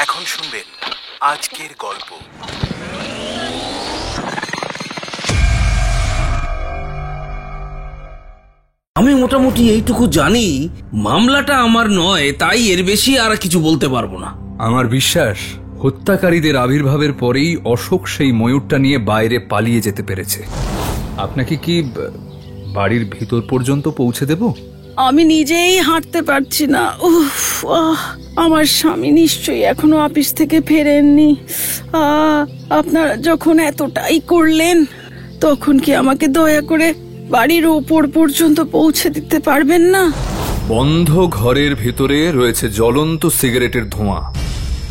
এখন শুনবেন আজকের গল্প। আমি মোটামুটি এইটুকু জানি, মামলাটা আমার নয়, তাই এর বেশি আর কিছু বলতে পারবো না। আমার বিশ্বাস হত্যাকারীদের আবির্ভাবের পরেই অশোক সেই ময়ূরটা নিয়ে বাইরে পালিয়ে যেতে পেরেছে। আপনাকে কি বাড়ির ভিতর পর্যন্ত পৌঁছে দেব? আমি নিজেই হাঁটতে পারছি না। আমার স্বামী নিশ্চয়ই এখনো অফিস থেকে ফেরেননি। আপনারা যখন এতটাই করলেন, তখন কি আমাকে দয়া করে বাড়ির ওপর পর্যন্ত পৌঁছে দিতে পারবেন না? বন্ধ ঘরের ভেতরে রয়েছে জ্বলন্ত সিগারেটের ধোঁয়া,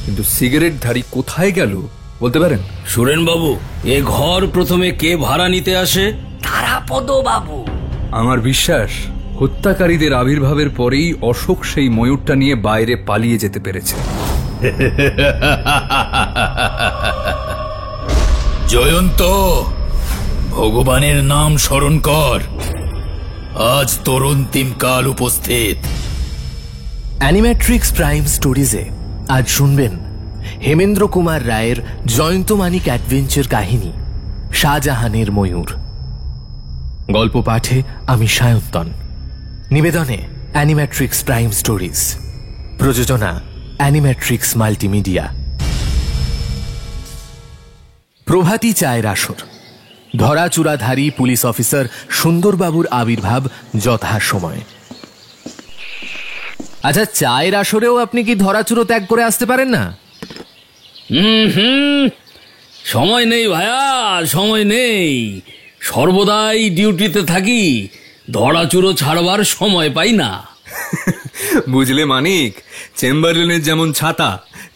কিন্তু সিগারেটধারী কোথায় গেল বলতে পারেন? সুরেন বাবু, এ ঘর প্রথমে কে ভাড়া নিতে আসে? তারাপদ বাবু। আমার বিশ্বাস হত্যাকারীদের আবির্ভাবের পরেই অশোক সেই ময়ূরটা নিয়ে বাইরে পালিয়ে যেতে পেরেছে। জয়ন্ত, ভগবানের নাম স্মরণ কর, আজ তোর অন্তিম কাল উপস্থিত। অ্যানিমেট্রিক্স প্রাইম স্টোরিজে আজ শুনবেন হেমেন্দ্র কুমার রায়ের জয়ন্ত মানিক অ্যাডভেঞ্চার কাহিনী শাহজাহানের ময়ূর। গল্প পাঠে আমি সায়ন্তন। নিবেদনে অ্যানিমেট্রিক্স প্রাইম স্টোরিজ। প্রযোজনা অ্যানিমেট্রিক্স মাল্টিমিডিয়া। প্রভাতী চায়ের আসর। ধরাচূড়াধারী পুলিশ অফিসার সুন্দরবাবুর আবির্ভাব যথাসময়ে। আচ্ছা, চায়ের আসরেও আপনি কি ধরাচূড়ো ত্যাগ করে আসতে পারেন না? সময় নেই ভাইয়া, সময় নেই। সর্বদাই ডিউটিতে থাকি, ধরাচুরো ছাড়বার সময় পাই না। বুঝলে মানিক, চেম্বারলেনের যেমন ছাতা,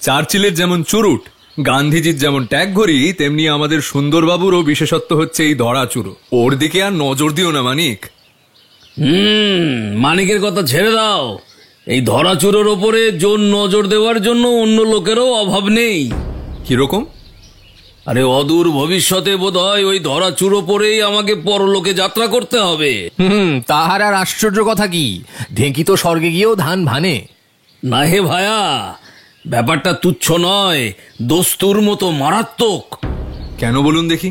চার্চিলের যেমন চুরুট, গান্ধীজির যেমন ট্যাগ ঘড়ি, তেমনি আমাদের সুন্দরবাবুরও বিশেষত্ব হচ্ছে এই ধরাচুরো। ওর দিকে আর নজর দিও না মানিক। মানিকের কথা ছেড়ে দাও। এই ধরাচুরোর ওপরে জোর নজর দেওয়ার জন্য অন্য লোকেরও অভাব নেই। কিরকম? আরে অদূর ভবিষ্যতে বোধহয় ওই ধরাচুরো পরেই আমাকে পরলোকে যাত্রা করতে হবে। তাহার আর আশ্চর্য কথা কি? ঢেঁকি তো স্বর্গে গিয়েও ধান ভানে না হে ভায়া, ব্যাপারটা তুচ্ছ নয়, দস্তুর মতো মারাত্মক। কেন বলুন দেখি?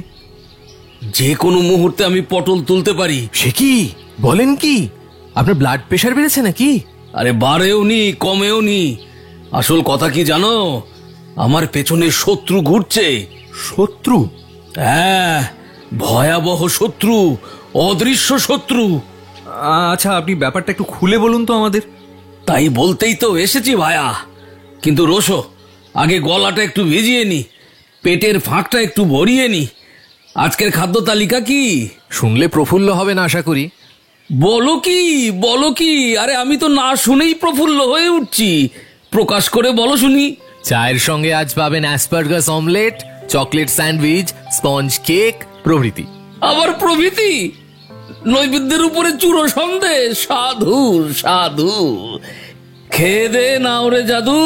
যে কোনো মুহূর্তে আমি পটল তুলতে পারি। সে কি বলেন? কি আপনার ব্লাড প্রেশার বেড়েছে নাকি? আরে বাড়েও নি, কমেও নি। আসল কথা কি জানো? আমার পেছনে শত্রু ঘুরছে। শত্রু? হ্যাঁ, ভয়াবহ শত্রু, অদৃশ্য শত্রু। আচ্ছা, আপনি ব্যাপারটা একটু খুলে বলুন তো আমাদের। তাই বলতেই তো এসেছি ভায়া। কিন্তু রোশো, আগে গলাটা একটু ভিজিয়ে নি, পেটের ফাঁকটা একটু ভরিয়ে নি। আজকের খাদ্য তালিকা কি? শুনলে প্রফুল্ল হবেন আশা করি। বলো কি, বলো কি? আরে আমি তো না শুনেই প্রফুল্ল হয়ে উঠছি। প্রকাশ করে বলো শুনি। চায়ের সঙ্গে আজ পাবেন asparagus omelette, chocolate sandwich, sponge cake প্রভৃতি। আবার প্রভৃতি? নৈবেদ্যের উপরে চূড়ো সন্দেশ? সাধু সাধু, খেয়ে দে না ওরে জাদু,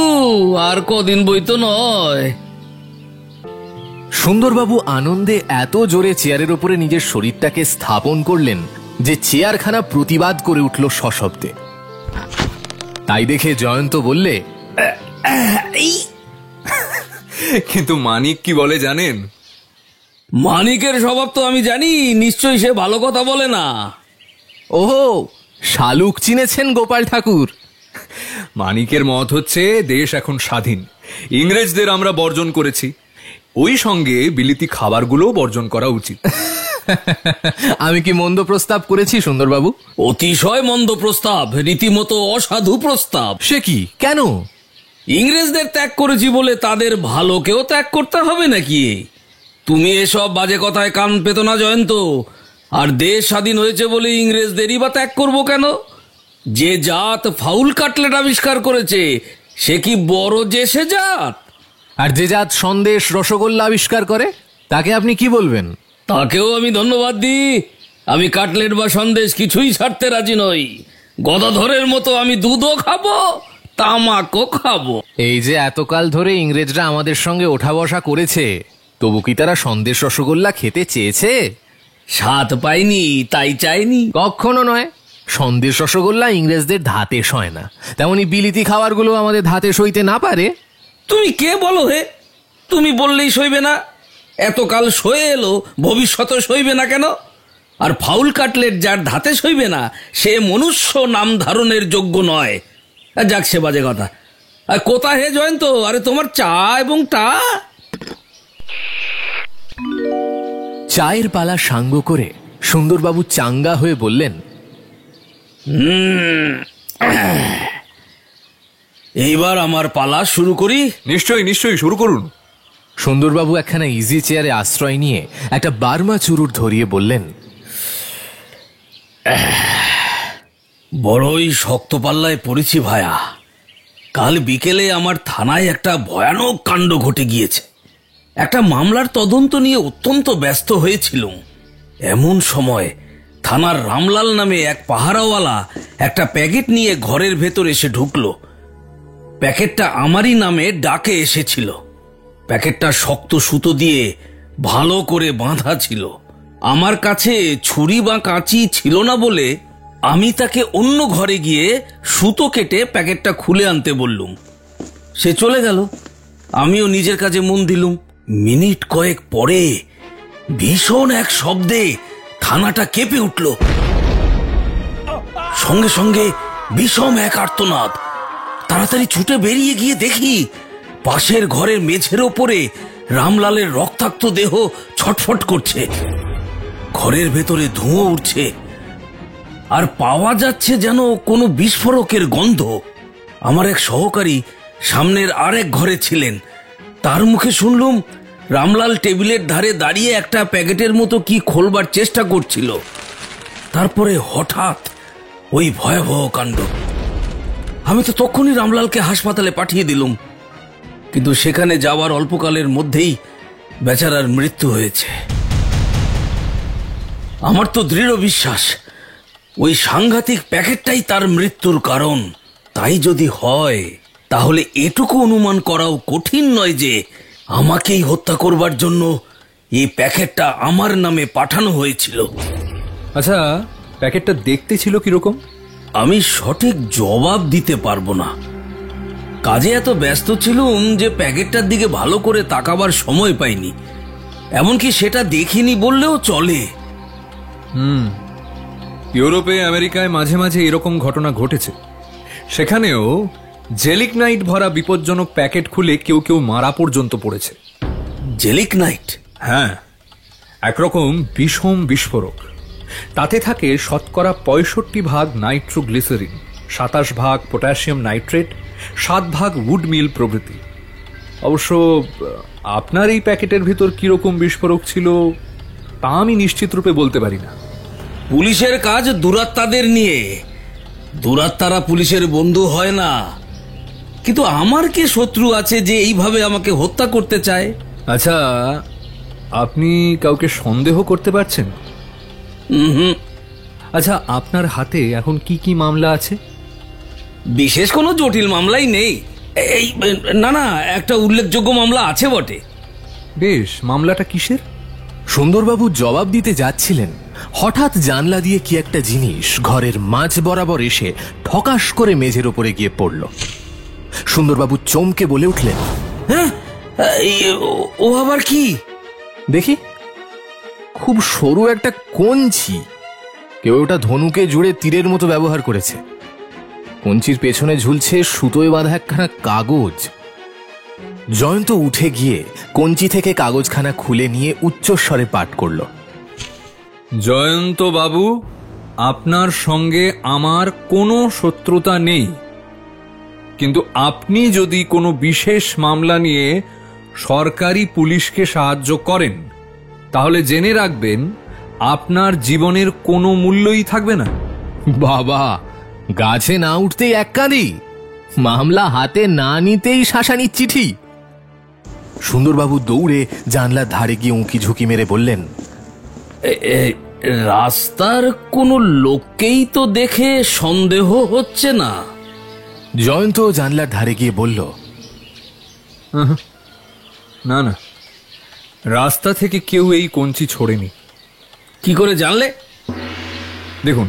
আর কদিন বই তো নয়। সুন্দরবাবু আনন্দে এত জোরে চেয়ারের উপরে নিজের শরীরটাকে স্থাপন করলেন যে চেয়ারখানা প্রতিবাদ করে উঠল সশব্দে। তাই দেখে জয়ন্ত বললে, কিন্তু মানিক কি বলে জানেন? মানিকের স্বভাব তো আমি জানি, নিশ্চয়ই সে ভালো কথা বলে না। ওহো, শালুক চিনেছেন গোপাল ঠাকুর? মানিকের মত হচ্ছে দেশ এখন স্বাধীন, ইংরেজদের আমরা বর্জন করেছি, ওই সঙ্গে বিলিতি খাবারগুলো বর্জন করা উচিত। আমি কি মন্দ প্রস্তাব করেছি সুন্দরবাবু? অতিশয় মন্দ প্রস্তাব, রীতিমতো অসাধু প্রস্তাব। সে কি? কেন? ইংরেজদের ত্যাগ করেছি বলে তাদের ভালোকেও ত্যাগ করতে হবে নাকি? তুমি এসব বাজে কথায় কান পেতো না জয়ন্ত। আর দেশ স্বাধীন হয়েছে বলে ইংরেজদেরই বা ত্যাগ করবো কেন? যে জাত ফাউল কাটলেট আবিষ্কার করেছে, সে কি বড় যে সে জাত? আর যে জাত সন্দেশ রসগোল্লা আবিষ্কার করে, তাকে আপনি কি বলবেন? তাকেও আমি ধন্যবাদ দিই। আমি কাটলেট বা সন্দেশ কিছুই ছাড়তে রাজি নই। গদাধরের মতো আমি দুধও খাবো, তামাকও খাবো। এই যে এতকাল ধরে ইংরেজরা আমাদের সঙ্গে ওঠা বসা করেছে, তবু কি তারা সন্দেশ রসগোল্লা খেতে চেয়েছে? স্বাদ পাইনি তাই চাইনি? কখনো নয়। সন্দেশ রসগোল্লা ইংরেজদের ধাতে সয় না, তেমনি বিলিতি খাবারগুলো আমাদের ধাতে সইতে না পারে। তুমি কে বলো হে? তুমি বললেই সইবে না? এতকাল সয়ে এলো, ভবিষ্যতে সইবে না কেন? আর ফাউল কাটলেট যার ধাতে সইবে না, সে মনুষ্য নাম ধারণের যোগ্য নয়। যাক, সে বাজে কথা। আর কোথায় হে জয়ন্ত? আরে তোমার চা এবং টা। চায়ের পালা সাঙ্গ করে সুন্দরবাবু চাঙ্গা হয়ে বললেন, এইবার আমার পালা শুরু করি। নিশ্চয়ই নিশ্চয়ই, শুরু করুন। সুন্দরবাবু একখানা ইজি চেয়ারে আশ্রয় নিয়ে একটা বার্মা চুরুট ধরিয়ে বললেন, বড়ই শক্ত পাল্লায় পড়েছি ভায়া। কাল বিকেলে আমার থানায় একটা ভয়ানক কাণ্ড ঘটে গিয়েছে। একটা মামলার তদন্ত নিয়ে অত্যন্ত ব্যস্ত হয়েছিলুম। এমন সময় থানার রামলাল নামে এক পাহারাওয়ালা একটা প্যাকেট নিয়ে ঘরের ভেতর এসে ঢুকলো। প্যাকেটটা আমারই নামে ডাকে এসেছিল। প্যাকেটটা শক্ত সুতো দিয়ে ভালো করে বাঁধা ছিল। আমার কাছে ছুরি বা কাঁচি ছিল না বলে আমি তাকে অন্য ঘরে গিয়ে সুতো কেটে প্যাকেটটা খুলে আনতে বললুম। সে চলে গেল, আমিও নিজের কাজে মন দিলুম। মিনিট কয়েক পরে ভীষণ এক শব্দে থানাটা কেঁপে উঠল। সঙ্গে সঙ্গে বিষম এক আর্তনাদ। তাড়াতাড়ি ছুটে বেরিয়ে গিয়ে দেখি পাশের ঘরের মেঝের ওপরে রামলালের রক্তাক্ত দেহ ছটফট করছে। ঘরের ভেতরে ধোঁয়া উঠছে, আর পাওয়া যাচ্ছে যেন কোনো বিস্ফোরকের গন্ধ। আমার এক সহকারী সামনের আরেক ঘরে ছিলেন। তার মুখে শুনলুম রামলাল টেবিলের ধারে দাঁড়িয়ে একটা প্যাকেটের মতো কি খোলবার চেষ্টা করছিল। তারপরে হঠাৎ ওই ভয়াবহ কাণ্ড। আমি তো তখনই রামলালকে হাসপাতালে পাঠিয়ে দিলুম, কিন্তু সেখানে যাওয়ার অল্পকালের মধ্যেই বেচারার মৃত্যু হয়েছে। আমার তো দৃঢ় বিশ্বাস ওই সাংঘাতিক প্যাকেটটাই তার মৃত্যুর কারণ। তাই যদি হয়, তাহলে এটুকু অনুমান করাও কঠিন নয় যে আমাকেই হত্যা করবার জন্য এই প্যাকেটটা আমার নামে পাঠানো হয়েছিল। আচ্ছা, প্যাকেটটা দেখতে ছিল কিরকম? আমি সঠিক জবাব দিতে পারবো না। কাজে এত ব্যস্ত ছিলুম যে প্যাকেটটার দিকে ভালো করে তাকাবার সময় পাইনি। এমনকি সেটা দেখিনি বললেও চলে। ইউরোপে আমেরিকায় মাঝে মাঝে এরকম ঘটনা ঘটেছে। সেখানেও জেলিক নাইট ভরা বিপজ্জনক প্যাকেট খুলে কেউ কেউ মারা পর্যন্ত পড়েছে। জেলিক নাইট? হ্যাঁ, একরকম বিষম বিস্ফোরক। তাতে থাকে 65% নাইট্রোগ্লিসারিন, 27% পটাশিয়াম নাইট্রেট, 7% উড মিল প্রভৃতি। অবশ্য আপনার এই প্যাকেটের ভিতর কিরকম বিস্ফোরক ছিল তা আমি নিশ্চিত রূপে বলতে পারি না। পুলিশের কাজ দুরাত্মাদের নিয়ে। দুরাত্মারা পুলিশের বন্ধু হয় না। কিন্তু আমার কে শত্রু আছে যে এইভাবে আমাকে হত্যা করতে চায়? আচ্ছা, আপনি কাউকে সন্দেহ করতে পারছেন? আচ্ছা, আপনার হাতে এখন কি কি মামলা আছে? বিশেষ কোনো জটিল মামলাই নেই। এই না না, একটা উল্লেখযোগ্য মামলা আছে বটে। বেশ, মামলাটা কিসের? সুন্দরবাবু জবাব দিতে যাচ্ছিলেন, হঠাৎ জানলা দিয়ে কি একটা জিনিস ঘরের মাঝ বরাবর এসে ঠকাস করে মেঝের উপরে গিয়ে পড়ল। সুন্দরবাবু চমকে বলে উঠলেন, হ্যাঁ, ও আবার কি? দেখি, খুব সরু একটা কঞ্চি। কেউ ওটা ধনুকে জুড়ে তীরের মতো ব্যবহার করেছে। কঞ্চির পেছনে ঝুলছে সুতোয় বাঁধা একখানা কাগজ। জয়ন্ত উঠে গিয়ে কঞ্চি থেকে কাগজখানা খুলে নিয়ে উচ্চস্বরে পাঠ করল। জয়ন্ত বাবু, আপনার সঙ্গে আমার কোনো শত্রুতা নেই, কিন্তু আপনি যদি কোনো বিশেষ মামলা নিয়ে সরকারি পুলিশকে সাহায্য করেন, তাহলে জেনে রাখবেন আপনার জীবনের কোনো মূল্যই থাকবে না। বাবা, গাছে না উঠতেই এক কাঁদি, মামলা হাতে না নিতেই শাসানির চিঠি। সুন্দরবাবু দৌড়ে জানলার ধারে গিয়ে উঁকি ঝুঁকি মেরে বললেন, রাস্তার কোনো লোককেই তো দেখে সন্দেহ হচ্ছে না। জয়ন্ত জানলার ধারে গিয়ে বলল, না না, রাস্তা থেকে কেউ এই কঞ্চি ছোড়েনি। কি করে জানলে? দেখুন,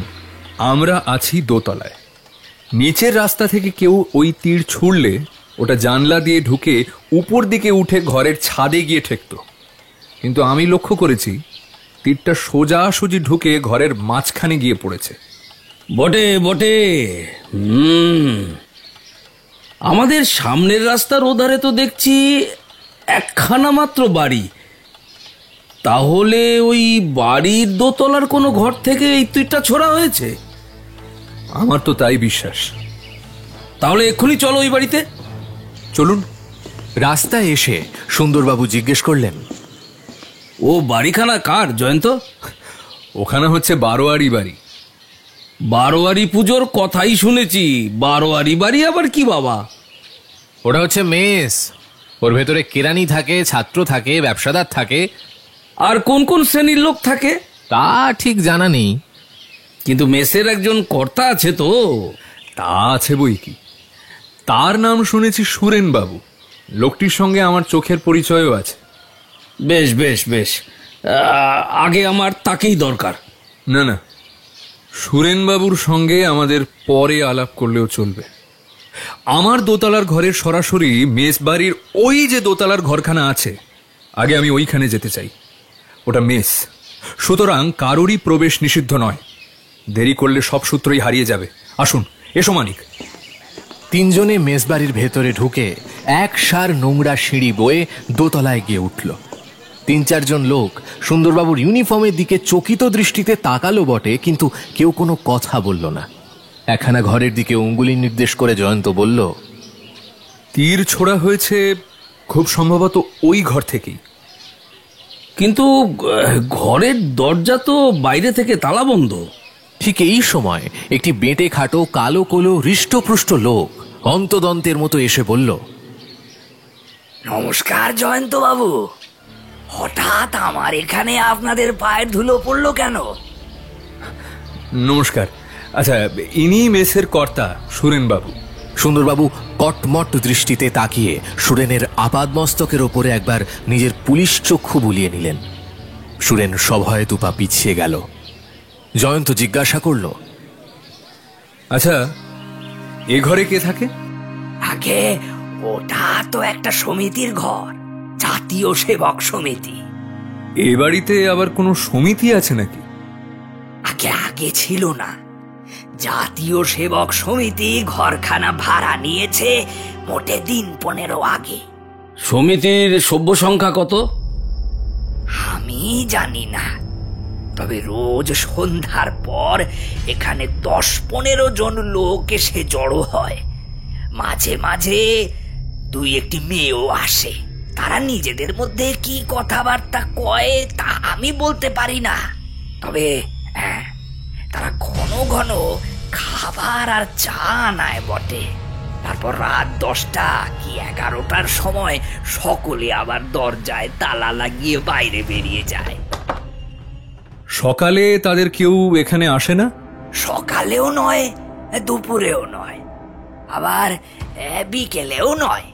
আমরা আছি দোতলায়। নিচের রাস্তা থেকে কেউ ওই তীর ছুড়লে ওটা জানলা দিয়ে ঢুকে উপর দিকে উঠে ঘরের ছাদে গিয়ে ঠেকতো, কিন্তু আমি লক্ষ্য করেছি তীরটা সোজাসুজি ঢুকে ঘরের মাঝখানে গিয়ে পড়েছে। বটে বটে। আমাদের সামনের রাস্তার ওধারে তো দেখছি একখানা মাত্র বাড়ি, তাহলে ওই বাড়ির দোতলার কোনো ঘর থেকে এই তীরটা ছোড়া হয়েছে। আমার তো তাই বিশ্বাস। তাহলে এক্ষুনি চলো ওই বাড়িতে। চলুন। রাস্তায় এসে সুন্দরবাবু জিজ্ঞেস করলেন, ও বাড়িখানা কার জয়ন্ত? ওখানে হচ্ছে বারোয়ারি বাড়ি। বারোয়ারি পুজোর কথাই শুনেছি, বারোয়ারি বাড়ি আবার কি বাবা? ওটা হচ্ছে মেস। ওর ভেতরে কেরানি থাকে, ছাত্র থাকে, ব্যবসাদার থাকে। আর কোন কোন শ্রেণীর লোক থাকে তা ঠিক জানা নেই, কিন্তু মেসের একজন কর্তা আছে তো। তা আছে বই কি, তার নাম শুনেছি সুরেন বাবু। লোকটির সঙ্গে আমার চোখের পরিচয়ও আছে। বেশ বেশ বেশ, আগে আমার তাকেই দরকার। না না, সুরেন বাবুর সঙ্গে আমাদের পরে আলাপ করলেও চলবে। আমার দোতলার ঘরের সরাসরি মেস বাড়ির ওই যে দোতলার ঘরখানা আছে, আগে আমি ওইখানে যেতে চাই। ওটা মেস, সুতরাং কারোরই প্রবেশ নিষিদ্ধ নয়। দেরি করলে সব সূত্রই হারিয়ে যাবে। আসুন, এসো মানিক। তিনজনে মেসবাড়ির ভেতরে ঢুকে এক সার নোংরা সিঁড়ি বয়ে দোতলায় গিয়ে উঠল। ৩-৪ লোক সুন্দরবাবুর ইউনিফর্মের দিকে চকিত দৃষ্টিতে তাকালো বটে, কিন্তু কেউ কোনো কথা বলল না। একখানা ঘরের দিকে অঙ্গুলি নির্দেশ করে জয়ন্ত বলল, তীর ছোড়া হয়েছে খুব সম্ভবত ওই ঘর থেকেই। কিন্তু ঘরের দরজা তো বাইরে থেকে তালাবন্ধ। ঠিক এই সময় একটি বেঁটে খাটো কালো কোলো হৃষ্টপুষ্ট লোক অন্তদন্তের মতো এসে বলল, নমস্কার জয়ন্ত বাবু, হঠাৎ আমার এখানে আপনাদের পায়ের ধুলো পড়লো কেন? নমস্কার। আচ্ছা, ইনি মেসের কর্তা সুরেন বাবু। সুন্দরবাবু কটমট দৃষ্টিতে তাকিয়ে সুরেনের আপাদমস্তকের ওপরে একবার নিজের পুলিশ চক্ষু বুলিয়ে নিলেন। সুরেন সভয়ে দুপা পিছিয়ে গেল। জয়ন্ত জিজ্ঞাসা করল, আচ্ছা, এ ঘরে কে থাকে? আগে ওটা তো একটা সমিতির ঘর, জাতীয় সেবক সমিতি। এ বাড়িতে আবার কোনো সমিতি আছে নাকি? আগে আগে ছিল না। জাতীয় সেবক সমিতি ঘরখানা ভাড়া নিয়েছে মোটে দিন 15 আগে। সমিতির সভ্য সংখ্যা কত? আমি জানি না, তবে রোজ সন্ধ্যার পর এখানে 10-15 জন লোক এসে জড়ো হয়। মাঝে মাঝে 2-1টি মেয়েও আসে। তারা নিজেদের মধ্যে কি কথাবার্তা কয় তা আমি বলতে পারি না, তবে হ্যাঁ, তারা ঘন ঘন খাবার আর চা নেয় বটে। তারপর রাত 10টা কি 11টার সময় সকলে আবার দরজায় তালা লাগিয়ে বাইরে বেরিয়ে যায়। সকালে তাদের কেউ এখানে আসে না? সকালেও নয়, দুপুরেও নয়, আবার বিকেলেও নয়।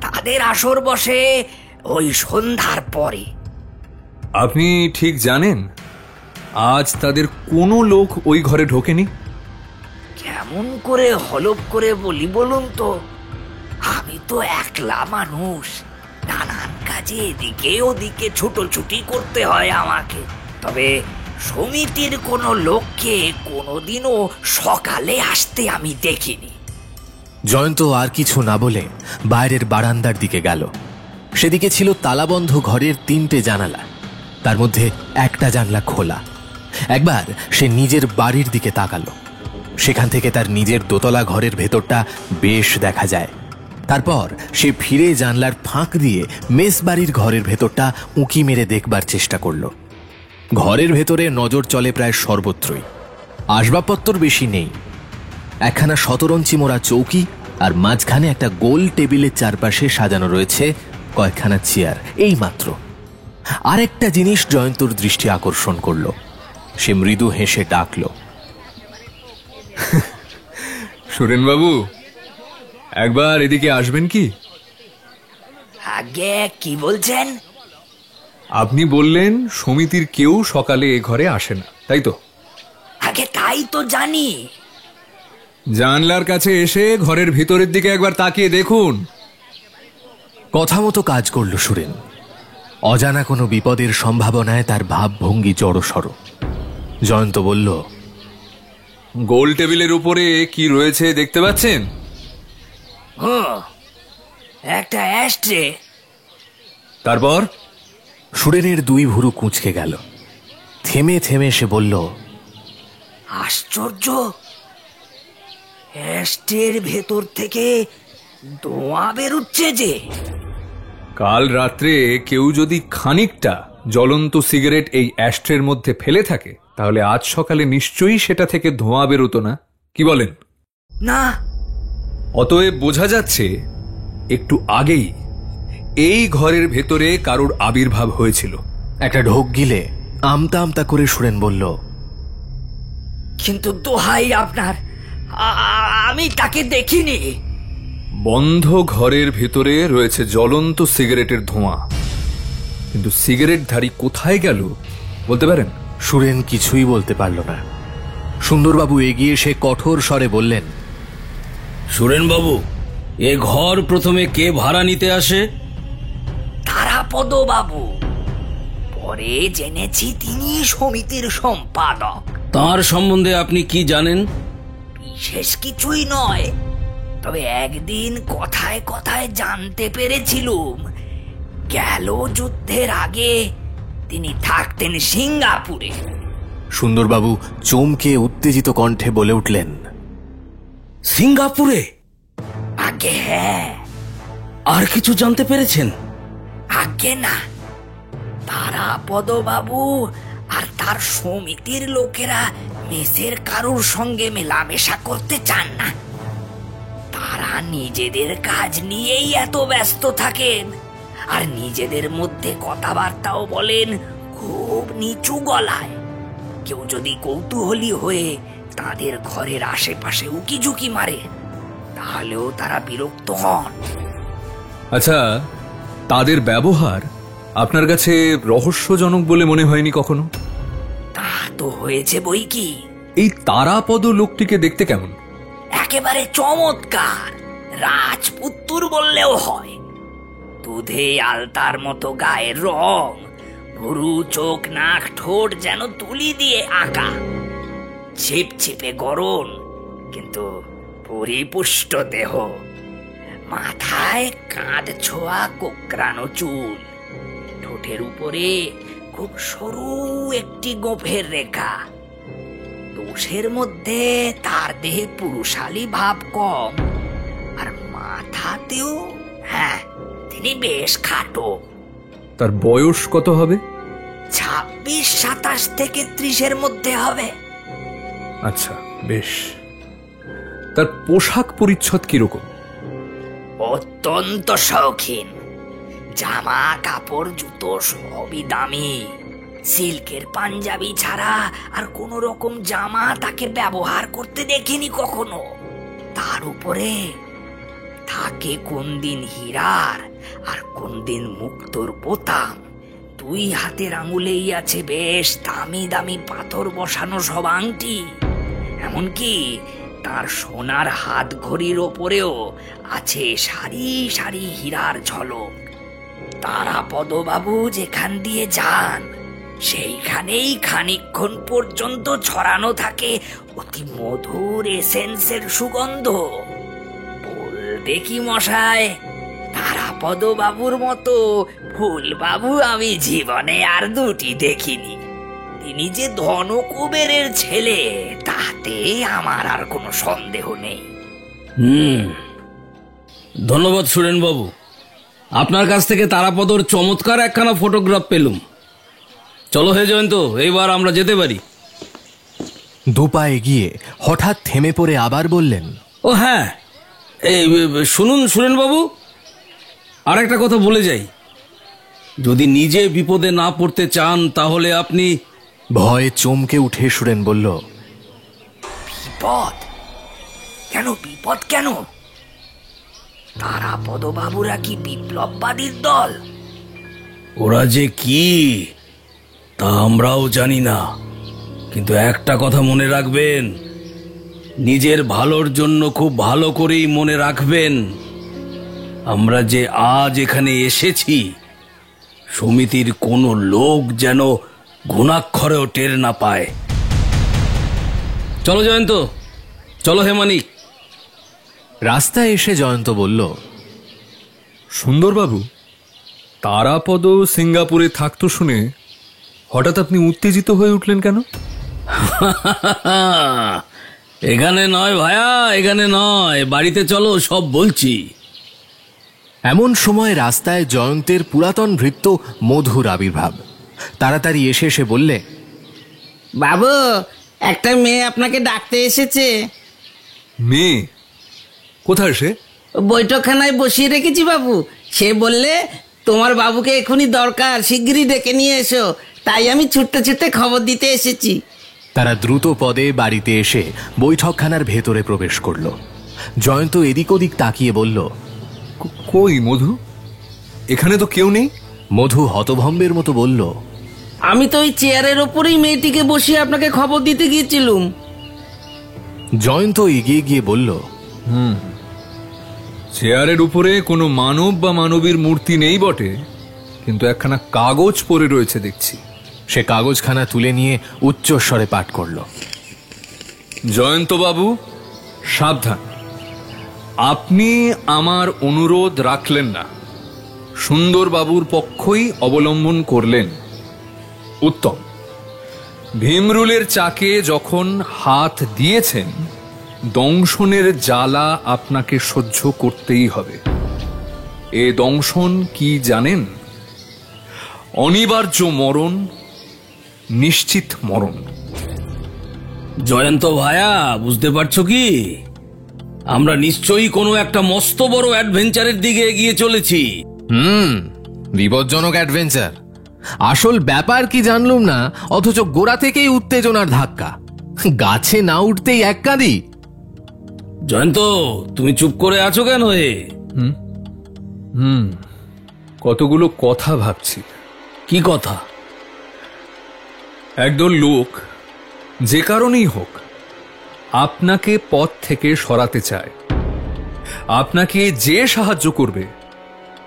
তাদের আসর বসে ওই সন্ধ্যার পরে। আপনি ঠিক জানেন আজ তাদের কোনো লোক ওই ঘরে ঢোকেনি? কেমন করে হলপ করে বলি বলুন তো? আমি তো একলা মানুষ, নানান কাজে এদিকে ওদিকে ছুটোছুটি করতে হয় আমাকে। তবে সমিতির কোনো লোককে কোনোদিনও সকালে আসতে আমি দেখিনি। জয়ন্ত আর কিছু না বলে বাইরের বারান্দার দিকে গেল। সেদিকে ছিল তালাবন্ধ ঘরের 3টে জানালা, তার মধ্যে একটা জানলা খোলা। একবার সে নিজের বাড়ির দিকে তাকালো। সেখান থেকে তার নিজের দোতলা ঘরের ভেতরটা বেশ দেখা যায়। তারপর সে ফিরে জানলার ফাঁক দিয়ে মেস বাড়ির ঘরের ভেতরটা উঁকি মেরে দেখবার চেষ্টা করল। ঘরের ভেতরে নজর চলে প্রায় সর্বত্রই। আসবাবপত্র বেশি নেই। একখানা 17 মোড়া চৌকি আর মাঝখানে একটা গোল টেবিলের চারপাশে সাজানো রয়েছে কয়েকখানা চেয়ার, এই মাত্র। আরেকটা জিনিস জয়ন্তর দৃষ্টি আকর্ষণ করল। সে মৃদু হেসে ডাকল, সুরেন বাবু, একবার এদিকে আসবেন কি? আগে কি বলছেন? আপনি বললেন সমিতির কেউ সকালে এ ঘরে আসে না, তাই তো? আগে তাই তো জানি। জানলার কাছে এসে ঘরের ভিতরের দিকে একবার তাকিয়ে দেখুন। কথা মতো কাজ করল সুরেন। অজানা কোনো বিপদের সম্ভাবনায় তার ভাবভঙ্গি জড়সড়। জয়ন্ত বলল, গোল টেবিলের উপরে কি রয়েছে দেখতে পাচ্ছেন? ও, একটা অ্যাস্ট্রে। তারপর সুরেনের দুই ভুরু কুঁচকে গেল। থেমে থেমে সে বলল, আশ্চর্য, অ্যাস্ট্রের ভেতর থেকে ধোঁয়া বেরোচ্ছে যে। কাল রাত্রে কেউ যদি খানিকটা জ্বলন্ত সিগারেট এই অ্যাস্ট্রের মধ্যে ফেলে থাকে তাহলে আজ সকালে নিশ্চয়ই সেটা থেকে ধোঁয়া বেরোতো না, কি বলেন? না। অতএব বোঝা যাচ্ছে একটু আগেই এই ঘরের ভেতরে কারোর আবির্ভাব হয়েছিল। একটা ঢোক গিলে আমতা আমতা করে সুরেন বলল, কিন্তু দোহাই আপনার, আমি তাকে দেখিনি। বন্ধ ঘরের ভেতরে রয়েছে জ্বলন্ত সিগারেটের ধোঁয়া, কিন্তু সিগারেটধারী কোথায় গেল বলতে পারেন? সুরেন কিছুই বলতে পারল না। সুন্দরবাবু এগিয়ে এসে কঠোর স্বরে বললেন, সুরেনবাবু, এ ঘর প্রথমে কে ভাড়া নিতে আসে? তারাপদ বাবু। পরে জেনেছি তিনি সমিতির সম্পাদক। তার সম্বন্ধে আপনি কি জানেন? বিশেষ কিছুই নয়, তবে একদিন কথায় কথায় জানতে পেরেছিলুম গেল যুদ্ধের আগে তিনি থাকতেন সিঙ্গাপুরে। সুন্দরবাবু চমকে উত্তেজিত কণ্ঠে বলে উঠলেন, সিঙ্গাপুরে? আগে হ্যাঁ। আর কিছু জানতে পেরেছেন? আগে না, তারাপদ বাবু আর তার সমিতির লোকেরা মেসের কারুর সঙ্গে মেলামেশা করতে চান না। তারা নিজেদের কাজ নিয়েই এত ব্যস্ত থাকেন, আর নিজেদের মধ্যে কথাবার্তাও বলেন খুব নিচু গলায়। কেউ যদি কৌতূহলী হয়ে তাদের ঘরের আশেপাশে উকিঝুঁকি মারে তাহলেও তারা বিরক্ত হন। আচ্ছা, তাদের ব্যবহার আপনার কাছে রহস্যজনক বলে মনে হয়নি কখনো? তা তো হয়েছে বই কি। এই তারাপদ লোকটিকে দেখতে কেমন? একেবারে চমৎকার, রাজপুত্তুর বললেও হয়। দুধে আলতার মতো গায়ের রং, ভুরু, চোখ, নাক, ঠোঁট যেন তুলি দিয়ে আঁকা। ছিপছিপে গড়ন, কিন্তু পরিপুষ্ট দেহ। মাথায় কাঁধ ছোঁয়া কোকড়ানো চুল, ঠোঁটের উপরে খুব সরু একটি গোঁফের রেখা। দোষের মধ্যে তার দেহে পুরুষালী ভাব কম, আর মাথাতেও হ্যাঁ, তিনি বেশ খাটো। তার বয়স কত হবে? 26-27 থেকে 30-এর মধ্যে হবে। আচ্ছা, বেশ। তার পোশাক পরিচ্ছদ কিরকম? অত্যন্ত শৌখিন। জামা কাপড় জুতো সবই দামি। সিল্কের পাঞ্জাবি ছাড়া আর কোন রকম জামা তাকে ব্যবহার করতে দেখিনি কখনো। তার উপরে থাকে কোন দিন হীরার আর কোন দিন মুক্তোর বোতাম। 2 হাতের আঙুলেই আছে বেশ দামি দামি পাথর বসানো সব আংটি। এমনকি তার সোনার হাত ঘড়ির ওপরেও আছে সারি সারি হীরার ঝলক। তারাপদ বাবু যেখান দিয়ে যান সেইখানেই খানিকক্ষণ পর্যন্ত ছড়ানো থাকে অতি মধুর এসেন্সের সুগন্ধ। বলতে কি মশাই, তারাপদ বাবুর মতো ফুলবাবু আমি জীবনে আর 2টি দেখিনি। তিনি যে ধন কুবেরের ছেলে তাতে আমার আর কোনো সন্দেহ নেই। ধন্যবাদ সুরেনবাবু, আপনার কাছ থেকে তারাপদর চমৎকার একখানা ফটোগ্রাফ পেলুম। চলো হে জয়ন্ত, এইবার আমরা যেতে পারি। দুপা এগিয়ে হঠাৎ থেমে পড়ে আবার বললেন, ও হ্যাঁ, এই শুনুন সুরেনবাবু, আর একটা কথা বলে যাই। যদি নিজে বিপদে না পড়তে চান তাহলে আপনি... ভয়ে চমকে উঠে সুরেন বলল, বিপদ কেন? বিপদ কেন? তারাপদ বাবুরা কি বিপ্লববাদীর দল? ওরা যে কি তা আমরাও জানি না, কিন্তু একটা কথা মনে রাখবেন, নিজের ভালোর জন্য খুব ভালো করেই মনে রাখবেন, আমরা যে আজ এখানে এসেছি সমিতির কোনো লোক যেন ঘুণাক্ষরেও টের না পায়। চলো জয়ন্ত, চলো হে মানিক। রাস্তায় এসে জয়ন্ত বলল, সুন্দরবাবু, তারাপদ সিঙ্গাপুরে থাকতো শুনে হঠাৎ আপনি উত্তেজিত হয়ে উঠলেন কেন? এখানে নয় ভায়া, এখানে নয়, বাড়িতে চলো, সব বলছি। এমন সময় রাস্তায় জয়ন্তের পুরাতন ভৃত্য মধুর আবির্ভাব। তাড়াতাড়ি এসে সে বললে, বাবু, একটা মেয়ে আপনাকে ডাকতে এসেছে। মেয়ে? কোথায় সে? বৈঠকখানায় বসিয়ে রেখেছি বাবু। সে বললে তোমার বাবুকে এখনই দরকার, শিগগিরই ডেকে নিয়ে এসো। তাই আমি ছুটতে ছুটতে খবর দিতে এসেছি। তারা দ্রুত পদে বাড়িতে এসে বৈঠকখানার ভেতরে প্রবেশ করল। জয়ন্ত এদিক ওদিক তাকিয়ে বলল, কই মধু? এখানে তো কেউ নেই। মধু হতভম্বের মতো বলল, আমি তো ওই চেয়ারের ওপরেই মেয়েটিকে বসিয়ে আপনাকে খবর দিতে গিয়েছিলুম। জয়ন্ত এগিয়ে গিয়ে বলল, চেয়ারের উপরে কোনো মানব বা মানবীর মূর্তি নেই বটে, কিন্তু একখানা কাগজ পড়ে রয়েছে দেখছি। সে কাগজখানা তুলে নিয়ে উচ্চস্বরে পাঠ করল, জয়ন্তবাবু, সাবধান। আপনি আমার অনুরোধ রাখলেন না, সুন্দরবাবুর পক্ষই অবলম্বন করলেন। উত্তম। ভীমরুলের চাকে যখন হাত দিয়েছেন, দংশনের জ্বালা আপনাকে সহ্য করতেই হবে। এ দংশন কি জানেন? অনিবার্য মরণ, নিশ্চিত মরণ। জয়ন্ত ভায়া, বুঝতে পারছো কি, আমরা নিশ্চয়ই কোনো একটা মস্ত বড় অ্যাডভেঞ্চারের দিকে এগিয়ে চলেছি। বিপজ্জনক অ্যাডভেঞ্চার। আসল ব্যাপার কি জানলুম না, অথচ গোড়া থেকেই উত্তেজনার ধাক্কা। গাছে না উঠতেই এক কাঁদি। জয়ন্ত, তুমি চুপ করে আছো কেন? কতগুলো কথা ভাবছি। কি কথা? একদল লোক যে কারণেই হোক আপনাকে পথ থেকে সরাতে চায়। আপনাকে যে সাহায্য করবে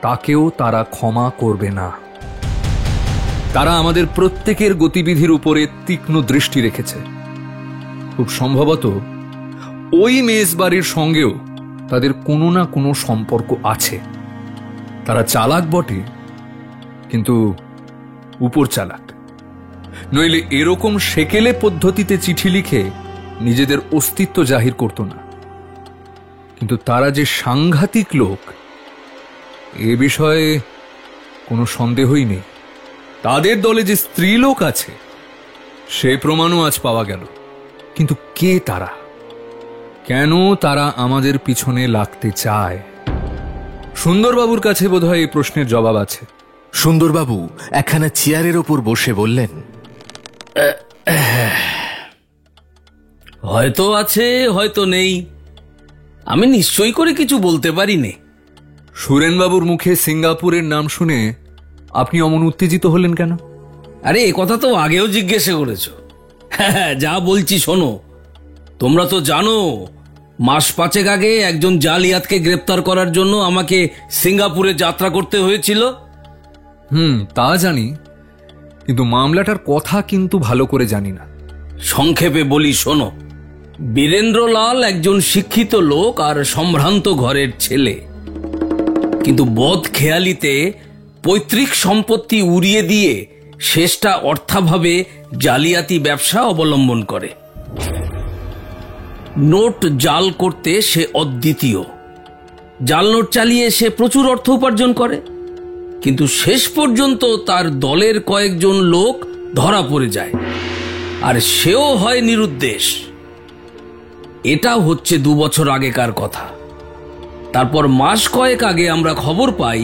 তাকেও তারা ক্ষমা করবে না। তারা আমাদের প্রত্যেকের গতিবিধির উপরে তীক্ষ্ণ দৃষ্টি রেখেছে। খুব সম্ভবত ওই মেজবাড়ির সঙ্গেও তাদের কোনো না কোনো সম্পর্ক আছে। তারা চালাক বটে, কিন্তু উপর চালাক। নইলে এরকম সেকেলে পদ্ধতিতে চিঠি লিখে নিজেদের অস্তিত্ব জাহির করত না। কিন্তু তারা যে সাংঘাতিক লোক, এ বিষয়ে কোনো সন্দেহই নেই। তাদের দলে যে স্ত্রীলোক আছে সে প্রমাণও আজ পাওয়া গেল। কিন্তু কে তারা? কেন তারা আমাদের পিছনে লাগতে চায়? সুন্দরবাবুর কাছে বোধহয় এই প্রশ্নের জবাব আছে। সুন্দরবাবু একখানা চেয়ারের ওপর বসে বললেন, হয়তো আছে, হয়তো নেই, আমি নিশ্চয়ই করে কিছু বলতে পারি নে। সুরেনবাবুর মুখে সিঙ্গাপুরের নাম শুনে আপনি অমন উত্তেজিত হলেন কেন? আরে, এ কথা তো আগেও জিজ্ঞেস করেছো। হ্যাঁ, যা বলছি শোনো। তোমরা তো জানো, মাস 5 আগে একজন জালিয়াতকে গ্রেপ্তার করার জন্য আমাকে সিঙ্গাপুরে যাত্রা করতে হয়েছিল। তা জানি, কিন্তু মামলাটার কথা কিন্তু ভালো করে জানি না। সংক্ষেপে বলি শোনো। বীরেন্দ্রলাল একজন শিক্ষিত লোক আর সম্ভ্রান্ত ঘরের ছেলে, কিন্তু বদখেয়ালিতে পৈতৃক সম্পত্তি উড়িয়ে দিয়ে শেষটা অর্থাভাবে জালিয়াতি ব্যবসা অবলম্বন করে। নোট জাল করতে সে অদ্বিতীয়। জাল নোট চালিয়ে সে প্রচুর অর্থ উপার্জন করে, কিন্তু শেষ পর্যন্ত তার দলের কয়েকজন লোক ধরা পড়ে যায়, আর সেও হয় নিরুদ্দেশ। এটা হচ্ছে 2 বছর আগেকার কথা। তারপর মাস কয়েক আগে আমরা খবর পাই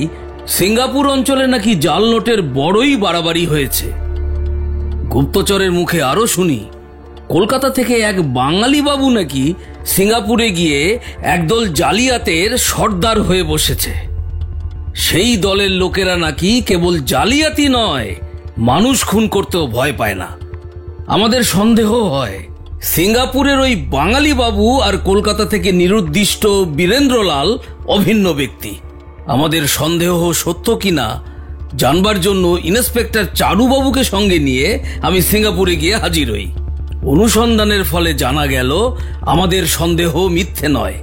সিঙ্গাপুর অঞ্চলে নাকি জাল নোটের বড়ই বাড়াবাড়ি হয়েছে। গুপ্তচরের মুখে আরো শুনি কলকাতা থেকে এক বাঙালি বাবু নাকি সিঙ্গাপুরে গিয়ে একদল জালিয়াতের সর্দার হয়ে বসেছে। সেই দলের লোকেরা নাকি কেবল জালিয়াতি নয়, মানুষ খুন করতেও ভয় পায় না। আমাদের সন্দেহ হয় সিঙ্গাপুরের ওই বাঙালি বাবু আর কলকাতা থেকে নিরুদ্দিষ্ট বীরেন্দ্রলাল অভিন্ন ব্যক্তি। আমাদের সন্দেহ সত্য কিনা জানবার জন্য ইন্সপেক্টর চারুবাবুকে সঙ্গে নিয়ে আমি সিঙ্গাপুরে গিয়ে হাজির হই। অনুসন্ধানের ফলে জানা গেল আমাদের সন্দেহ মিথ্যে নয়।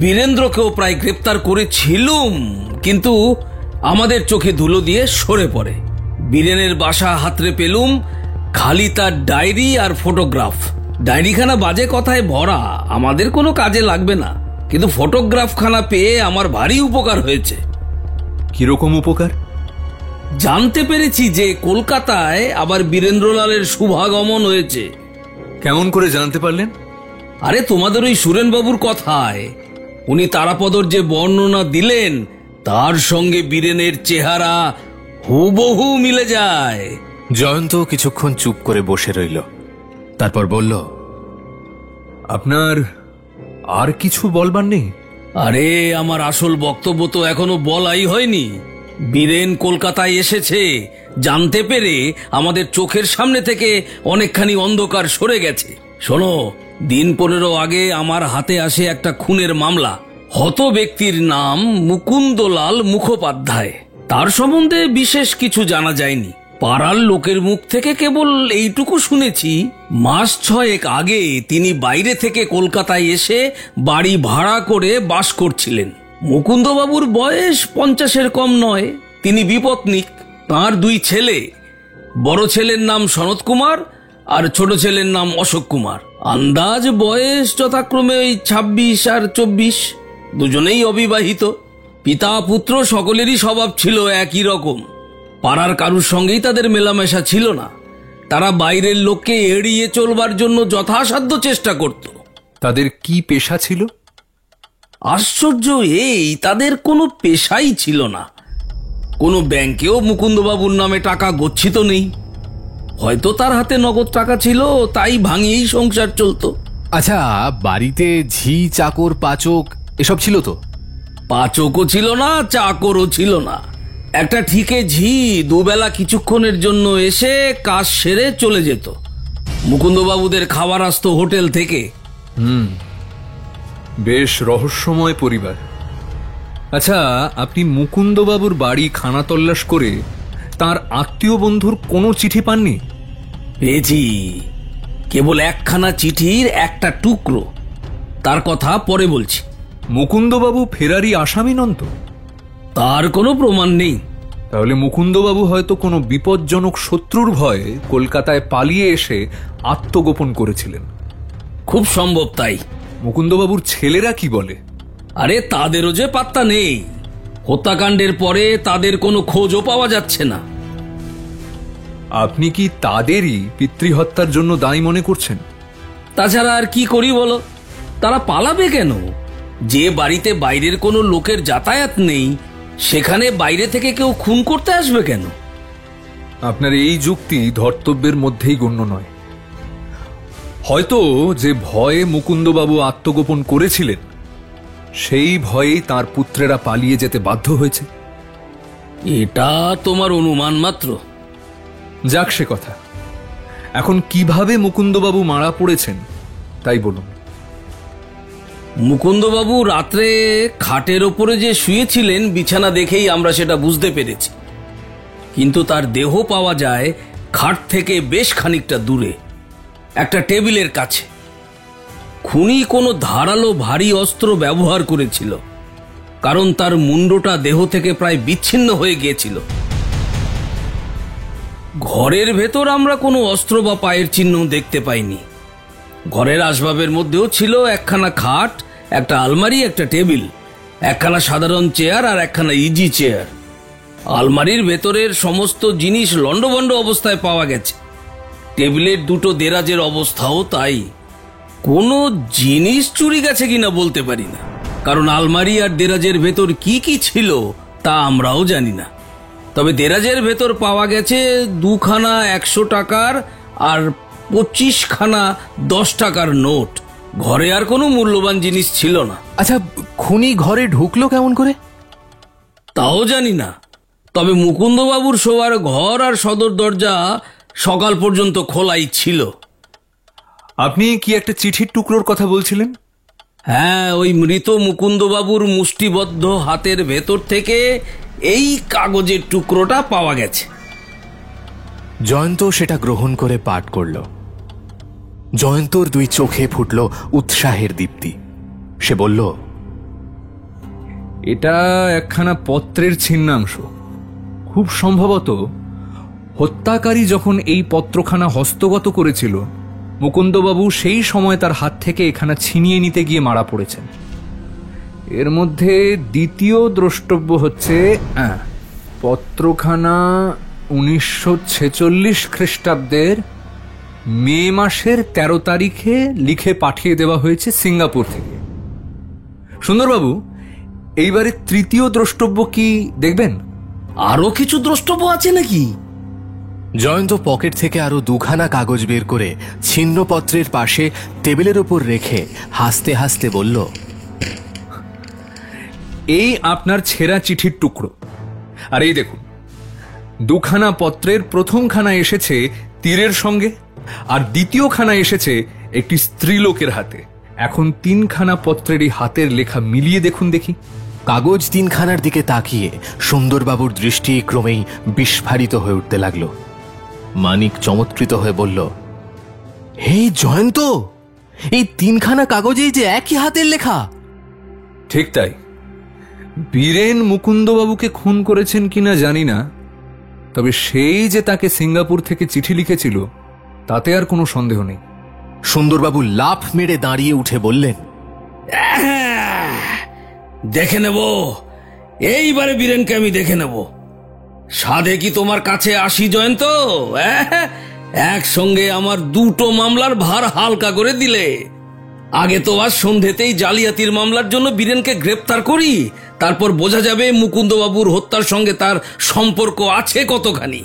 বীরেন্দ্রকেও প্রায় গ্রেপ্তার করেছিলুম, কিন্তু আমাদের চোখে ধুলো দিয়ে সরে পড়ে। বীরেনের বাসা হাতড়ে পেলুম, খালি তার ডায়েরি আর ফটোগ্রাফ। ডায়েরিখানা বাজে কথায় ভরা, আমাদের কোনো কাজে লাগবে না, কিন্তু ফটোগ্রাফখানা পেয়ে আমার ভারী উপকার হয়েছে। কিরকম উপকার? জানতে পেরেছি যে কলকাতায় আবার বীরেন্দ্রলালের শুভাগমন হয়েছে। কেমন করে জানতে পারলেন? আরে তোমাদের ওই সুরেনবাবুর কথায়। উনি তারাপদর যে বর্ণনা দিলেন তার সঙ্গে বীরেনের চেহারা হুবহু মিলে যায়। জয়ন্ত কিছুক্ষণ চুপ করে বসে রইল, তারপর বলল, আপনার আর কিছু বলবার নেই? আরে আমার আসল বক্তব্য তো এখনো বলাই হয়নি। বীরেন কলকাতায় এসেছে জানতে পেরে আমাদের চোখের সামনে থেকে অনেকখানি অন্ধকার সরে গেছে। শোনো, দিন 15 আগে আমার হাতে আসে একটা খুনের মামলা। হত ব্যক্তির নাম মুকুন্দলাল মুখোপাধ্যায়। তার সম্বন্ধে বিশেষ কিছু জানা যায়নি। পাড়ার লোকের মুখ থেকে কেবল এইটুকু শুনেছি, মাস 6 আগে তিনি বাইরে থেকে কলকাতায় এসে বাড়ি ভাড়া করে বাস করছিলেন। মুকুন্দবাবুর বয়স 50-এর কম নয়। তিনি বিপত্নিক। তাঁর 2 ছেলে, বড় ছেলের নাম সনত কুমার আর ছোট ছেলের নাম অশোক কুমার। আন্দাজ বয়স যথাক্রমে ওই 26 আর 24। দুজনেই অবিবাহিত। পিতা পুত্র সকলেরই স্বভাব ছিল একই রকম। পাড়ার কারুর সঙ্গেই তাদের মেলামেশা ছিল না। তারা বাইরের লোককে এড়িয়ে চলবার জন্য যথাসাধ্য চেষ্টা করত। তাদের কি পেশা ছিল? আশ্চর্য এই, তাদের কোনো পেশাই ছিল না। কোনো ব্যাংকেও মুকুন্দবাবুর নামে টাকা গচ্ছিত নেই। হয়তো তার হাতে নগদ টাকা ছিল, তাই ভাঙিয়েই সংসার চলতো। আচ্ছা, বাড়িতে ঝি, চাকর, পাচক এসব ছিল তো? পাচকও ছিল না, চাকরও ছিল না। একটা ঠিকে ঝি দুবেলা কিছুক্ষণের জন্য এসে কাজ সেরে চলে যেত। মুকুন্দবাবুদের খাবার আসতো হোটেল থেকে। বেশ রহস্যময় পরিবার। আচ্ছা, আপনি মুকুন্দবাবুর বাড়ি খানা তল্লাশ করে তার আত্মীয় বন্ধুর কোনো চিঠি পাননি? পেয়েছি, কেবল একখানা চিঠির একটা টুকরো। তার কথা পরে বলছি। মুকুন্দবাবু ফেরারি আসামি নন তো? তার কোনো প্রমাণ নেই। তাহলে মুকুন্দবাবু হয়তো কোনো বিপজ্জনক শত্রুর ভয়ে কলকাতায় পালিয়ে এসে আত্মগোপন করেছিলেন। খুব সম্ভব তাই। মুকুন্দবাবুর ছেলেরা কি বলে? আরে তাদেরও যে পাত্তা নেই। হত্যাকাণ্ডের পরে তাদের কোনো খোঁজও পাওয়া যাচ্ছে না। আপনি কি তাদেরই পিতৃহত্যার জন্য দায়ী মনে করছেন? তাছাড়া আর কি করি বলো? তারা পালাবে কেন? যে বাড়িতে বাইরের কোনো লোকের যাতায়াত নেই, সেখানে বাইরে থেকে কেউ খুন করতে আসবে কেন? আপনার এই যুক্তি ধর্তব্যের মধ্যেই গণ্য নয়। হয়তো যে ভয়ে মুকুন্দবাবু আত্মগোপন করেছিলেন, সেই ভয়েই তার পুত্রেরা পালিয়ে যেতে বাধ্য হয়েছে। এটা তোমার অনুমান মাত্র। যাক সে কথা। এখন কিভাবে মুকুন্দবাবু মারা পড়েছেন তাই বলুন। মুকুন্দবাবু রাত্রে খাটের ওপরে যে শুয়েছিলেন, বিছানা দেখেই আমরা সেটা বুঝতে পেরেছি। কিন্তু তার দেহ পাওয়া যায় খাট থেকে বেশ খানিকটা দূরে, একটা টেবিলের কাছে। খুনি কোনো ধারালো ভারী অস্ত্র ব্যবহার করেছিল, কারণ তার মুন্ডটা দেহ থেকে প্রায় বিচ্ছিন্ন হয়ে গিয়েছিল। ঘরের ভেতর আমরা কোনো অস্ত্র বা পায়ের চিহ্ন দেখতে পাইনি। ঘরের আসবাবের মধ্যেও ছিল একখানা খাট, একটা আলমারি, একটা টেবিল, একখানা সাধারণ চেয়ার আর একখানা ইজি চেয়ার। আলমারির ভেতরের সমস্ত জিনিস লন্ডভন্ড অবস্থায় পাওয়া গেছে। টেবিলের 2টো দেরাজের অবস্থাও তাই। কোনো জিনিস চুরি গেছে কিনা বলতে পারি না, কারণ আলমারি আর দেরাজের ভেতর কি কি ছিল তা আমরাও জানি না। তবে দেরাজের ভেতর পাওয়া গেছে 2খানা 100 টাকার আর 25খানা 10 টাকার নোট। ঘরে আর কোনো মূল্যবান জিনিস ছিল না। আচ্ছা, খুনি ঘরে ঢুকলো কেমন করে? তাও জানি না। তবে মুকুন্দবাবুর শোয়ার ঘর আর সদর দরজা সকাল পর্যন্ত খোলাই ছিল। আপনি কি একটা চিঠির টুকরোর কথা বলছিলেন? হ্যাঁ, ওই মৃত মুকুন্দবাবুর মুষ্টিবদ্ধ হাতের ভেতর থেকে এই কাগজের টুকরোটা পাওয়া গেছে। জয়ন্ত সেটা গ্রহণ করে পাঠ করল। জয়ন্তর দুই চোখে ফুটল উৎসাহের দীপ্তি। সে বলল, এটা একখানা পত্রের ছিন্নাংশ। খুব সম্ভবত হত্যাকারী যখন এই পত্রখানা হস্তগত করেছিল, মুকুন্দবাবু সেই সময় তার হাত থেকে এখানা ছিনিয়ে নিতে গিয়ে মারা পড়েছেন। এর মধ্যে দ্বিতীয় দ্রষ্টব্য হচ্ছে পত্রখানা 1946 খ্রিস্টাব্দের মে মাসের 13 তারিখে লিখে পাঠিয়ে দেওয়া হয়েছে সিঙ্গাপুর থেকে। সুন্দরবাবু, এইবারে তৃতীয় দ্রষ্টব্য কি দেখবেন? আরো কিছু দ্রষ্টব্য আছে নাকি? জয়ন্ত পকেট থেকে আরো দুখানা কাগজ বের করে ছিন্নপত্রের পাশে টেবিলের উপর রেখে হাসতে হাসতে বলল, এই আপনার ছেঁড়া চিঠির টুকরো। আর এই দেখুন, দুখানা পত্রের প্রথমখানা এসেছে তীরের সঙ্গে, আর দ্বিতীয়খানা এসেছে একটি স্ত্রীলোকের হাতে। এখন তিনখানা পত্রেরই হাতের লেখা মিলিয়ে দেখুন দেখি। কাগজ তিনখানার দিকে তাকিয়ে সুন্দরবাবুর দৃষ্টি ক্রমেই বিস্ফারিত হয়ে উঠতে লাগল। মানিক চমৎকৃত হয়ে বলল, হে জয়ন্ত, এই তিনখানা কাগজেই যে একই হাতের লেখা। ঠিক তাই। বীরেন মুকুন্দবাবুকে খুন করেছেন কিনা জানি না, তবে সেই যে তাকে সিঙ্গাপুর থেকে চিঠি লিখেছিল তাতে আর কোনো সন্দেহ নেই। সুন্দরবাবু লাফ মেরে দাঁড়িয়ে উঠে বললেন, দেখে নেব, এইবারে বীরেনকে আমি দেখে নেব। সাধে কি তোমার কাছে আসি জয়ন্ত? একসঙ্গে আমার দুটো মামলার ভার হালকা করে দিলে। আগে তো আজ সন্ধ্যেতেই জালিয়াতির মামলার জন্য বীরেনকে গ্রেপ্তার করি, তারপর বোঝা যাবে মুকুন্দবাবুর হত্যার সঙ্গে তার সম্পর্ক আছে কতখানি।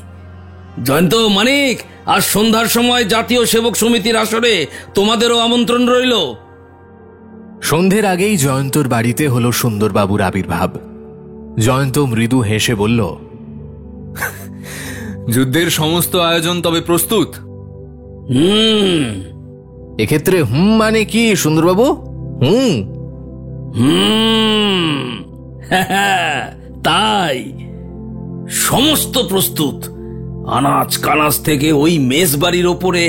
জয়ন্ত, মানিক, আজ সন্ধ্যার সময় জাতীয় সেবক সমিতির আসরে তোমাদেরও আমন্ত্রণ রইল। সন্ধ্যের আগেই জয়ন্তর বাড়িতে হলো সুন্দরবাবুর আবির্ভাব। জয়ন্ত মৃদু হেসে বলল, যুদ্ধের সমস্ত আয়োজন তবে প্রস্তুত? এক্ষেত্রে মানে কি সুন্দরবাবু? তাই সমস্ত প্রস্তুত। আনাজ কানাজ থেকে ওই মেজবাড়ির ওপরে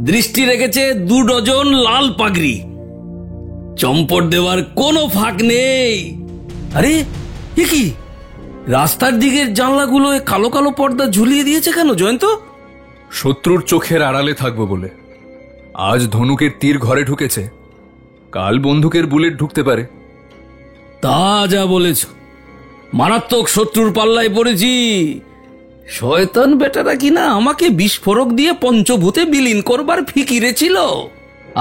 দৃষ্টি রেখেছে 2 ডজন লাল পাগড়ি। চম্পট দেওয়ার কোনো ফাঁক নেই। আরে এ কি, রাস্তার দিকের জানলাগুলো কালো কালো পর্দা ঝুলিয়ে দিয়েছে কেন জয়ন্ত? শত্রুর চোখের আড়ালে থাকবো বলে। আজ ধনুকের তীর ঘরে ঢুকেছে, কাল বন্দুকের বুলেট ঢুকতে পারে। তা যা বলেছ, মারাত্মক শত্রুর পাল্লায় পড়েছি। শয়তান বেটারা কিনা আমাকে বিস্ফোরক দিয়ে পঞ্চভূতে বিলীন করবার ফিকিরে ছিল।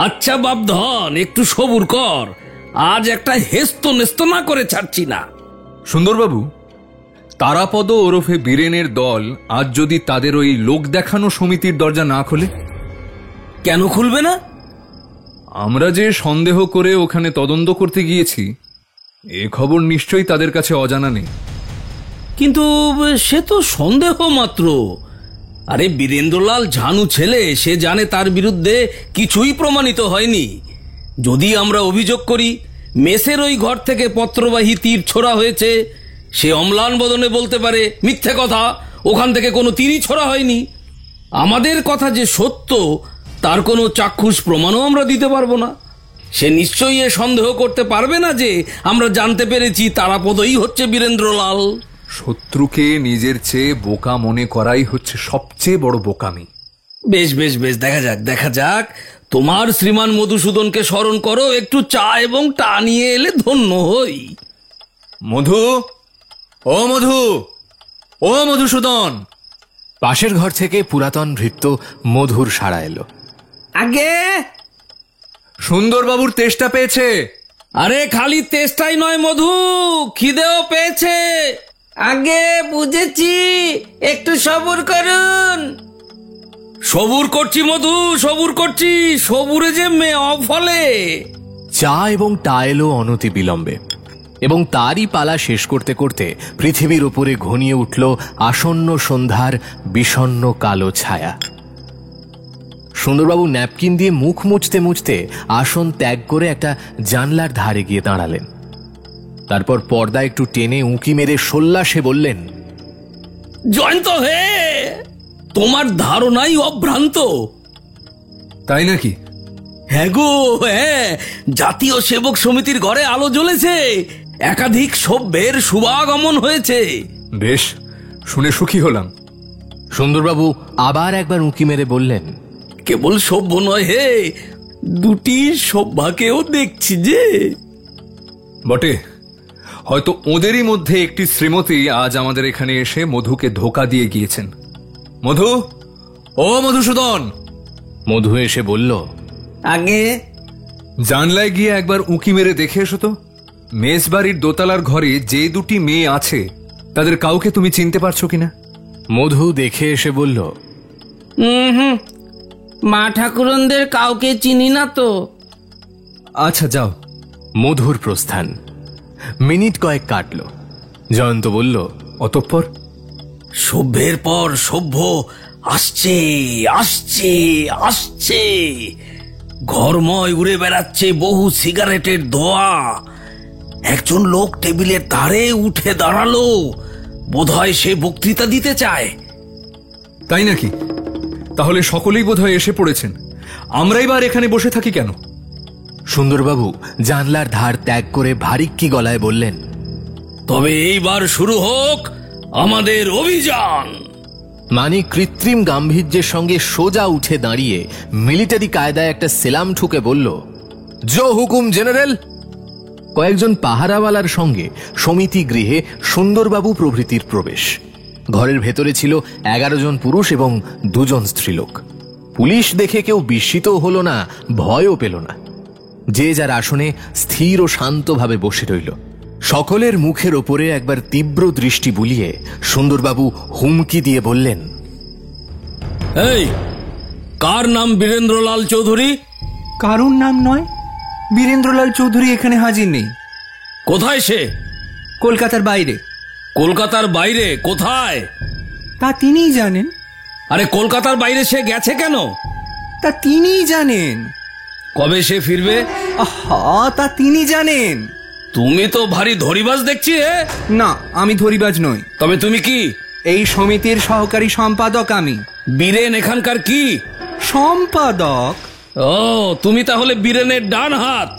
আচ্ছা বাপধন, একটু সবুর কর, আজ একটা হেস্ত নেস্ত না করে ছাড়ছি না। সুন্দরবাবু, তারাপদ ওরফে বীরেনের দল আজ যদি তাদের ওই লোক দেখানো সমিতির দরজা না খোলে? কেন খুলবে না? আমরা যে সন্দেহ করে ওখানে তদন্ত করতে গিয়েছি, এ খবর নিশ্চয়ই তাদের কাছে অজানা নেই। কিন্তু সে তো সন্দেহ মাত্র। আরে বীরেন্দ্রলাল ঝানু ছেলে, সে জানে তার বিরুদ্ধে কিছুই প্রমাণিত হয়নি। যদি আমরা অভিযোগ করি মেসের ওই ঘর থেকে পত্রবাহী তীর ছোড়া হয়েছে, সে অম্লান বদনে বলতে পারে মিথ্যে কথা, ওখান থেকে কোনো তীরই ছোড়া হয়নি। আমাদের কথা যে সত্য তার কোনো চাক্ষুষ প্রমাণও আমরা দিতে পারবো না। সে নিশ্চয়ই এ সন্দেহ করতে পারবে না যে আমরা জানতে পেরেছি তারাপদই হচ্ছে বীরেন্দ্রলাল। শত্রুকে নিজের চেয়ে বোকা মনে করাই হচ্ছে সবচেয়ে বড় বোকামি। বেশ বেশ বেশ, দেখা যাক। তোমার শ্রীমান মধুসূদনকে স্মরণ করো, একটু চা এবং টা নিয়ে এলে ধন্য হই। মধু, ও মধু, ও মধুসূদন। পাশের ঘর থেকে পুরাতন ভৃত্য মধুর সাড়া এলো। আগে সুন্দরবাবুর তেষ্টা পেয়েছে। আরে খালি তেষ্টাই নয় মধু, খিদেও পেয়েছে। আগে বুঝেছি, একটু সবুর করুন। সবুর করছি মধু, সবুর করছি। সবুরে যে মেয়ে অফলে। চা এবং টা এলো অনতি বিলম্বে, এবং তারই পালা শেষ করতে করতে পৃথিবীর উপরে ঘনিয়ে উঠল আসন্ন সন্ধ্যার বিষণ্ণ কালো ছায়া। সুন্দরবাবু ন্যাপকিন দিয়ে মুখ মুছতে মুছতে আসন ত্যাগ করে একটা জানলার ধারে গিয়ে দাঁড়ালেন। তারপর পর্দা একটু টেনে উঁকি মেরে সল্লাসে বললেন, জয়ন্ত হে, তোমার ধারণাই অভ্রান্ত। তাই নাকি? হ্যাঁ গো, হ্যাঁ, জাতীয় সেবক সমিতির ঘরে আলো জ্বলেছে, একাধিক সভ্যের শুভাগমন হয়েছে। বেশ, শুনে সুখী হলাম। সুন্দরবাবু আবার একবার উঁকি মেরে বললেন, কেবল সভ্য নয় হে, দুটি সভ্যাকেও দেখছি যে। বটে, হয়তো ওদেরই মধ্যে একটি শ্রীমতী আজ আমাদের এখানে এসে মধুকে ধোকা দিয়ে গিয়েছেন। মধু, ও মধুসূদন। মধু এসে বলল, আগে জানলায় গিয়ে একবার উঁকি মেরে দেখে এসো তো, মেজবাড়ির দোতলার ঘরে যে দুটি মেয়ে আছে তাদের কাউকে তুমি চিনতে পারছো কিনা? মধু দেখে এসে বলল, মা ঠাকুরনদের কাউকে চিনি না তো। আচ্ছা, যাও। মধুর প্রস্থান। মিনিট কয়েক কাটল। জয়ন্ত বলল, অতঃপর? সভ্যের পর সভ্য আসছে আসছে আসছে, ঘরময় উড়ে বেড়াচ্ছে বহু সিগারেটের ধোঁয়া। একজন লোক টেবিলের ধারে উঠে দাঁড়ালো, বোধহয় সে বক্তৃতা দিতে চায়। তাই নাকি? তাহলে সকলেই বোধহয় এসে পড়েছেন, আমরাই বার এখানে বসে থাকি কেন? সুন্দরবাবু জানলার ধার ত্যাগ করে ভারিক্কি গলায় বললেন, তবে এইবার শুরু হোক আমাদের অভিযান। মানিক কৃত্রিম গাম্ভীর্যের সঙ্গে সোজা উঠে দাঁড়িয়ে মিলিটারি কায়দায় একটা সেলাম ঠুকে বলল, জো হুকুম জেনারেল। কয়েকজন পাহারাওয়ালার সঙ্গে সমিতি গৃহে সুন্দরবাবু প্রভৃতির প্রবেশ। ঘরের ভেতরে ছিল 11 জন পুরুষ এবং 2 জন স্ত্রীলোক। পুলিশ দেখে কেউ বিস্মিত হল না, ভয়ও পেল না। যে যার আসনে স্থির ও শান্তভাবে বসে রইল। সকলের মুখের ওপরে একবার তীব্র দৃষ্টি বুলিয়ে সুন্দরবাবু হুমকি দিয়ে বললেন, এই, কার নাম বীরেন্দ্রলাল চৌধুরী? কারুর নাম নয়, বীরেন্দ্রলাল চৌধুরী এখানে হাজির নেই। কোথায় সে? কলকাতার বাইরে। কলকাতার বাইরে কোথায়? তা তিনিই জানেন। আরে কলকাতার বাইরে সে গেছে কেন? তা তিনিই জানেন। কবে সে ফিরবে? আহা, তা তিনি জানেন। তুমি তো ভারী ধরিবাজ দেখছি। না, আমি ধরিবাজ নই। তবে তুমি কি? এই সমিতির সহকারী সম্পাদক আমি। বীরেন এখানকার কি? সম্পাদক? ও, তুমি তাহলে বীরেনের ডান হাত।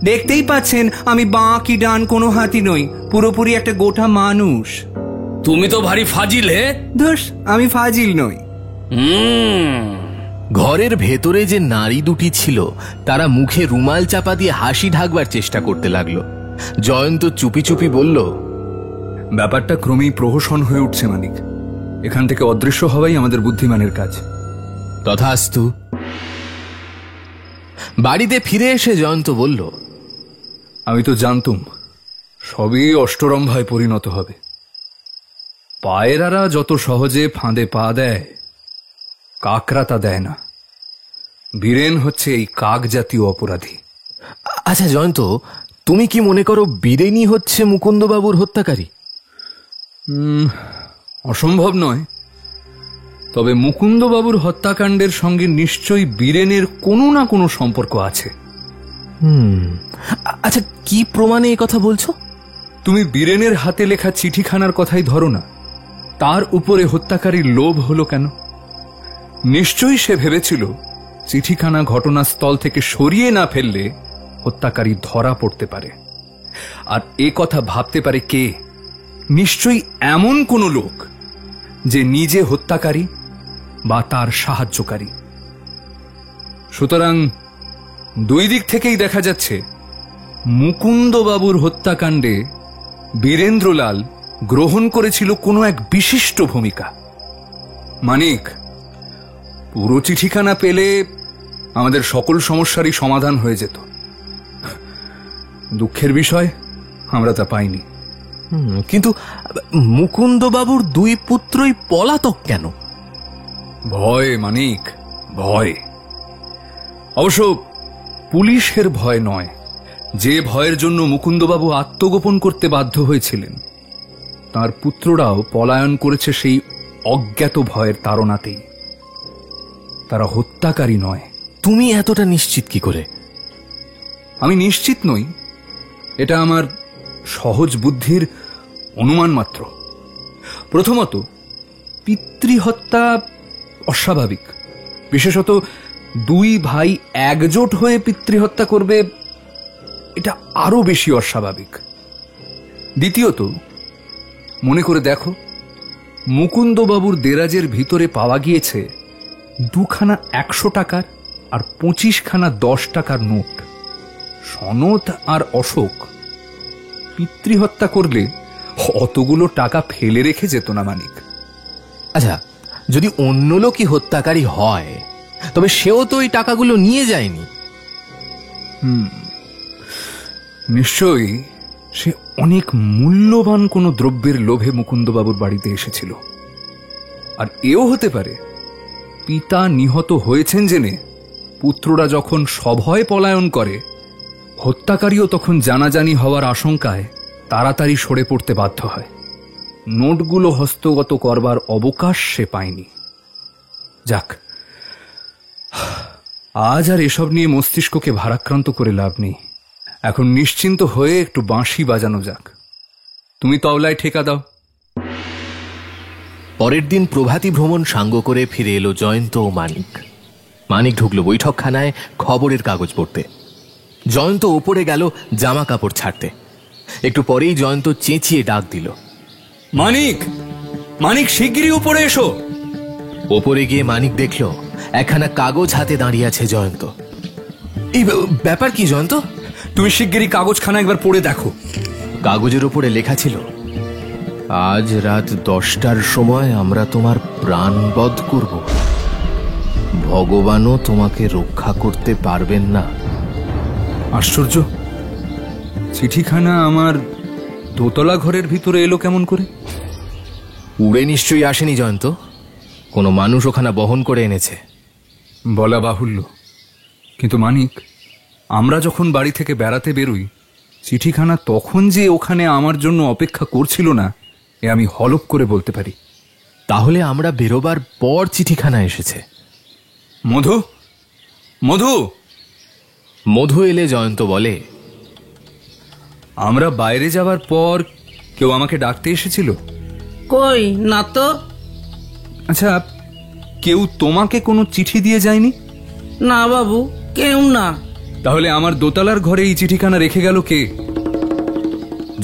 দেখতেই পাচ্ছেন আমি বাঁ কি ডান কোনো হাতই নই, পুরোপুরি একটা গোটা মানুষ। তুমি তো ভারী ফাজিল। হে ধস, আমি ফাজিল নই। ঘরের ভেতরে যে নারী দুটি ছিল তারা মুখে রুমাল চাপা দিয়ে হাসি ঢাকবার চেষ্টা করতে লাগলো। জয়ন্ত চুপি চুপি বলল, ব্যাপারটা ক্রমেই প্রহসন হয়ে উঠছে মানিক। এখান থেকে অদৃশ্য হওয়াই আমাদের বুদ্ধিমানের কাজ। তথাস্তু। বাড়িতে ফিরে এসে জয়ন্ত বলল, আমি তো জানতুম সবই অষ্টরম্ভায় পরিণত হবে। পায়রারা যত সহজে ফাঁদে পা দেয়, কাকরা তা দেয় না। বীরেন হচ্ছে এই কাক জাতীয় অপরাধী। আচ্ছা জয়ন্ত, তুমি কি মনে করো বীরেনই হচ্ছে মুকুন্দবাবুর হত্যাকারী? অসম্ভব নয়, তবে মুকুন্দবাবুর হত্যাকাণ্ডের সঙ্গে নিশ্চয়ই বীরেনের কোনো না কোনো সম্পর্ক আছে। আচ্ছা, কি প্রমাণে এই কথা বলছো? তুমি বীরেনের হাতে লেখা চিঠিখানার কথাই ধরো না, তার উপরে হত্যাকারীর লোভ হলো কেন? নিশ্চয়ই সে ভেবেছিল চিঠিখানা ঘটনাস্থল থেকে সরিয়ে না ফেললে হত্যাকারী ধরা পড়তে পারে। আর এ কথা ভাবতে পারে কে? নিশ্চয়ই এমন কোন লোক যে নিজে হত্যাকারী বা তার সাহায্যকারী। সুতরাং দুই দিক থেকেই দেখা যাচ্ছে মুকুন্দবাবুর হত্যাকাণ্ডে বীরেন্দ্রলাল গ্রহণ করেছিল কোনো এক বিশিষ্ট ভূমিকা। মানিক, পুরো চিঠিখানা পেলে আমাদের সকল সমস্যারই সমাধান হয়ে যেত। দুঃখের বিষয়, আমরা তা পাইনি। কিন্তু মুকুন্দবাবুর 2 পুত্রই পলাতক কেন? ভয় মানিক, ভয়। অবশ্য পুলিশের ভয় নয়, যে ভয়ের জন্য মুকুন্দবাবু আত্মগোপন করতে বাধ্য হয়েছিলেন, তার পুত্ররাও পলায়ন করেছে সেই অজ্ঞাত ভয়ের তাড়নাতেই। তারা হত্যাকারী নয়। তুমি এতটা নিশ্চিত কি করে? আমি নিশ্চিত নই, এটা আমার সহজ বুদ্ধির অনুমান মাত্র। প্রথমত, পিতৃহত্যা অস্বাভাবিক, বিশেষত দুই ভাই একজোট হয়ে পিতৃহত্যা করবে, এটা আরো বেশি অস্বাভাবিক। দ্বিতীয়ত, মনে করে দেখো, মুকুন্দবাবুর দেরাজের ভিতরে পাওয়া গিয়েছে 2খানা 100 টাকার আর 25খানা 10 টাকার নোট। সনদ আর অশোক পিতৃহত্যা করলে অতগুলো টাকা ফেলে রেখে যেত না মানিক। আচ্ছা, যদি অন্য লোকই হত্যাকারী হয়, তবে সেও তো ওই টাকাগুলো নিয়ে যায়নি। নিশ্চয়ই সে অনেক মূল্যবান কোনো দ্রব্যের লোভে মুকুন্দবাবুর বাড়িতে এসেছিল। আর এও হতে পারে, পিতা নিহত হয়েছেন জেনে পুত্ররা যখন সভয়ে পলায়ন করে, হত্যাকারীও তখন জানাজানি হওয়ার আশঙ্কায় তাড়াতাড়ি সরে পড়তে বাধ্য হয়। নোটগুলো হস্তগত করবার অবকাশ সে পায়নি। যাক, আজ আর এসব নিয়ে মস্তিষ্ককে ভারাক্রান্ত করে লাভ নেই। এখন নিশ্চিন্ত হয়ে একটু বাঁশি বাজানো যাক। তুমি তবলায় ঠেকা দাও। পরের দিন প্রভাতী ভ্রমণ সাঙ্গ করে ফিরে এলো জয়ন্ত ও মানিক। মানিক ঢুকলো বৈঠকখানায় খবরের কাগজ পড়তে। জয়ন্ত ওপরে গেল জামা কাপড় ছাড়তে। একটু পরেই জয়ন্ত চেঁচিয়ে ডাক দিল, মানিক, মানিক, শিগগিরই উপরে এসো। ওপরে গিয়ে মানিক দেখল একখানা কাগজ হাতে দাঁড়িয়ে আছে জয়ন্ত। এই ব্যাপার কি জয়ন্ত? তুমি শিগগিরই কাগজখানা একবার পড়ে দেখো। কাগজের উপরে লেখা ছিল, আজ রাত 10টার সময় আমরা তোমার প্রাণবধ করব। ভগবানও তোমাকে রক্ষা করতে পারবেন না। আশ্চর্য, চিঠিখানা আমার দোতলা ঘরের ভিতরে এলো কেমন করে? উড়ে নিশ্চয়ই আসেনি জয়ন্ত, কোনো মানুষ ওখানে বহন করে এনেছে। বলা বাহুল্য, কিন্তু মানিক, আমরা যখন বাড়ি থেকে বেড়াতে বেরোই, চিঠিখানা তখন যে ওখানে আমার জন্য অপেক্ষা করছিল না, এ আমি হলপ করে বলতে পারি। তাহলে আমরা বেরোবার পর চিঠিখানা এসেছে। মধু, মধু। মধু এলে জয়ন্ত বলে, আমরা বাইরে যাওয়ার পর কেউ আমাকে ডাকতে এসেছিল? কই না তো। আচ্ছা, কেউ তোমাকে কোনো চিঠি দিয়ে যায়নি? না বাবু, কেউ না। তাহলে আমার দোতলার ঘরে এই চিঠিখানা রেখে গেল কে?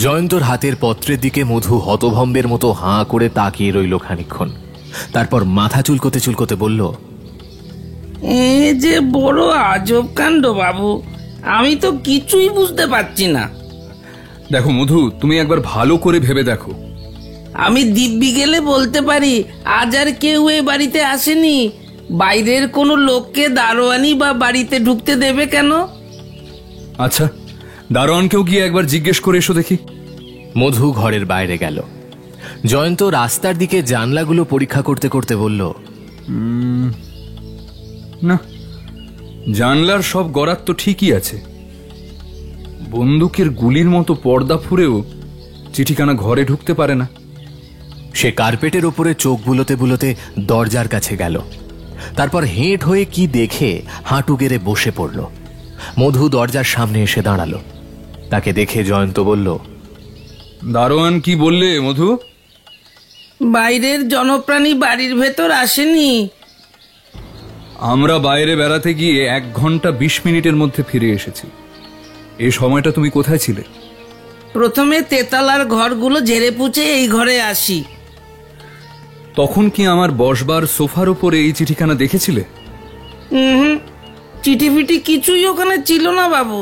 জয়ন্তর হাতের পত্রের দিকে মধু হতভম্বের মতো হাঁ করে তাকিয়ে রইল খানিকক্ষণ। তারপর মাথা চুলকোতে চুলকোতে বলল, এ যে বড় আজব কাণ্ড বাবু, আমি তো কিছুই বুঝতে পারছি না। দেখো মধু, তুমি একবার ভালো করে ভেবে দেখো। আমি দিব্যি গেলে বলতে পারি আজ আর কেউ এ বাড়িতে আসেনি। বাইরের কোনো লোককে দারোয়ানি বা বাড়িতে ঢুকতে দেবে কেন? আচ্ছা, দারোয়ানকেও গিয়ে একবার জিজ্ঞেস করে এসো দেখি। মধু ঘরের বাইরে গেল। জয়ন্ত রাস্তার দিকে জানলাগুলো পরীক্ষা করতে করতে বলল, না, জানলার সব গরাত তো ঠিকই আছে। বন্দুকের গুলির মতো পর্দা ফুঁড়েও চিঠিখানা ঘরে ঢুকতে পারে না। সে কার্পেটের ওপরে চোখ বুলোতে বুলোতে দরজার কাছে গেল। তারপর হেঁট হয়ে কি দেখে হাঁটু গেড়ে বসে পড়ল। মধু দরজার সামনে এসে দাঁড়ালো। তাকে দেখে জয়ন্ত বলল, দারোয়ান কি বললে মধু? বাইরের জনপ্রাণী বাড়ির ভেতর আসেনি। আমরা বাইরে বেড়াতে গিয়ে 1 ঘন্টা 20 মিনিটের মধ্যে ফিরে এসেছি। এই সময়টা তুমি কোথায় ছিলে? প্রথমে তেতালার ঘরগুলো ঝেড়ে পুছে এই ঘরে আসি। তখন কি আমার বসবার সোফার উপরে এই চিঠিখানা দেখেছিলে? চিঠি ফিটি কিছুই ওখানে ছিল না বাবু।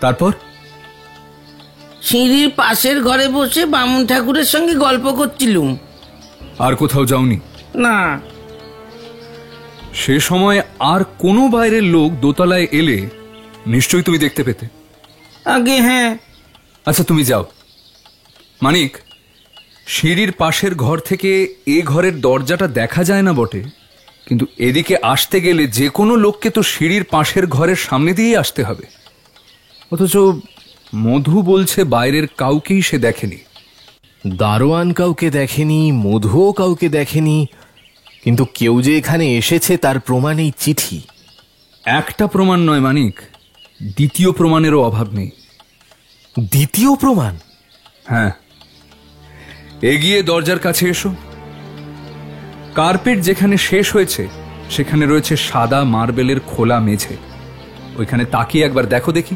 তারপর? সিঁড়ির পাশের ঘরে বসে বামুন ঠাকুরের সঙ্গে গল্প করছিলুম। আর কোথাও যাওনি? না। সে সময় আর কোনো বাইরের লোক দোতলায় এলে নিশ্চয়ই তুমি দেখতে পেতে। আগে হ্যাঁ। আচ্ছা, তুমি যাও। মানিক, সিঁড়ির পাশের ঘর থেকে এ ঘরের দরজাটা দেখা যায় না বটে, কিন্তু এদিকে আসতে গেলে যে কোনো লোককে তো সিঁড়ির পাশের ঘরের সামনে দিয়েই আসতে হবে। অথচ মধু বলছে বাইরের কাউকেই সে দেখেনি। দারোয়ান কাউকে দেখেনি, মধুও কাউকে দেখেনি, কিন্তু কেউ যে এখানে এসেছে তার প্রমাণ এই চিঠি। একটা প্রমাণ নয় মানিক, দ্বিতীয় প্রমাণেরও অভাব নেই। দ্বিতীয় প্রমাণ? হ্যাঁ, এগিয়ে দরজার কাছে এসো। কার্পেট যেখানে শেষ হয়েছে সেখানে রয়েছে সাদা মার্বেলের খোলা মেঝে। ওইখানে তাকিয়ে একবার দেখো দেখি।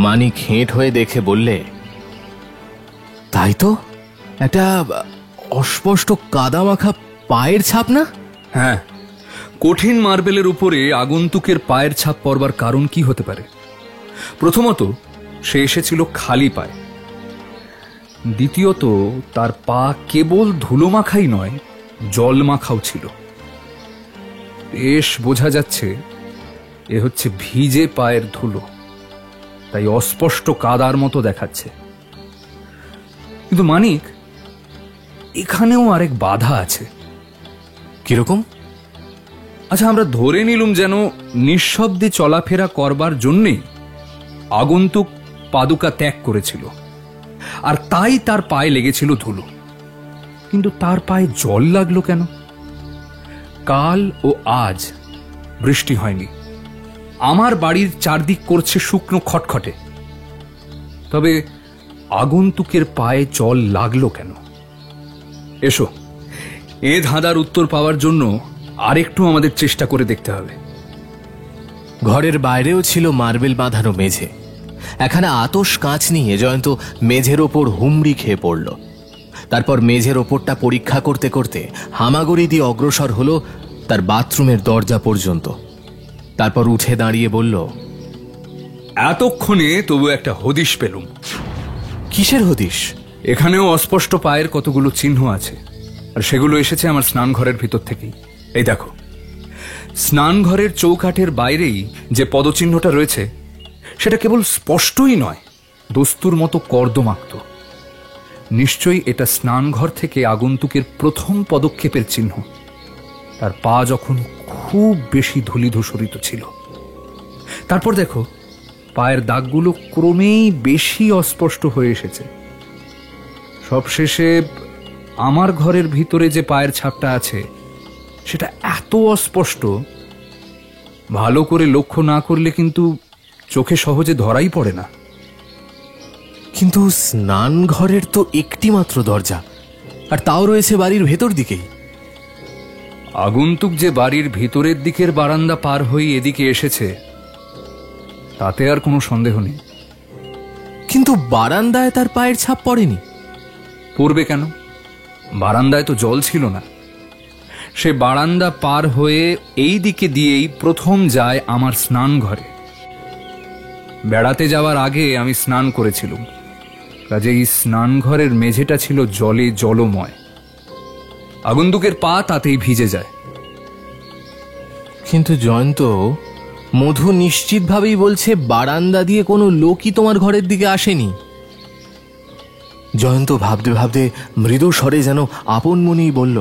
মানিক হেঁট হয়ে দেখে বললে, তাই তো, একটা অস্পষ্ট কাদামাখা পায়ের ছাপ না? হ্যাঁ, কঠিন মার্বেলের উপরে আগন্তুকের পায়ের ছাপ পড়বার কারণ কি হতে পারে? প্রথমত, সে এসেছিল খালি পায়ে। দ্বিতীয়ত, তার পা কেবল ধুলো মাখাই নয়, জল মাখাও ছিল। বেশ বোঝা যাচ্ছে এ হচ্ছে ভিজে পায়ের ধুলো, তাই অস্পষ্ট কাদার মতো দেখাচ্ছে। কিন্তু মানিক, এখানেও আরেক বাধা আছে। কিরকম? আচ্ছা, আমরা ধরে নিলুম যেন নিঃশব্দে চলাফেরা করবার জন্যেই আগন্তুক পাদুকা ত্যাগ করেছিল, আর তাই তার পায়ে লেগেছিল ধুলো। কিন্তু তার পায়ে জল লাগলো কেন? কাল ও আজ বৃষ্টি হয়নি, আমার বাড়ির চারদিক করছে শুকনো খটখটে, তবে আগন্তুকের পায়ে জল লাগলো কেন? এসো, এ ধাঁধার উত্তর পাওয়ার জন্য আরেকটু আমাদের চেষ্টা করে দেখতে হবে। ঘরের বাইরেও ছিল মার্বেল বাঁধানো মেঝে। এখানে আতশ কাঁচ নিয়ে জয়ন্ত মেঝের ওপর হুমড়ি খেয়ে পড়ল। তারপর মেঝের ওপরটা পরীক্ষা করতে করতে হামাগুড়ি দিয়ে অগ্রসর হলো তার বাথরুমের দরজা পর্যন্ত। তারপর উঠে দাঁড়িয়ে বলল, এতক্ষণে তবু একটা হদিশ পেলুম। কিসের হদিশ? এখানেও অস্পষ্ট পায়ের কতগুলো চিহ্ন আছে, আর সেগুলো এসেছে আমার স্নানঘরের ভিতর থেকেই। এই দেখো, স্নানঘরের চৌকাঠের বাইরেই যে পদচিহ্নটা রয়েছে সেটা কেবল স্পষ্টই নয়, দস্তুর মতো কর্দমাক্ত। নিশ্চয়ই এটা স্নানঘর থেকে আগন্তুকের প্রথম পদক্ষেপের চিহ্ন। তার পা যখন খুব বেশি ধূলিধূসরিত ছিল। তারপর দেখো, পায়ের দাগগুলো ক্রমেই বেশি অস্পষ্ট হয়ে এসেছে। সবশেষে আমার ঘরের ভিতরে যে পায়ের ছাপটা আছে সেটা এত অস্পষ্ট, ভালো করে লক্ষ্য না করলে কিন্তু চোখে সহজে ধরাই পড়ে না। কিন্তু স্নানঘরের তো একটি মাত্র দরজা, আর তাও রয়েছে বাড়ির ভেতর দিকেই। আগন্তুক যে বাড়ির ভিতরের দিকের বারান্দা পার হয়ে এদিকে এসেছে তাতে আর কোনো সন্দেহ নেই। কিন্তু বারান্দায় তার পায়ের ছাপ পড়েনি। পড়বে কেন? বারান্দায় তো জল ছিল না। সে বারান্দা পার হয়ে এই দিকে দিয়েই প্রথম যায় আমার স্নান ঘরে। বেড়াতে যাওয়ার আগে আমি স্নান করেছিলাম, কাজেই স্নানঘরের মেঝেটা ছিল জলে জলময়। আগন্তুকের পা তাতেই ভিজে যায়। কিন্তু জয়ন্ত, মধু নিশ্চিতভাবেই বলছে বারান্দা দিয়ে কোনো লোকই তোমার ঘরের দিকে আসেনি। জয়ন্ত ভাবতে ভাবতে মৃদু স্বরে যেন আপন মনেই বলল,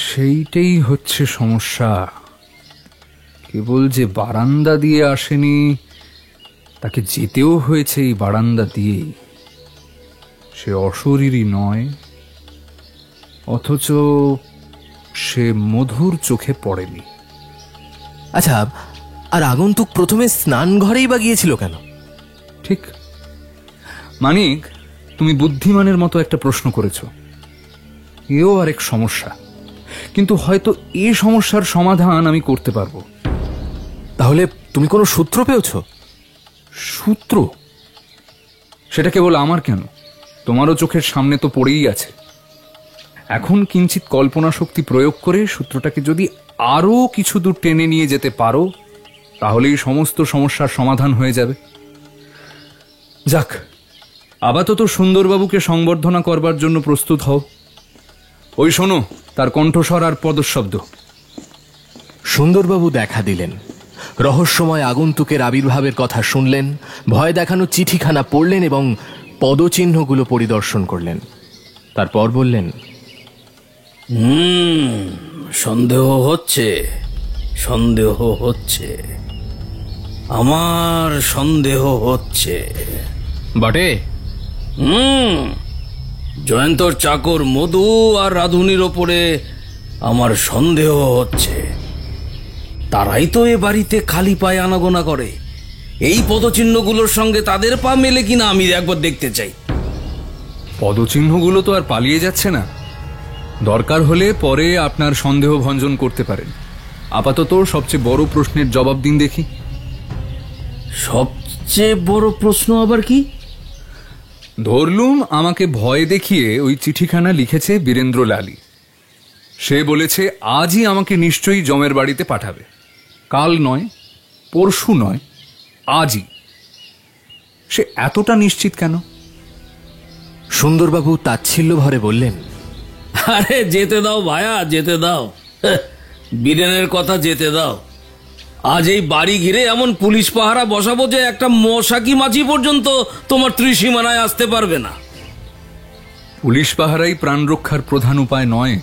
সেইটাই হচ্ছে সমস্যা। কেবল যে বারান্দা দিয়ে আসেনি, তাকে যেতেও হয়েছে এই বারান্দা দিয়েই। সে অশরীরী নয়, অথচ সে মধুর চোখে পড়েনি। আচ্ছা, আর আগন্তুক প্রথমে স্নান ঘরেই বা গিয়েছিল কেন? ঠিক। মানিক, তুমি বুদ্ধিমানের মতো একটা প্রশ্ন করেছ। এও আরেক সমস্যা, কিন্তু হয়তো এই সমস্যার সমাধান আমি করতে পারবো। তাহলে তুমি কোনো সূত্র পেয়েছ? সূত্র? সেটা কেবল আমার কেন, তোমারও চোখের সামনে তো পড়েই আছে। এখন কিঞ্চিত কল্পনা শক্তি প্রয়োগ করে সূত্রটাকে যদি আরো কিছু দূর টেনে নিয়ে যেতে পারো, তাহলেই সমস্ত সমস্যার সমাধান হয়ে যাবে। যাক, আপাতত সুন্দরবাবুকে সংবর্ধনা করবার জন্য প্রস্তুত হও। ওই শোনো, তার কণ্ঠস্বর আর পদশব্দ। সুন্দরবাবু দেখা দিলেন, রহস্যময় আগন্তুকের আবির্ভাবের কথা শুনলেন, ভয় দেখানো চিঠিখানা পড়লেন এবং পদচিহ্নগুলো পরিদর্শন করলেন। তারপর বললেন, সন্দেহ হচ্ছে, সন্দেহ হচ্ছে, আমার সন্দেহ হচ্ছে। বটে? জয়ন্তর চাকর মধু আর রাধুনির ওপরে আমার সন্দেহ হচ্ছে। তারাই তো এ বাড়িতে খালি পায়ে আনাগোনা করে। এই পদচিহ্নগুলোর সঙ্গে তাদের পা মেলে কিনা আমি একবার দেখতে চাই। পদচিহ্নগুলো তো আর পালিয়ে যাচ্ছে না। দরকার হলে পরে আপনার সন্দেহ ভঞ্জন করতে পারেন। আপাতত সবচেয়ে বড় প্রশ্নের জবাব দিন দেখি। সবচেয়ে বড় প্রশ্ন আবার কি? ধরলুম আমাকে ভয় দেখিয়ে ওই চিঠিখানা লিখেছে বীরেন্দ্র লালী। সে বলেছে আজই আমাকে নিশ্চয়ই জমের বাড়িতে পাঠাবে। কাল নয়, পরশু নয়, আজই। সে এতটা নিশ্চিত কেন? সুন্দরবাবু তাচ্ছিল্য ভরে বললেন, আরে যেতে দাও ভায়া, যেতে দাও। বীরেনের কথা যেতে দাও। আজ এই বাড়ি ঘিরে এমন পুলিশ পাহারা বসাবো যে একটা মশাকি মাছি পর্যন্ত তোমার ত্রিসীমানায় আসতে পারবে না। পুলিশ পাহারাই প্রাণ রক্ষার প্রধান উপায় নয়।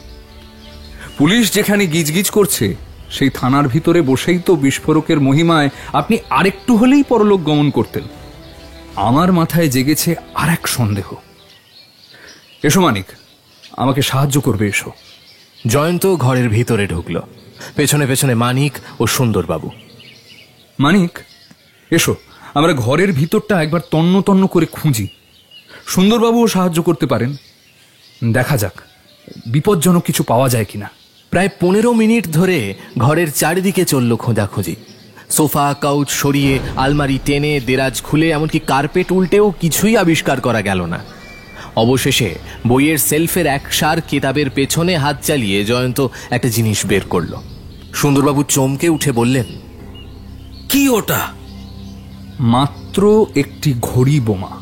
পুলিশ যেখানে গিজগিজ করছে সেই থানার ভিতরে বসেই তো বিস্ফোরকের মহিমায় আপনি আরেকটু হলেই পরলোক গমন করতেন। আমার মাথায় জেগেছে আর এক সন্দেহ। এসো মানিক, আমাকে সাহায্য করবে, এসো। জয়ন্ত ঘরের ভিতরে ঢুকল, পেছনে পেছনে মানিক ও সুন্দরবাবু। মানিক, এসো, আমরা ঘরের ভিতরটা একবার তন্ন তন্ন করে খুঁজি। সুন্দরবাবুও সাহায্য করতে পারেন। দেখা যাক বিপজ্জনক কিছু পাওয়া যায় কিনা। প্রায় 15 মিনিট ধরে ঘরের চারিদিকে চলল খোঁজাখুঁজি। সোফা কাউচ সরিয়ে, আলমারি টেনে, দেরাজ খুলে, এমনকি কার্পেট উল্টেও কিছুই আবিষ্কার করা গেল না। অবশেষে বইয়ের সেলফের একসার কিতাবের পেছনে হাত চালিয়ে জয়ন্ত একটা জিনিস বের করল। সুন্দরবাবু চমকে উঠে বললেন, কি ওটা? মাত্র একটি ঘড়ি বোমা।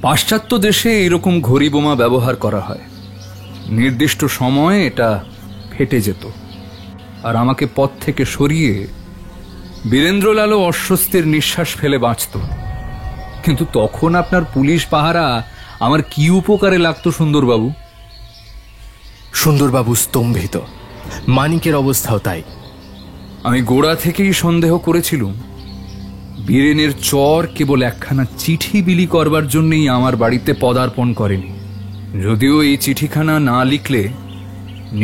পাশ্চাত্য দেশে এরকম ঘড়ি বোমা ব্যবহার করা হয়। নির্দিষ্ট সময়ে এটা ফেটে যেত আর আমাকে পথ থেকে সরিয়ে বীরেন্দ্রলালও অস্বস্তির নিঃশ্বাস ফেলে বাঁচত। কিন্তু তখন আপনার পুলিশ পাহারা আমার কি উপকারে লাগতো সুন্দরবাবু? সুন্দরবাবু স্তম্ভিত। মানিকের অবস্থাও তাই। আমি গোড়া থেকেই সন্দেহ করেছিলুম বীরেনের চর কেবল একখানা চিঠি বিলি করবার জন্যই আমার বাড়িতে পদার্পণ করেনি। যদিও এই চিঠিখানা না লিখলে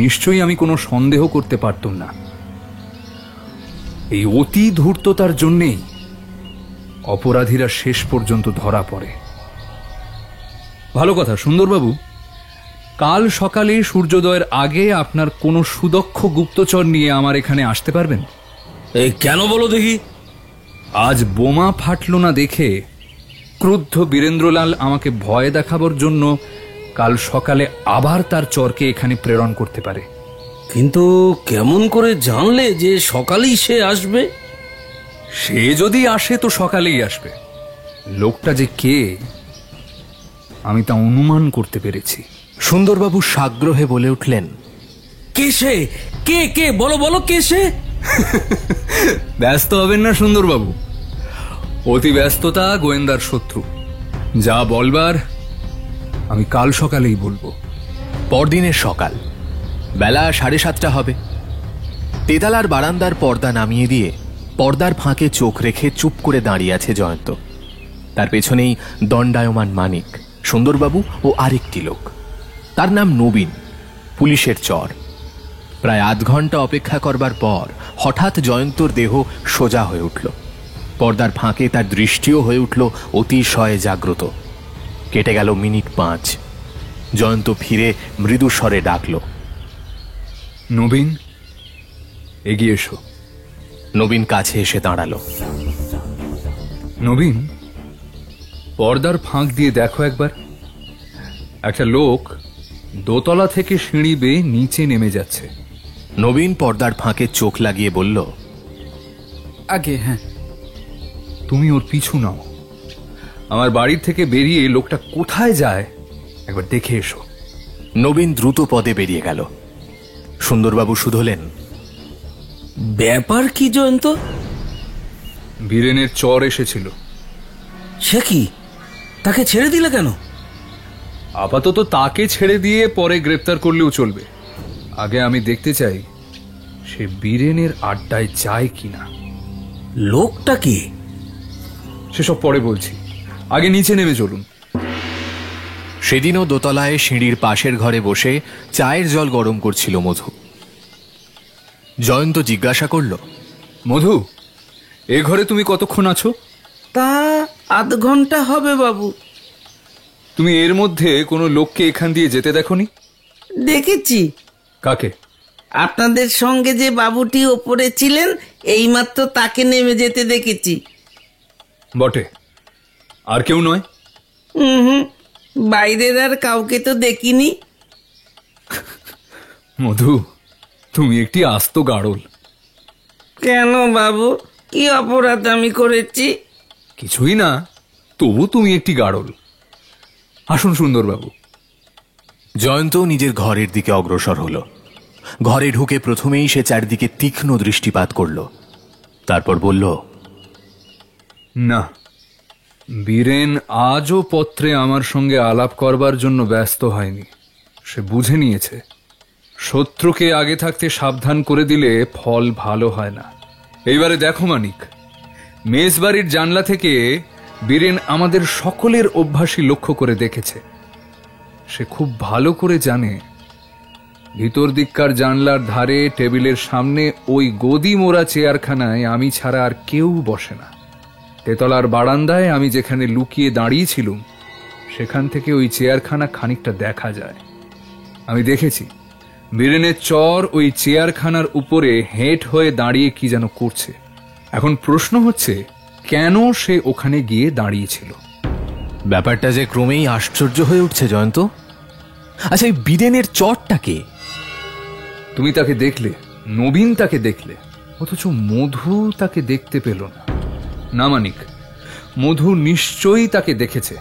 নিশ্চয়ই আমি কোনো সন্দেহ করতে পারতাম না। এই অতি ধূর্ততার জন্যেই অপরাধীরা শেষ পর্যন্ত ধরা পড়ে। ভালো কথা সুন্দরবাবু, কাল সকালে সূর্যোদয়ের আগে আপনার কোনো সুদক্ষ গুপ্তচর নিয়ে আমার এখানে আসতে পারবেন? এই কেন বলো দেখি? আজ বোমা ফাটল না দেখে ক্রুদ্ধ বীরেন্দ্রলাল আমাকে ভয় দেখাবার জন্য কাল সকালে আবার তার চরকে এখানে প্রেরণ করতে পারে। কিন্তু কেমন করে জানলে যে সকালেই সে আসবে? সে যদি আসে তো সকালেই আসবে। লোকটা যে কে আমি তা অনুমান করতে পেরেছি। সুন্দরবাবু সাগ্রহে বলে উঠলেন, কে সে? কে কে বলো বলো, কে সে? ব্যস্ত হবেন না সুন্দরবাবু, অতি ব্যস্ততা গোয়েন্দার শত্রু। যা বলবার আমি কাল সকালেই বলবো। পরদিনের সকাল, বেলা 7:30 হবে। তেতালার বারান্দার পর্দা নামিয়ে দিয়ে পর্দার ফাঁকে চোখ রেখে চুপ করে দাঁড়িয়ে আছে জয়ন্ত। তার পেছনেই দণ্ডায়মান মানিক, সুন্দরবাবু ও আরেকটি লোক। তার নাম নবীন, পুলিশের চর। প্রায় আধ ঘন্টা অপেক্ষা করবার পর হঠাৎ জয়ন্তর দেহ সোজা হয়ে উঠল। পর্দার ফাঁকে তার দৃষ্টিও হয়ে উঠল অতিশয় জাগ্রত। কেটে গেল মিনিট 5। জয়ন্ত ফিরে মৃদু স্বরে ডাকল, নবীন, এগিয়ে এসো। নবীন কাছে এসে দাঁড়ালো। নবীন, পর্দার ফাঁক দিয়ে দেখো একবার। একটা লোক দোতলা থেকে সিঁড়ি বেয়ে নিচে নেমে যাচ্ছে। নবীন পর্দার ফাঁকে চোখ লাগিয়ে বলল, আগে হ্যাঁ, তুমি ওর পিছু নাও। আমার বাড়ির থেকে বেরিয়ে লোকটা কোথায় যায় একবার দেখে এসো। নবীন দ্রুত পদে বেরিয়ে গেল। সুন্দরবাবু শুধলেন, ব্যাপার কি জয়ন্ত? বীরেনের চর এসেছিল। সে কি? তাকে ছেড়ে দিলে কেন? আপাতত তাকে ছেড়ে দিয়ে পরে গ্রেপ্তার করলেও চলবে। আগে আমি দেখতে চাই সে বীরেনের আড্ডায় যায় কিনা। লোকটা কি? সেসব পরে বলছি, আগে নিচে নেমে চলুন। সেদিনও দোতলায় সিঁড়ির পাশের ঘরে বসে চায়ের জল গরম করছিল মধু। জয়ন্ত জিজ্ঞাসা করল, মধু, এ ঘরে তুমি কতক্ষণ আছো? তা আধ ঘন্টা হবে বাবু। তুমি এর মধ্যে কোনো লোককে এখান দিয়ে যেতে দেখোনি? দেখেছি। কাকে? আপনাদের সঙ্গে যে বাবুটি ওপরে ছিলেন, এইমাত্র তাকে নেমে যেতে দেখেছি। বটে, আর কেউ নয়? হুম, বাইরের আর কাউকে তো দেখিনি। মধু, তুমি একটি আস্ত গাড়ল। কেন বাবু, কি অপরাধ আমি করেছি? কিছুই না, তবু তুমি একটি গাড়ল। আসুন সুন্দরবাবু। জয়ন্ত নিজের ঘরের দিকে অগ্রসর হল। ঘরে ঢুকে প্রথমেই সে চারদিকে তীক্ষ্ণ দৃষ্টিপাত করল। তারপর বলল, না, বীরেন আজও পত্রে আমার সঙ্গে আলাপ করবার জন্য ব্যস্ত হয়নি। সে বুঝে নিয়েছে শত্রুকে আগে থাকতে সাবধান করে দিলে ফল ভালো হয় না। এইবারে দেখো মানিক, মেজবাড়ির জানলা থেকে বীরেন আমাদের সকলের অভ্যাসই লক্ষ্য করে দেখেছে। সে খুব ভালো করে জানে ভিতর দিককার জানলার ধারে টেবিলের সামনে ওই গদি মোড়া চেয়ারখানায় আমি ছাড়া আর কেউ বসে না। তেতলার বারান্দায় আমি যেখানে লুকিয়ে দাঁড়িয়েছিলুম, সেখান থেকে ওই চেয়ারখানা খানিকটা দেখা যায়। আমি দেখেছি বীরেনের চর ওই চেয়ারখানার উপরে হেঁট হয়ে দাঁড়িয়ে কি যেন করছে। এখন প্রশ্ন হচ্ছে, কেন সে ওখানে গিয়ে দাঁড়িয়েছিল? ব্যাপারটা যে ক্রমেই আশ্চর্য হয়ে উঠছে জয়ন্ত। আচ্ছা, এই বীরেনের চরটাকে? তুমি তাকে দেখলে, নবীন তাকে দেখলে, অথচ মধু তাকে দেখতে পেল না। না মানিক, মধু নিশ্চয়ই তাকে দেখেছে।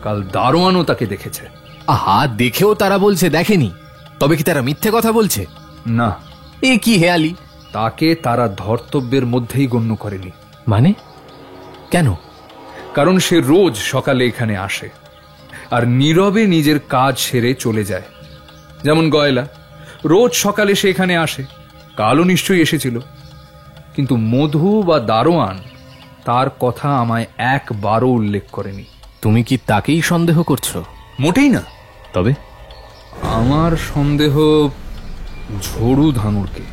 কাল দারোয়ানও তাকে দেখেছে। আহা, দেখেও তারা বলছে দেখেনি, তবে কি তারা মিথ্যে কথা বলছে? না, এ কি হেয়ালি! তাকে তারা ধর্তব্যের মধ্যেই গণ্য করেনি। মানে কেন? কারণ সে রোজ সকালে এখানে আসে আর নীরবে নিজের কাজ সেরে চলে যায়। যেমন গয়লা, রোজ সকালে সে এখানে আসে, কালও নিশ্চয়ই এসেছিল। কিন্তু মধু বা দারোয়ান তার কথা আমায় একবারও উল্লেখ করেনি। তুমি কি তাকেই সন্দেহ করছো? মোটেই না। তবে আমার সন্দেহ ঝড়ু ধানুরকে।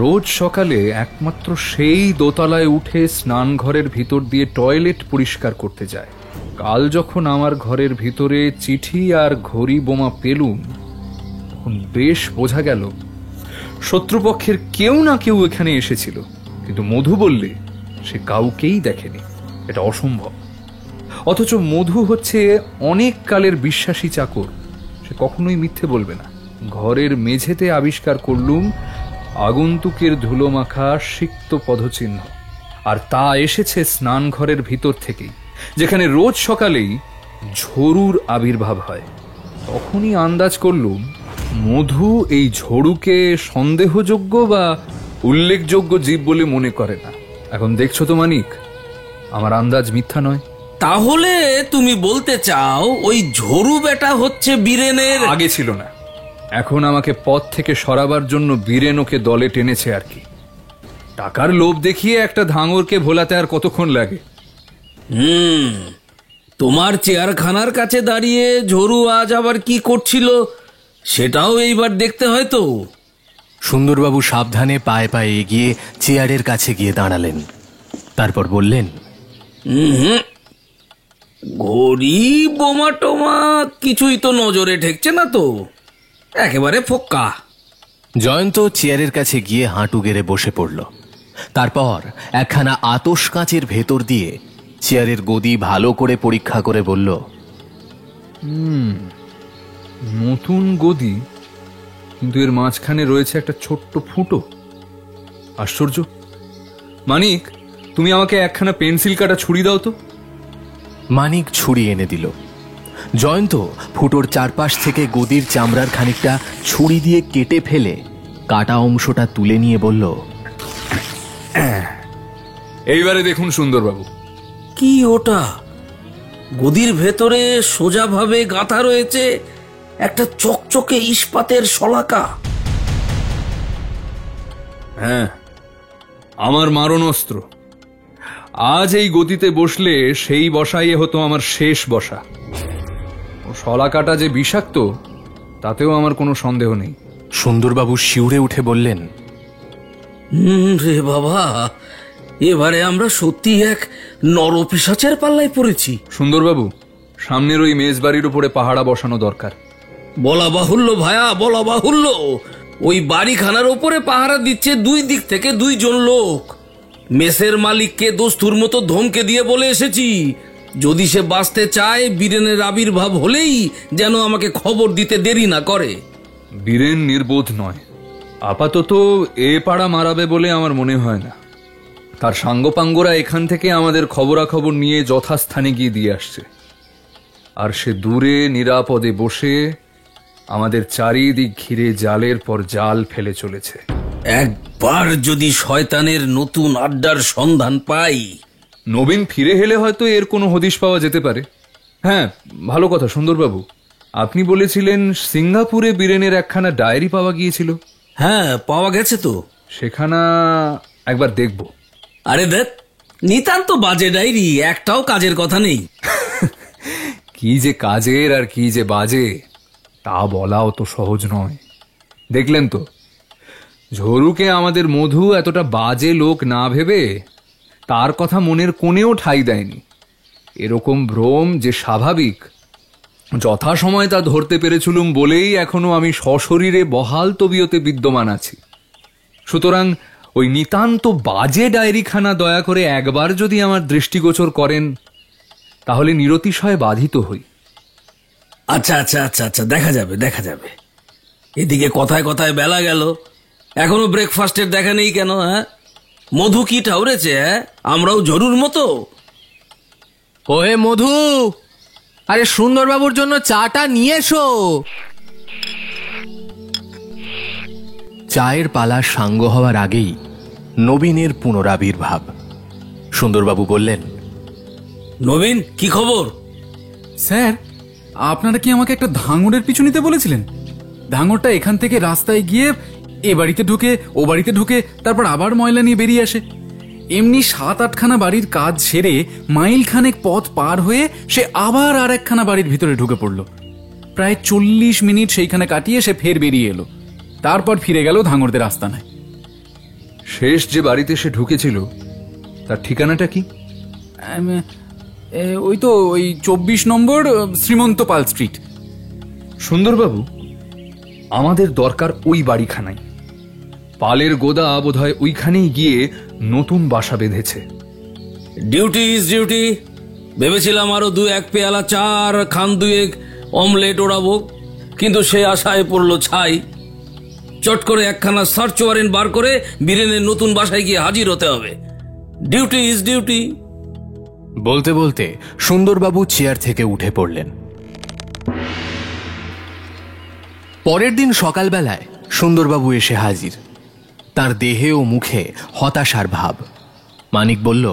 রোজ সকালে একমাত্র সেই দোতলায় উঠে স্নানঘরের ভিতর দিয়ে টয়লেট পরিষ্কার করতে যায়। কাল যখন আমার ঘরের ভিতরে চিঠি আর ঘড়ি বোমা পেলুম, তখন বেশ বোঝা গেল শত্রুপক্ষের কেউ না কেউ এখানে এসেছিল। কিন্তু মধু বললে সে কাউকেই দেখেনি। এটা অসম্ভব। অথচ মধু হচ্ছে অনেক কালের বিশ্বাসী চাকর। সে কখনোই মিথ্যে বলবে না। ঘরের মেঝেতে আবিষ্কার করলুম আগন্তুকের ধুলোমাখা সিক্ত পদচিহ্ন, আর তা এসেছে স্নানঘরের ভিতর থেকেই, যেখানে রোজ সকালেই ঝড়ুর আবির্ভাব হয়। তখনই আন্দাজ করলুম মধু এই ঝড়ুকে সন্দেহযোগ্য বা উল্লেখযোগ্য জীব বলে মনে করে না। এখন দেখছো তো মানিক, আমার আন্দাজ মিথ্যা নয়। তাহলে তুমি বলতে চাও ওই ঝড়ু বেটা হচ্ছে বীরেনের? আগে ছিল না, এখন আমাকে পথ থেকে সরাবার জন্য বীরেন ওকে দলে টেনেছে আর কি। টাকার লোভ দেখিয়ে একটা ধাঙরকে ভোলাতে আর কতক্ষণ লাগে? তোমার চেয়ারখানার কাছে দাঁড়িয়ে ঝড়ু আজ আবার কি করছিল সেটাও এইবার দেখতে হয় তো। সুন্দরবাবু সাবধানে পায়ে পায়ে এগিয়ে চেয়ারের কাছে গিয়ে দাঁড়ালেন। তারপর বললেন, ঘড়ি বোমা টোমা কিছুই তো নজরে ঠেকছে না তো, একেবারে ফোক্কা। জয়ন্ত চেয়ারের কাছে গিয়ে হাঁটু গেড়ে বসে পড়ল। তারপর একখানা আতস কাঁচের ভেতর দিয়ে চেয়ারের গদি ভালো করে পরীক্ষা করে বলল, নতুন গদি, কিন্তু এর মাঝখানে রয়েছে একটা ছোট্ট ফুটো। আশ্চর্য। মানিক, তুমি আমাকে একখানা পেন্সিল কাটা ছুরি দাও তো। মানিক ছুরি এনে দিল। জয়ন্ত ফুটোর চারপাশ থেকে গদির চামড়ার খানিকটা ছুরি দিয়ে কেটে ফেলে কাটা অংশটা তুলে নিয়ে বলল, এইবারে দেখুন সুন্দরবাবু। কি ওটা? গদির ভেতরে সোজাভাবে গাঁথা রয়েছে একটা চকচকে ইস্পাতের শলাকা। হ্যাঁ, আমার মারণাস্ত্র। আজ এই গতিতে বসলে সেই বসাই হতো আমার শেষ বসা। ও শলা কাটা যে বিষাক্ত তাতেও আমার কোনো সন্দেহ নেই। সুন্দরবাবু শিউরে উঠে বললেন, রে বাবা, এবারে আমরা সত্যি এক নরপিশাচের পাল্লায় পড়েছি। সুন্দরবাবু, সামনের ওই মেজবাড়ির উপরে পাহারা বসানো দরকার। বলা বাহুল্য ভায়া, বলা বাহুল্য। ওই বাড়িখানার ওপরে পাহারা দিচ্ছে 2 দিক থেকে 2 জন লোক। মেসের মালিককে দস্তুর মতো ধমকে দিয়ে বলে এসেছি, যদি সে বাঁচতে চায় বীরেনের আবির্ভাব হলেই যেন আমাকে খবর দিতে দেরি না করে। বীরেন নির্বোধ নয়, আপাতত এ পাড়া মারাবে বলে আমার মনে হয় না। তার সাঙ্গপাঙ্গরা এখান থেকে আমাদের খবরাখবর নিয়ে যথাস্থানে গিয়ে দিয়ে আসছে, আর সে দূরে নিরাপদে বসে আমাদের চারিদিক ঘিরে জালের পর জাল ফেলে চলেছে। একবার যদি শয়তানের নতুন আড্ডার সন্ধান পাই। নবীন ফিরে হেলে হয়তো এর কোনো হদিশ পাওয়া যেতে পারে। হ্যাঁ, ভালো কথা সুন্দরবাবু, আপনি বলেছিলেন সিঙ্গাপুরে বীরেনের একখানা ডায়েরি পাওয়া গিয়েছিল। হ্যাঁ, পাওয়া গেছে তো। সেখানা একবার দেখব। আরে দেখ, নিতান্ত বাজে ডায়েরি, একটাও কাজের কথা নেই। কি যে কাজের আর কি যে বাজে তা বলাও তো সহজ নয়। দেখলেন তো, ঝরুকে আমাদের মধু এতটা বাজে লোক না ভেবে তার কথা মনের কোণেও ঠাঁই দেয়নি। এরকম ভ্রম যে স্বাভাবিক, যথাসময় তা ধরতে পেরেছিলুম বলেই এখনো আমি সশরীরে বহাল তবিয়তে বিদ্যমান আছি। সুতরাং ওই নিতান্ত বাজে ডায়েরিখানা দয়া করে একবার যদি আমার দৃষ্টিগোচর করেন তাহলে নিরতিশয় বাধিত হই। আচ্ছা আচ্ছা আচ্ছা আচ্ছা, দেখা যাবে দেখা যাবে। এদিকে কথায় কথায় বেলা গেল, এখনো ব্রেকফাস্টের দেখা নেই কেন? হ্যাঁ, মধু কি ঠাউরেছে? হ্যাঁ, আমরাও জরুর মতো। ওহে মধু, আরে সুন্দরবাবুর জন্য চাটা নিয়ে এসো। চায়ের পালা সাঙ্গ হওয়ার আগেই নবীনের পুনরাবির্ভাব। সুন্দরবাবু বললেন, নবীন, কি খবর? স্যার, আপনারা কি আমাকে একটা ধাঙড়ের পিছু নিতে বলেছিলেন? ধাঙড়টা এখান থেকে রাস্তায় গিয়ে এ বাড়িতে ঢুকে ও বাড়িতে ঢুকে তারপর আবার ময়লা নিয়ে বেরিয়ে আসে। এমনি 7-8খানা বাড়ির কাজ সেরে মাইল খানেক পথ পার হয়ে সে আবার আর একখানা বাড়ির ভিতরে ঢুকে পড়ল। প্রায় 40 মিনিট সেইখানে কাটিয়ে সে ফের বেরিয়ে এলো। তারপর ফিরে গেল ধাঙড়দের আস্তানায়। শেষ যে বাড়িতে সে ঢুকেছিল তার ঠিকানাটা কি? ওই তো ওই 24 নম্বর শ্রীমন্ত পাল স্ট্রিট। সুন্দরবাবু, আমাদের দরকার ওই বাড়িখানাই। পালের গোদা বোধহয় ওইখানেই গিয়ে নতুন বাসা বেঁধেছে। Duty is duty. ভেবেছিলাম আরো 2-1 পেয়ালা চা আর খান 2-1 অমলেট ওড়াবো, কিন্তু সে আশায় পড়লো ছাই। চট করে একখানা সার্চ ওয়ারেন্ট বার করে বীরেনের নতুন বাসায় গিয়ে হাজির হতে হবে। Duty is duty. বলতে বলতে সুন্দরবাবু চেয়ার থেকে উঠে পড়লেন। পরের দিন সকালবেলায় সুন্দরবাবু এসে হাজির। তার দেহে ও মুখে হতাশার ভাব। মানিক বলল,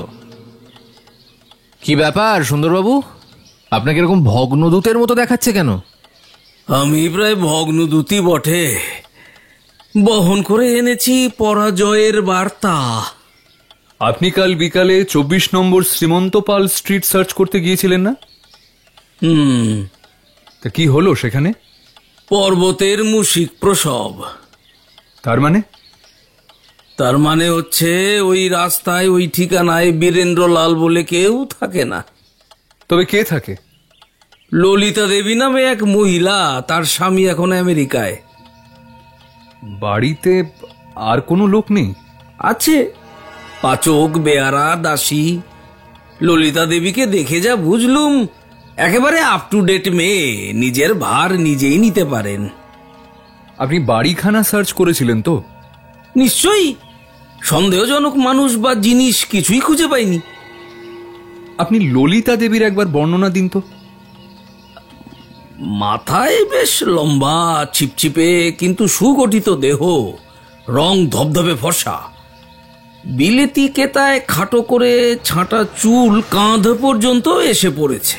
কি ব্যাপার সুন্দরবাবু, আপনাকে এরকম ভগ্নদূতের মতো দেখাচ্ছে কেন? আমি প্রায় ভগ্নদূতই বটে, বহন করে এনেছি পরাজয়ের বার্তা। আপনি কাল বিকালে 24 নম্বর শ্রীমন্ত পাল স্ট্রিট সার্চ করতে গিয়েছিলেন না? তা কি হলো সেখানে? পর্বতের মুশিক প্রসব। তার মানে হচ্ছে ওই রাস্তায় ওই ঠিকানায় বীরেন্দ্রলাল বলে কেউ থাকে না। তবে কে থাকে? ললিতা দেবী নামে এক মহিলা, তার স্বামী এখন আমেরিকায়। বাড়িতে আর কোনো লোক নেই? আছে, পাচক, বেয়ারা, দাসী। ললিতা দেবীকে দেখে যা বুঝলুম, একেবারে আপ টু ডেট মেয়ে, নিজের ভার নিজেই নিতে পারেন। আপনি বাড়িখানা সার্চ করেছিলেন তো? নিশ্চয়ই। সন্দেহজনক মানুষ বা জিনিস কিছুই খুঁজে পাইনি। আপনি ললিতা দেবীর একবার বর্ণনা দিন তো। মাথায় বেশ লম্বা, ছিপছিপে কিন্তু সুগঠিত দেহ, রং ধবধবে ফর্সা, বিলেতি কেতায় খাটো করে ছাঁটা চুল কাঁধ পর্যন্ত এসে পড়েছে।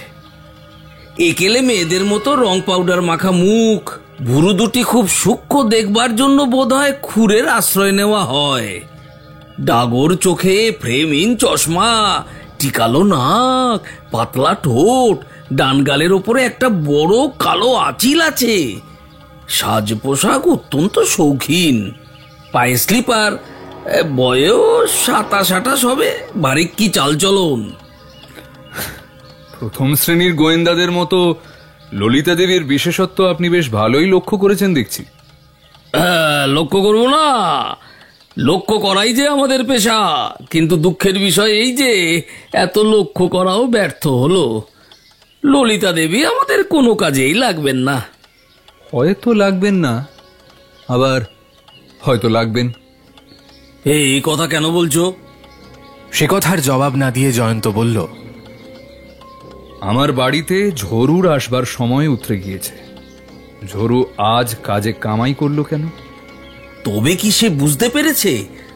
একেলে মেয়েদের মতো রং পাউডার মাখা মুখ, ভুরু দুটি খুব সূক্ষ্ম দেখবার জন্য বোধহয় খুরের আশ্রয় নেওয়া হয়। ডাগর চোখে ফ্রেমিং চশমা, টিকালো নাক, পাতলা ঠোঁট, ডান গালের ওপরে একটা বড় কালো আঁচিল আছে। সাজ পোশাক অত্যন্ত শৌখিন, পায়ে স্লিপার, বয়স 27-28 হবে। বাড়ি কি চালচলন! প্রথম শ্রেণীর গোয়েন্দাদের মতো ললিতা দেবীর বিশেষত্ব আপনি বেশ ভালোই লক্ষ্য করেছেন দেখছি। লক্ষ্য করবো না? লক্ষ্য করাই যে আমাদের পেশা। কিন্তু দুঃখের বিষয় এই যে এত লক্ষ্য করাও ব্যর্থ হলো। ললিতা দেবী আমাদের কোনো কাজেই লাগবেন না। হয়তো লাগবেন না, আবার হয়তো লাগবেন। এই কথা কেন বলছো? সে কথার জবাব না দিয়ে জয়ন্ত বলল, আমার বাড়িতে ঝরুর আসবার সময় উতরে গিয়েছে। ঝরু আজ কাজে কামাই করলো কেন? তবে কি সে বুঝতে পেরেছে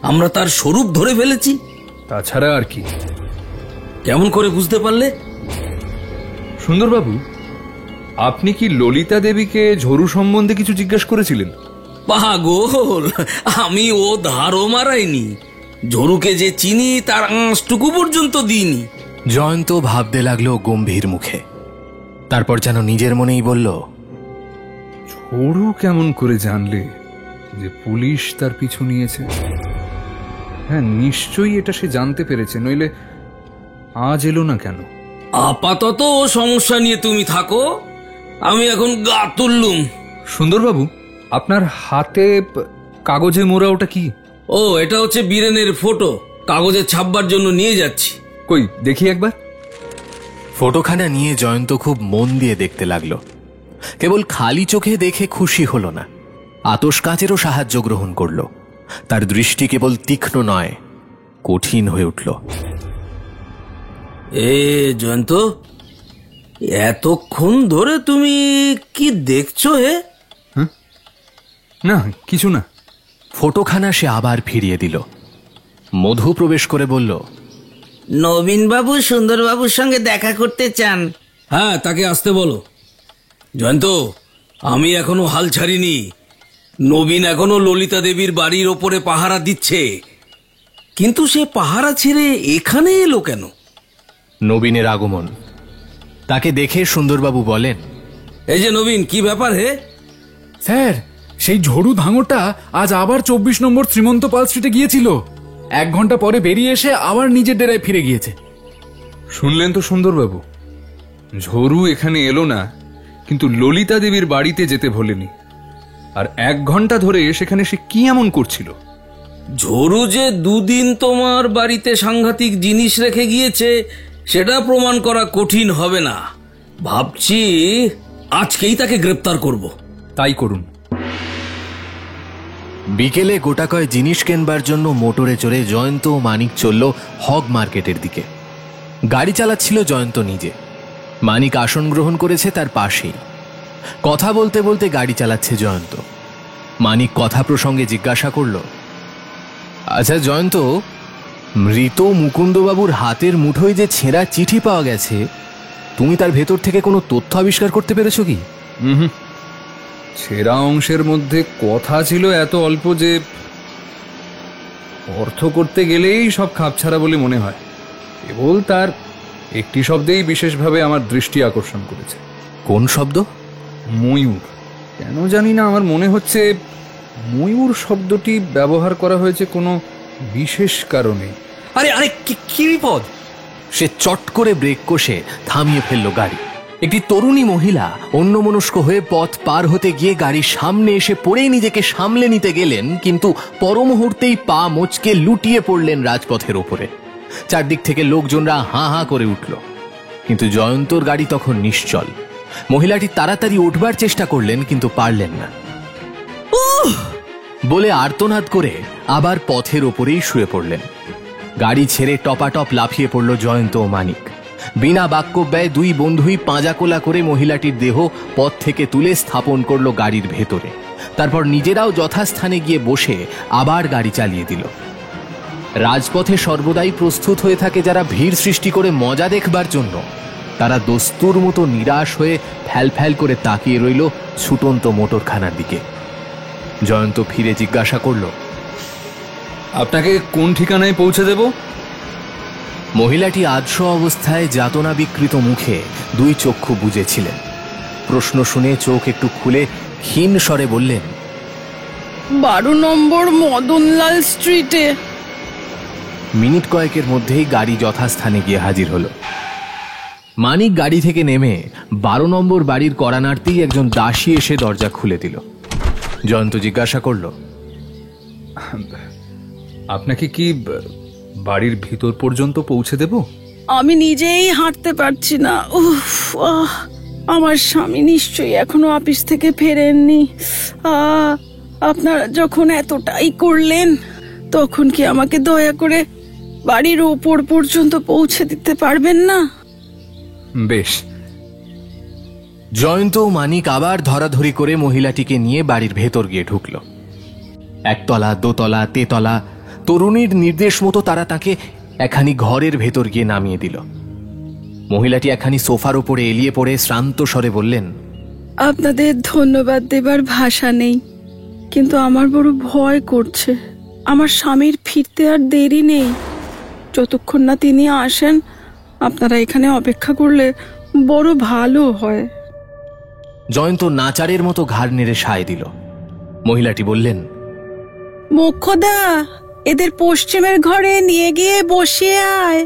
আমরা তার স্বরূপ ধরে ফেলেছি? তাছাড়া আর কি? কেমন করে বুঝতে পারলে? সুন্দরবাবু, আপনি কি ললিতা দেবীকে ঝরু সম্বন্ধে কিছু জিজ্ঞেস করেছিলেন? পাগল, আমি ও ধারও মারাইনি। ঝরুকে যে চিনি তার আঁশটুকু পর্যন্ত দিইনি। জয়ন্ত ভাবতে লাগলো গম্ভীর মুখে। তারপর যেন নিজের মনেই বলল, ঝরু কেমন করে জানলে যে পুলিশ তার পিছু নিয়েছে? হ্যাঁ, নিশ্চয়ই এটা সে জানতে পেরেছে, নইলে আজ এলো না কেন? আপাতত ও সমস্যা নিয়ে তুমি থাকো, আমি এখন গা তুললুম। সুন্দরবাবু, আপনার হাতে কাগজে মোড়া ওটা কি? ও, এটা হচ্ছে বীরেনের ফটো। কাগজে ছাপবার জন্য নিয়ে যাচ্ছি। কই দেখি একবার। ফটোখানা নিয়ে জয়ন্ত খুব মন দিয়ে দেখতে লাগলো। কেবল খালি চোখে দেখে খুশি হলো না, আতশ কাচেরও সাহায্য গ্রহণ করলো। তার দৃষ্টি কেবল তীক্ষ্ণ নয়, কঠিন হয়ে উঠল। জয়ন্ত, এতক্ষণ ধরে তুমি কি দেখছো? হে, না, কিছু না। ফটোখানা সে আবার ফিরিয়ে দিল। মধু প্রবেশ করে বলল, নবীনবাবু সুন্দরবাবুর সঙ্গে দেখা করতে চান। হ্যাঁ, তাকে আসতে বলো। জয়ন্ত, আমি এখনো হাল ছাড়িনি। নবীন এখনো ললিতা দেবীর বাড়ির ওপরে পাহারা দিচ্ছে। কিন্তু সে পাহারা ছেড়ে এখানে এলো কেন? নবীনের আগমন। তাকে দেখে সুন্দরবাবু বলেন, এই যে নবীন, কি ব্যাপার হে? স্যার, সেই ঝরু ধাঙরটা আজ আবার 24 নম্বর শ্রীমন্ত পাল স্ট্রিটে গিয়েছিল। 1 ঘন্টা পরে বেরিয়ে এসে আবার নিজের ডেরায় ফিরে গিয়েছে। শুনলেন তো সুন্দরবাবু, ঝরু এখানে এলো না, কিন্তু ললিতা দেবীর বাড়িতে যেতে ভোলেনি। আর 1 ঘন্টা ধরে সেখানে সে কি এমন করছিল? ঝরু যে 2 দিন তোমার বাড়িতে সাংঘাতিক জিনিস রেখে গিয়েছে সেটা প্রমাণ করা কঠিন হবে না। ভাবছি আজকেই তাকে গ্রেপ্তার করব। তাই করুন। বিকেলে গোটাকয় জিনিস কেনবার জন্য মোটরে চড়ে জয়ন্ত ও মানিক চলল হগ মার্কেটের দিকে। গাড়ি চালাচ্ছিল জয়ন্ত নিজে। মানিক আসন গ্রহণ করেছে তার পাশেই। কথা বলতে বলতে গাড়ি চালাচ্ছে জয়ন্ত। মানিক কথা প্রসঙ্গে জিজ্ঞাসা করল, আচ্ছা জয়ন্ত, মৃত মুকুন্দবাবুর হাতের মুঠোয় যে ছেঁড়া চিঠি পাওয়া গেছে, তুমি তার ভেতর থেকে কোনো তথ্য আবিষ্কার করতে পেরেছো কি? ছেঁড়া অংশের মধ্যে কথা ছিল এত অল্প যে অর্থ করতে গেলেই সব খাপছাড়া বলে মনে হয়। কেবল তার একটি শব্দেই বিশেষভাবে আমার দৃষ্টি আকর্ষণ করেছে। কোন শব্দ? ময়ূর। কেন জানি না, আমার মনে হচ্ছে ময়ূর শব্দটি ব্যবহার করা হয়েছে কোনো বিশেষ কারণে। আরে আরে, কি বিপদ! সে চট করে ব্রেক কষে থামিয়ে ফেলল গাড়ি। একটি তরুণী মহিলা অন্যমনস্ক হয়ে পথ পার হতে গিয়ে গাড়ির সামনে এসে পড়েই নিজেকে সামলে নিতে গেলেন, কিন্তু পরমুহূর্তেই পা মোচকে লুটিয়ে পড়লেন রাজপথের ওপরে। চারদিক থেকে লোকজনরা হাঁ হাঁ করে উঠল, কিন্তু জয়ন্তর গাড়ি তখন নিশ্চল। মহিলাটি তাড়াতাড়ি উঠবার চেষ্টা করলেন, কিন্তু পারলেন না। বলে আর্তনাদ করে আবার পথের ওপরেই শুয়ে পড়লেন। গাড়ি ছেড়ে টপাটপ লাফিয়ে পড়ল জয়ন্ত ও মানিক। বিনা বাক্যব্যয়ে 2 বন্ধুই পাঁজাকোলা করে মহিলাটির দেহ পথ থেকে তুলে স্থাপন করলো গাড়ির ভেতরে। তারপর নিজেরাও যথাস্থানে গিয়ে বসে আবার গাড়ি চালিয়ে দিল। রাজপথে সর্বদাই প্রস্তুত হয়ে থাকে যারা ভিড় সৃষ্টি করে মজা দেখবার জন্য, তারা দস্তুর মতো নিরাশ হয়ে ফ্যাল ফ্যাল করে তাকিয়ে রইল ছুটন্ত মোটরখানার দিকে। জয়ন্ত ফিরে জিজ্ঞাসা করল, আপনাকে কোন ঠিকানায় পৌঁছে দেব? মহিলাটি আধশো অবস্থায় যাতনা বিকৃত মুখে দুই চক্ষু বুজেছিলেন। প্রশ্ন শুনে চোখ একটু খুলে ক্ষীণ স্বরে বললেন, 12 নম্বর মদনলাল স্ট্রিটে। মিনিট কয়েকের মধ্যেই গাড়ি যথাস্থানে গিয়ে হাজির হলো। মানিক গাড়ি থেকে নেমে 12 নম্বর বাড়ির কড়া নাড়তেই একজন দাসী এসে দরজা খুলে দিল। জয়ন্ত জিজ্ঞাসা করল, আপনাকে কি বাড়ির ভিতর পর্যন্ত পৌঁছে দেব? আমি নিজেই হাঁটতে পারছি না। উফ, আমার স্বামী নিশ্চয়ই এখনো অফিস থেকে ফেরেননি। আপনারা যখন এতটাই করলেন, তখন কি আমাকে দয়া করে বাড়ির ওপর পর্যন্ত পৌঁছে দিতে পারবেন না? বেশ। জয়ন্ত ও মানিক আবার ধরাধরি করে মহিলাটিকে নিয়ে বাড়ির ভেতর গিয়ে ঢুকল। একতলা, দোতলা, তেতলা, তরুণীর নির্দেশ মতো তারা তাকে একখানি ঘরের ভেতর গিয়ে নামিয়ে দিল। মহিলাটি একখানি সোফার উপরে এলিয়ে পড়ে শ্রান্ত স্বরে বললেন, আপনাদের ধন্যবাদ দেবার ভাষা নেই, কিন্তু আমার বড় ভয় করছে। আমার স্বামীর ফিরতে আর দেরি নেই। যতক্ষণ না তিনি আসেন, আপনারা এখানে অপেক্ষা করলে বড় ভালো হয়। জয়ন্ত নাচারের মতো ঘাড় নেড়ে সায় দিল। মহিলাটি বললেন, মোক্ষদা, এদের পশ্চিমের ঘরে নিয়ে গিয়ে বসিয়ে আয়।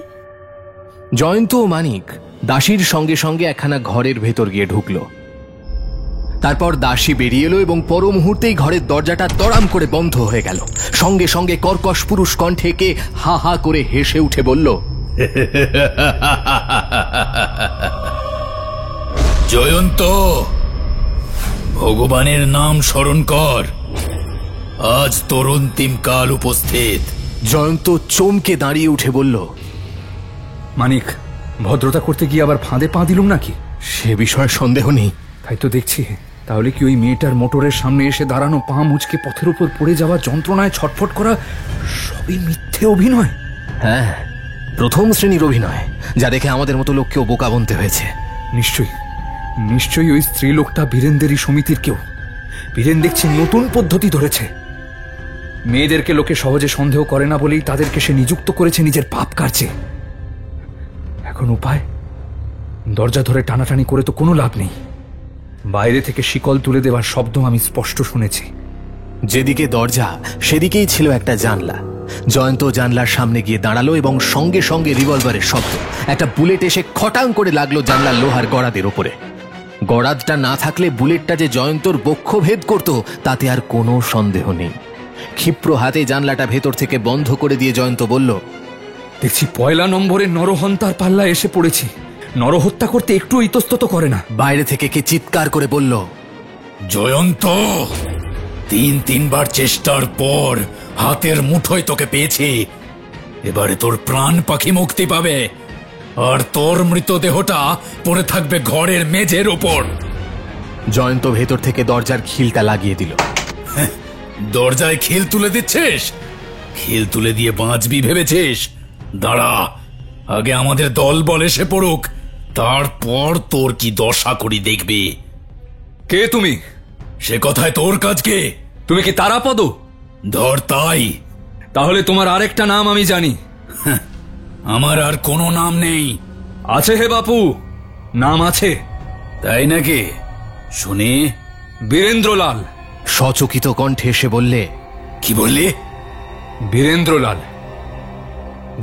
জয়ন্ত ও মানিক দাসীর সঙ্গে সঙ্গে একখানা ঘরের ভেতর গিয়ে ঢুকল। তারপর দাসী বেরিয়ে এলো এবং পর মুহূর্তেই ঘরের দরজাটা দড়াম করে বন্ধ হয়ে গেল। সঙ্গে সঙ্গে কর্কশ পুরুষ কণ্ঠে কে হা হা করে হেসে উঠে বলল, জয়ন্ত, ভগবানের নাম স্মরণ কর। আজ তোর অন্তিম কাল উপস্থিত। জয়ন্ত চমকে দাঁড়িয়ে উঠে বলল, মানিক, ভদ্রতা করতে গিয়ে আবার ফাঁদে পা দিলুম নাকি? সে বিষয়ে সন্দেহ নেই। তাই তো দেখছি। তাহলে কি ওই মেয়েটার মোটরের সামনে এসে দাঁড়ানো, পা মুচকে পথের উপর পড়ে যাওয়া, যন্ত্রণায় ছটফট করা, সবই মিথ্যে অভিনয়? হ্যাঁ, প্রথম শ্রেণীর অভিনয়, যা দেখে আমাদের মতো লোককেও বোকা বনতে হয়েছে। নিশ্চয়ই নিশ্চয়ই ওই স্ত্রী লোকটা বীরেন্দ্রেরই সমিতির কেউ। বীরেন দেখছি নতুন পদ্ধতি ধরেছে। মেয়েদেরকে লোকে সহজে সন্দেহ করে না বলেই তাদেরকে সে নিযুক্ত করেছে নিজের পাপ কার্যে। এখন উপায়? দরজা ধরে টানাটানি করে তো কোনো লাভ নেই। বাইরে থেকে শিকল তুলে দেওয়ার শব্দ আমি স্পষ্ট শুনেছি। যেদিকে দরজা সেদিকেই ছিল একটা জানলা। জয়ন্ত জানলার সামনে গিয়ে দাঁড়ালো এবং সঙ্গে সঙ্গে রিভলভারের শব্দ। একটা বুলেট এসে খটাং করে লাগলো জানলার লোহার গড়াদের ওপরে। গড়াদটা না থাকলে বুলেটটা যে জয়ন্তর বক্ষভেদ করত, তাতে আর কোনো সন্দেহ নেই। ক্ষিপ্র হাতে জানলাটা ভেতর থেকে বন্ধ করে দিয়ে জয়ন্ত বলল, দেখছি 1 নম্বরের নরহন্তার পাল্লা এসে পড়েছি। নরহত্যা করতে একটু ইতস্তত করে না। বাইরে থেকে কে চিৎকার করে বলল, জয়ন্ত, 3বার চেষ্টার পর হাতের মুঠোয় তোকে পেয়েছি। এবারে তোর প্রাণ পাখি মুক্তি পাবে, আর তোর মৃতদেহটা পড়ে থাকবে ঘরের মেঝের ওপর। জয়ন্ত ভেতর থেকে দরজার খিলটা লাগিয়ে দিল। দরজায় খিল তুলে দিচ্ছিস? খিল তুলে দিয়ে বাঁচবি ভেবেছিস? দাঁড়া, আগে আমাদের দল বল এসে পড়ুক, তারপর তোর কি দশা করি দেখবি। কে তুমি? সে কথায় তোর কাজ কে? তুমি কি তারাপদ? ধর তাই। তাহলে তোমার আরেকটা নাম আমি জানি। আমার আর কোনো নাম নেই। আছে হে বাপু, নাম আছে। তাই নাকি? শুনি। বীরেন্দ্রলাল। সচকিত কণ্ঠে এসে বললে, কি বললি? বীরেন্দ্রলাল,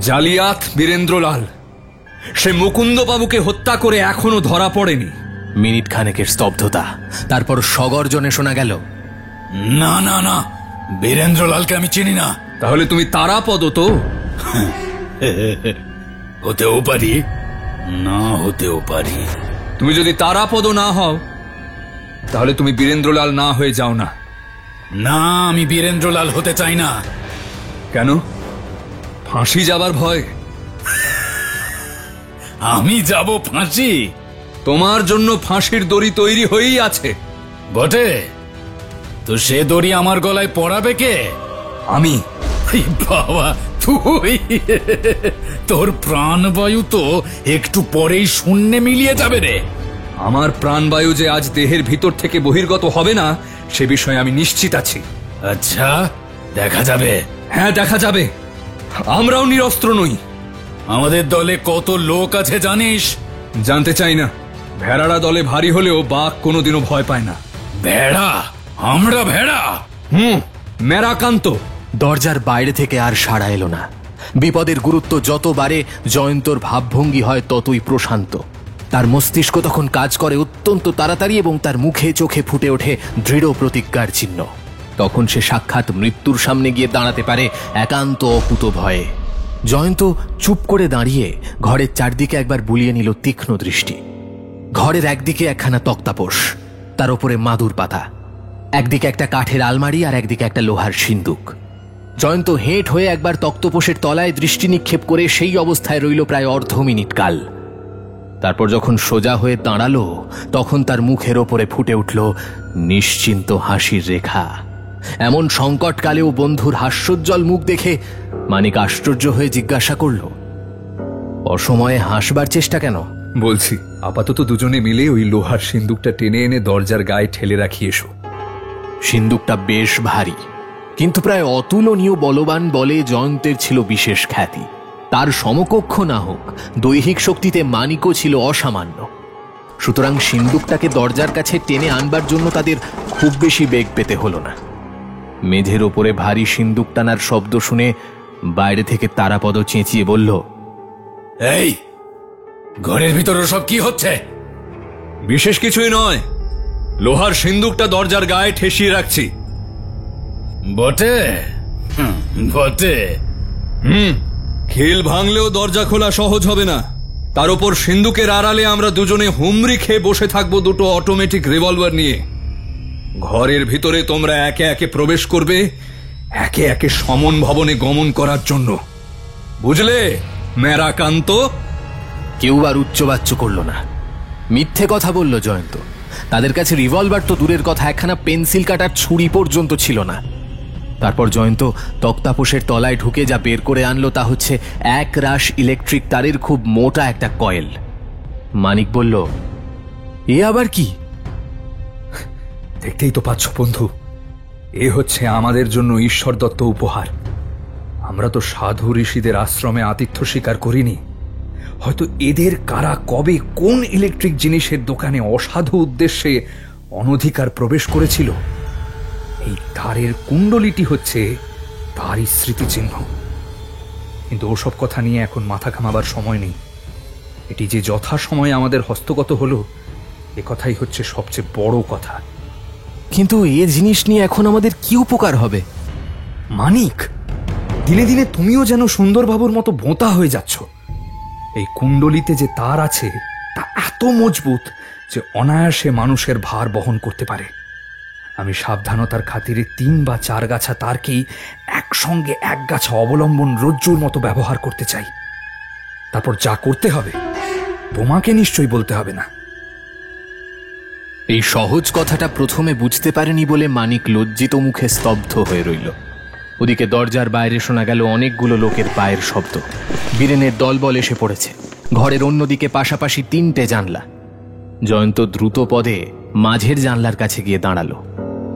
জালিয়াত বীরেন্দ্রলাল। সে মুকুন্দ বাবুকে হত্যা করে এখনো ধরা পড়েনি। মিনিট খানেকের স্তব্ধতা, তারপর সগর্জনে শোনা গেল, না না না, বীরেন্দ্রলালকে আমি চিনি না। তাহলে তুমি তারাপদ তো? হতেও পারি, না হতেও পারি। তুমি যদি তারাপদ না হও, তাহলে তুমি বীরেন্দ্রলাল না হয়ে যাও না। না, আমি বীরেন্দ্রলাল হতে চাই না। কেন? ফাঁসি যাবার ভয়? আমি যাব ফাঁসি? তোমার জন্য ফাঁসির দড়ি তৈরি হয়েই আছে। বটে? তো সে দড়ি আমার গলায় পরাবে কে? আমি। বাবা, তুই? তোর প্রাণবায়ু তো একটু পরেই শূন্যে মিলিয়ে যাবে রে। আমার প্রাণবায়ু যে আজ দেহের ভিতর থেকে বহির্গত হবে না, সে বিষয়ে আমি নিশ্চিত আছি। আচ্ছা, দেখা যাবে। হ্যাঁ, দেখা যাবে। আমরাও নিরস্ত্র নই। আমাদের দলে কত লোক আছে জানিস? জানতে চাই না। ভেড়ারা দলে ভারী হলেও বাঘ কোনোদিনও ভয় পায় না। ভেড়া? আমরা ভেড়া? মেরাকান্ত। দরজার বাইরে থেকে আর সাড়া এলো না। বিপদের গুরুত্ব যত বাড়ে জয়ন্তর ভাবভঙ্গি হয় ততই প্রশান্ত। তার মস্তিষ্ক তখন কাজ করে অত্যন্ত তাড়াতাড়ি এবং তার মুখে চোখে ফুটে ওঠে দৃঢ় প্রতিজ্ঞার চিহ্ন। তখন সে সাক্ষাৎ মৃত্যুর সামনে গিয়ে দাঁড়াতে পারে একান্ত অকুত ভয়ে। জয়ন্ত চুপ করে দাঁড়িয়ে ঘরের চারদিকে একবার বুলিয়ে নিল তীক্ষ্ণ দৃষ্টি। ঘরের একদিকে একখানা তক্তাপোষ, তার উপরে মাদুর পাতা, একদিকে একটা কাঠের আলমারি আর একদিকে একটা লোহার সিন্দুক। জয়ন্ত হেঁট হয়ে একবার তক্তপোষের তলায় দৃষ্টি নিক্ষেপ করে সেই অবস্থায় রইল প্রায় অর্ধ মিনিট কাল। তারপর যখন সোজা হয়ে দাঁড়ালো তখন তার মুখের ওপরে ফুটে উঠল নিশ্চিন্ত হাসির রেখা। এমন সংকটকালেও বন্ধুর হাস্যোজ্জ্বল মুখ দেখে মানিক আশ্চর্য হয়ে জিজ্ঞাসা করল, অসময়ে হাসবার চেষ্টা কেন? বলছি, আপাতত দুজনে মিলে ওই লোহার সিন্দুকটা টেনে এনে দরজার গায়ে ঠেলে রাখি এসো। সিন্দুকটা বেশ ভারী, কিন্তু প্রায় অতুলনীয় বলবান বলে জয়ন্তের ছিল বিশেষ খ্যাতি। তার সমকক্ষ না হোক, দৈহিক শক্তিতে মানিকও ছিল অসামান্য। সুতরাং সিন্দুকটাকে দরজার কাছে টেনে আনবার জন্য তাদের খুব বেশি বেগ পেতে হলো না। মেঝের ওপরে ভারী সিন্দুক টানার শব্দ শুনে বাইরে থেকে তারাপদ চেঁচিয়ে বলল, এই ঘরের ভিতরে সব কি হচ্ছে? বিশেষ কিছুই নয়, লোহার সিন্দুকটা দরজার গায়ে ঠেসিয়ে রাখছি। বটে? বটে। খিল ভাঙলেও দরজা খোলা সহজ হবে না। তার উপর সিন্দুকের আড়ালে আমরা দুজনে হুমড়ি খেয়ে বসে থাকবো দুটো অটোমেটিক রিভলভার নিয়ে। ঘরের ভিতরে তোমরা একে একে প্রবেশ করবে, একে একে সমন ভবনে গমন করার জন্য। বুঝলে মেরাকান্ত? কেউ আর উচ্চবাচ্য করল না। মিথ্যে কথা বলল জয়ন্ত। তাদের কাছে রিভলভার তো দূরের কথা, একখানা পেন্সিল কাটার ছুরি পর্যন্ত ছিল না। তারপর জয়ন্ত তক্তাপোষের তলায় ঢুকে যা বের করে আনলো তা হচ্ছে এক রাশ ইলেকট্রিক তারের খুব মোটা একটা কয়েল। মানিক বলল, এ আবার কি? দেখতেই তো পাচ্ছ বন্ধু, এ হচ্ছে আমাদের জন্য ঈশ্বর দত্ত উপহার। আমরা তো সাধু ঋষিদের আশ্রমে আতিথ্য স্বীকার করিনি। হয়তো এদের কারা কবে কোন ইলেকট্রিক জিনিসের দোকানে অসাধু উদ্দেশ্যে অনধিকার প্রবেশ করেছিল। এই তারের কুণ্ডলিটি হচ্ছে তারই স্মৃতিচিহ্ন। কিন্তু ওসব কথা নিয়ে এখন মাথা ঘামাবার সময় নেই। এটি যে যথাসময়ে আমাদের হস্তগত হলো, এ কথাই হচ্ছে সবচেয়ে বড় কথা। কিন্তু এ জিনিস নিয়ে এখন আমাদের কি উপকার হবে? মানিক, দিনে দিনে তুমিও যেন সুন্দরবাবুর মতো বোঁতা হয়ে যাচ্ছ। এই কুণ্ডলিতে যে তার আছে তা এত মজবুত যে অনায়াসে মানুষের ভার বহন করতে পারে। আমি সাবধানতার খাতিরে 3 বা 4 গাছা তারকেই একসঙ্গে এক গাছা অবলম্বন রজ্জুর মতো ব্যবহার করতে চাই। তারপর যা করতে হবে তোমাকে নিশ্চয়ই বলতে হবে না। এই সহজ কথাটা প্রথমে বুঝতে পারেনি বলে মানিক লজ্জিত মুখে স্তব্ধ হয়ে রইল। ওদিকে দরজার বাইরে শোনা গেল অনেকগুলো লোকের পায়ের শব্দ। বীরেনের দলবল এসে পড়েছে। ঘরের অন্যদিকে পাশাপাশি 3টে জানলা। জয়ন্ত দ্রুত পদে মাঝের জানলার কাছে গিয়ে দাঁড়ালো।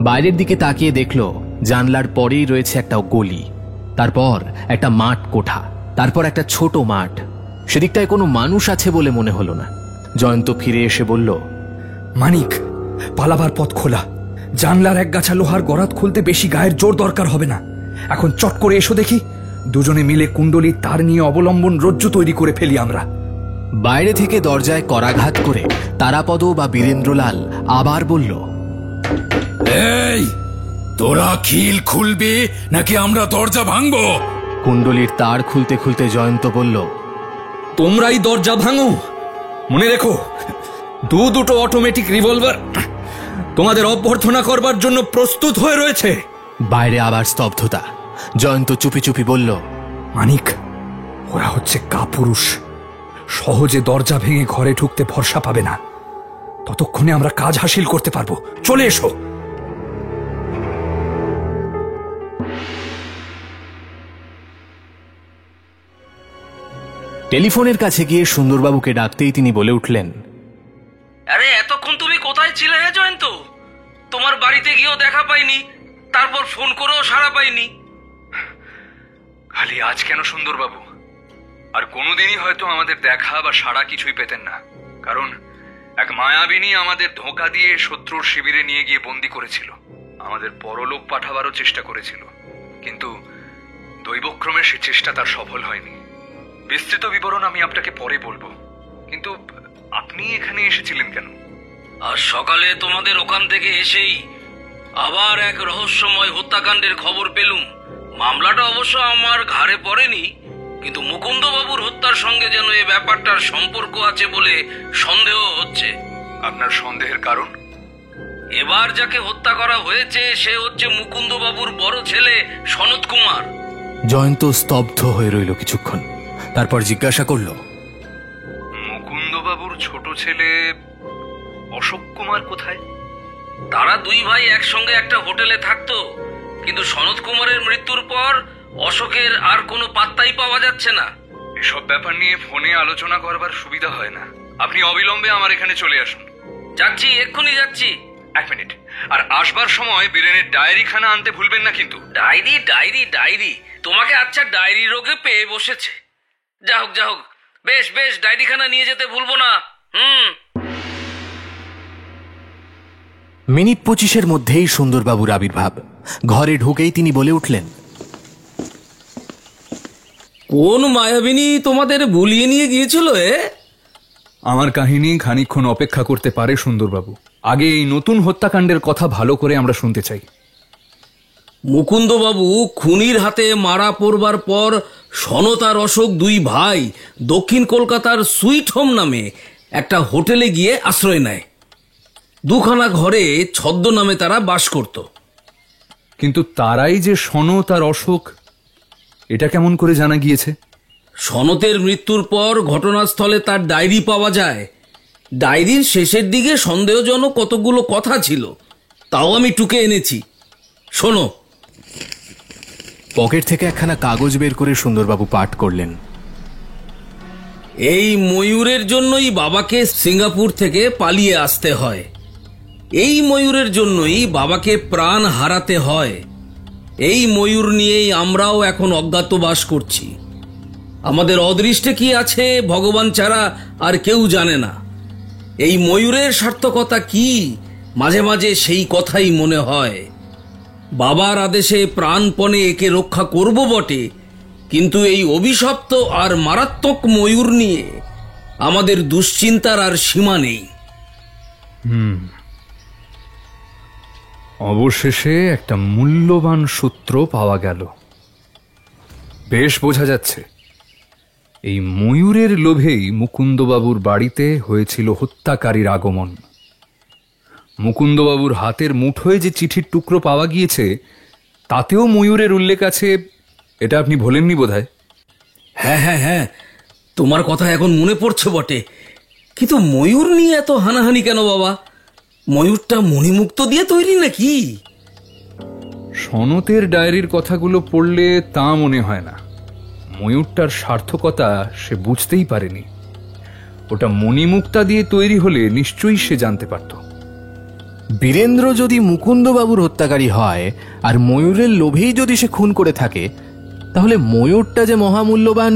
বাইরের দিকে তাকিয়ে দেখল জানলার পরেই রয়েছে একটা গলি, তারপর একটা মাঠ কোঠা, তারপর একটা ছোট মাঠ। সেদিকটায় কোনো মানুষ আছে বলে মনে হলো না। জয়ন্ত ফিরে এসে বলল, মানিক, পালাবার পথ খোলা। জানলার এক গাছা লোহার গরাত খুলতে বেশি গায়ের জোর দরকার হবে না। এখন চট করে এসো দেখি, দুজনে মিলে কুণ্ডলির তার নিয়ে অবলম্বন রজ্জু তৈরি করে ফেলি আমরা। বাইরে থেকে দরজায় করাঘাত করে তারাপদ বা বীরেন্দ্রলাল আবার বলল, এই তোরা খিল খুলবি নাকি আমরা দরজা ভাঙবো? কুণ্ডলির তার খুলতে খুলতে জয়ন্ত বলল, তোমরাই দরজা ভাঙো। মনে রেখো, দুটো অটোমেটিক রিভলভার তোমাদের অভ্যর্থনা করবার জন্য প্রস্তুত হয়ে রয়েছে। বাইরে আবার স্তব্ধতা। জয়ন্ত চুপি চুপি বলল, মানিক, ওরা হচ্ছে কাপুরুষ। সহজে দরজা ভেঙে ঘরে ঢুকতে ভরসা পাবে না। ততক্ষণে আমরা কাজ হাসিল করতে পারবো। চলে এসো। টেলিফোনের কাছে গিয়ে সুন্দরবাবুকে ডাকতেই তিনি বলে উঠলেন, আরে এতক্ষণ তুমি কোথায় ছিলে হে জয়ন্ত? তোমার বাড়িতে গিয়েও দেখা পাইনি, তারপর ফোন করেও সাড়া পাইনি। খালি আজ কেন সুন্দরবাবু? আর কোনোদিনই হয়তো আমাদের দেখা বা সাড়া কিছুই পেতেন না, কারণ এক মায়াবিনী আমাদের ধোঁকা দিয়ে শত্রুর শিবিরে নিয়ে গিয়ে বন্দি করেছিল, আমাদের পরলোক পাঠাবারও চেষ্টা করেছিল, কিন্তু দৈবক্রমে সে চেষ্টা তার সফল হয়নি। বিস্তৃত বিবরণ আমি আপনাকে পরে বলবো, কিন্তু আপনি এখানে এসেছিলেন কেন? আর সকালে তোমাদের ওখান থেকে এসেই আবার এক রহস্যময় হত্যাকাণ্ডের খবর পেলুম। মামলাটা অবশ্য আমার ঘাড়ে পড়েনি, কিন্তু মুকুন্দবাবুর হত্যার সঙ্গে যেন এই ব্যাপারটার সম্পর্ক আছে বলে সন্দেহ হচ্ছে। আপনার সন্দেহের কারণ? এবার যাকে হত্যা করা হয়েছে সে হচ্ছে মুকুন্দবাবুর বড় ছেলে সনত কুমার। জয়ন্ত স্তব্ধ হয়ে রইল কিছুক্ষণ, তারপর জিজ্ঞাসা করল, মুকুন্দবাবুর ছোট ছেলে অশোক কুমার কোথায়? তারা দুই ভাই একসঙ্গে একটা হোটেলে থাকতো, কিন্তু সনত কুমারের মৃত্যুর পর অশোকের আর কোনো পাত্তাই পাওয়া যাচ্ছে না। এসব ব্যাপার নিয়ে ফোনে আলোচনা করবার সুবিধা হয় না। আপনি অবিলম্বে আমার এখানে চলে আসুন। যাচ্ছি, এক্ষুনি যাচ্ছি। এক মিনিট, আর আসবার সময় বীরেনের ডায়েরি খানা আনতে ভুলবেন না কিন্তু। ডায়েরি ডায়েরি ডায়েরি তোমাকে আচ্ছা ডায়েরি রোগে পেয়ে বসেছে। যা হোক যা হোক, বেশ বেশ, ডায়েরিখানা নিয়ে যেতে ভুলবো না। মিনিট 25-এর মধ্যেই সুন্দরবাবুর আবির্ভাব। ঘরে ঢুকেই তিনি বলে উঠলেন, কোন মায়াবিনী তোমাদের ভুলিয়ে নিয়ে গিয়েছিল? আমার কাহিনী খানিকক্ষণ অপেক্ষা করতে পারে সুন্দরবাবু। আগে এই নতুন হত্যাকাণ্ডের কথা ভালো করে আমরা শুনতে চাই। মুকুন্দবাবু খুনির হাতে মারা পড়বার পর সনত আর অশোক দুই ভাই দক্ষিণ কলকাতার সুইট হোম নামে একটা হোটেলে গিয়ে আশ্রয় নেয়। দুখানা ঘরে ছদ্মনামে তারা বাস করত। কিন্তু তারাই যে সনত আর অশোক, এটা কেমন করে জানা গিয়েছে? সনতের মৃত্যুর পর ঘটনাস্থলে তার ডায়েরি পাওয়া যায়। ডায়েরির শেষের দিকে সন্দেহজনক কতগুলো কথা ছিল, তাও আমি টুকে এনেছি, শোনো। পকেট থেকে একখানা কাগজ বের করে সুন্দরবাবু পাঠ করলেন। এই ময়ূরের জন্যই বাবাকে সিঙ্গাপুর থেকে পালিয়ে আসতে হয়, এই ময়ূরের জন্যই বাবাকে প্রাণ হারাতে হয়। এই ময়ূর নিয়েই আমরাও এখন অজ্ঞাতবাস করছি। আমাদের অদৃষ্টে কি আছে ভগবান ছাড়া আর কেউ জানে না। এই ময়ূরের সার্থকতা কি, মাঝে মাঝে সেই কথাই মনে হয়। বাবার আদেশে প্রাণপণে একে রক্ষা করব বটে, কিন্তু এই অভিশপ্ত আর মারাত্মক ময়ূর নিয়ে আমাদের দুশ্চিন্তার আর সীমা নেই। অবশেষে একটা মূল্যবান সূত্র পাওয়া গেল। বেশ বোঝা যাচ্ছে এই ময়ূরের লোভেই মুকুন্দবাবুর বাড়িতে হয়েছিল হত্যাকারীর আগমন। মুকুন্দবাবুর হাতের মুঠোয় যে চিঠির টুকরো পাওয়া গিয়েছে তাতেও ময়ূরের উল্লেখ আছে, এটা আপনি ভোলেননি বোধহয়। হ্যাঁ হ্যাঁ হ্যাঁ, তোমার কথা এখন মনে পড়ছে বটে, কিন্তু ময়ূর নিয়ে এত হানাহানি কেন বাবা? ময়ূরটা মণিমুক্ত দিয়ে তৈরি নাকি? সনতের ডায়েরির কথাগুলো পড়লে তা মনে হয় না। ময়ূরটার সার্থকতা সে বুঝতেই পারেনি। ওটা মণিমুক্তা দিয়ে তৈরি হলে নিশ্চয়ই সে জানতে পারত। বীরেন্দ্র যদি মুকুন্দবাবুর হত্যাকারী হয় আর ময়ূরের লোভেই যদি সে খুন করে থাকে, তাহলে ময়ূরটা যে মহামূল্যবান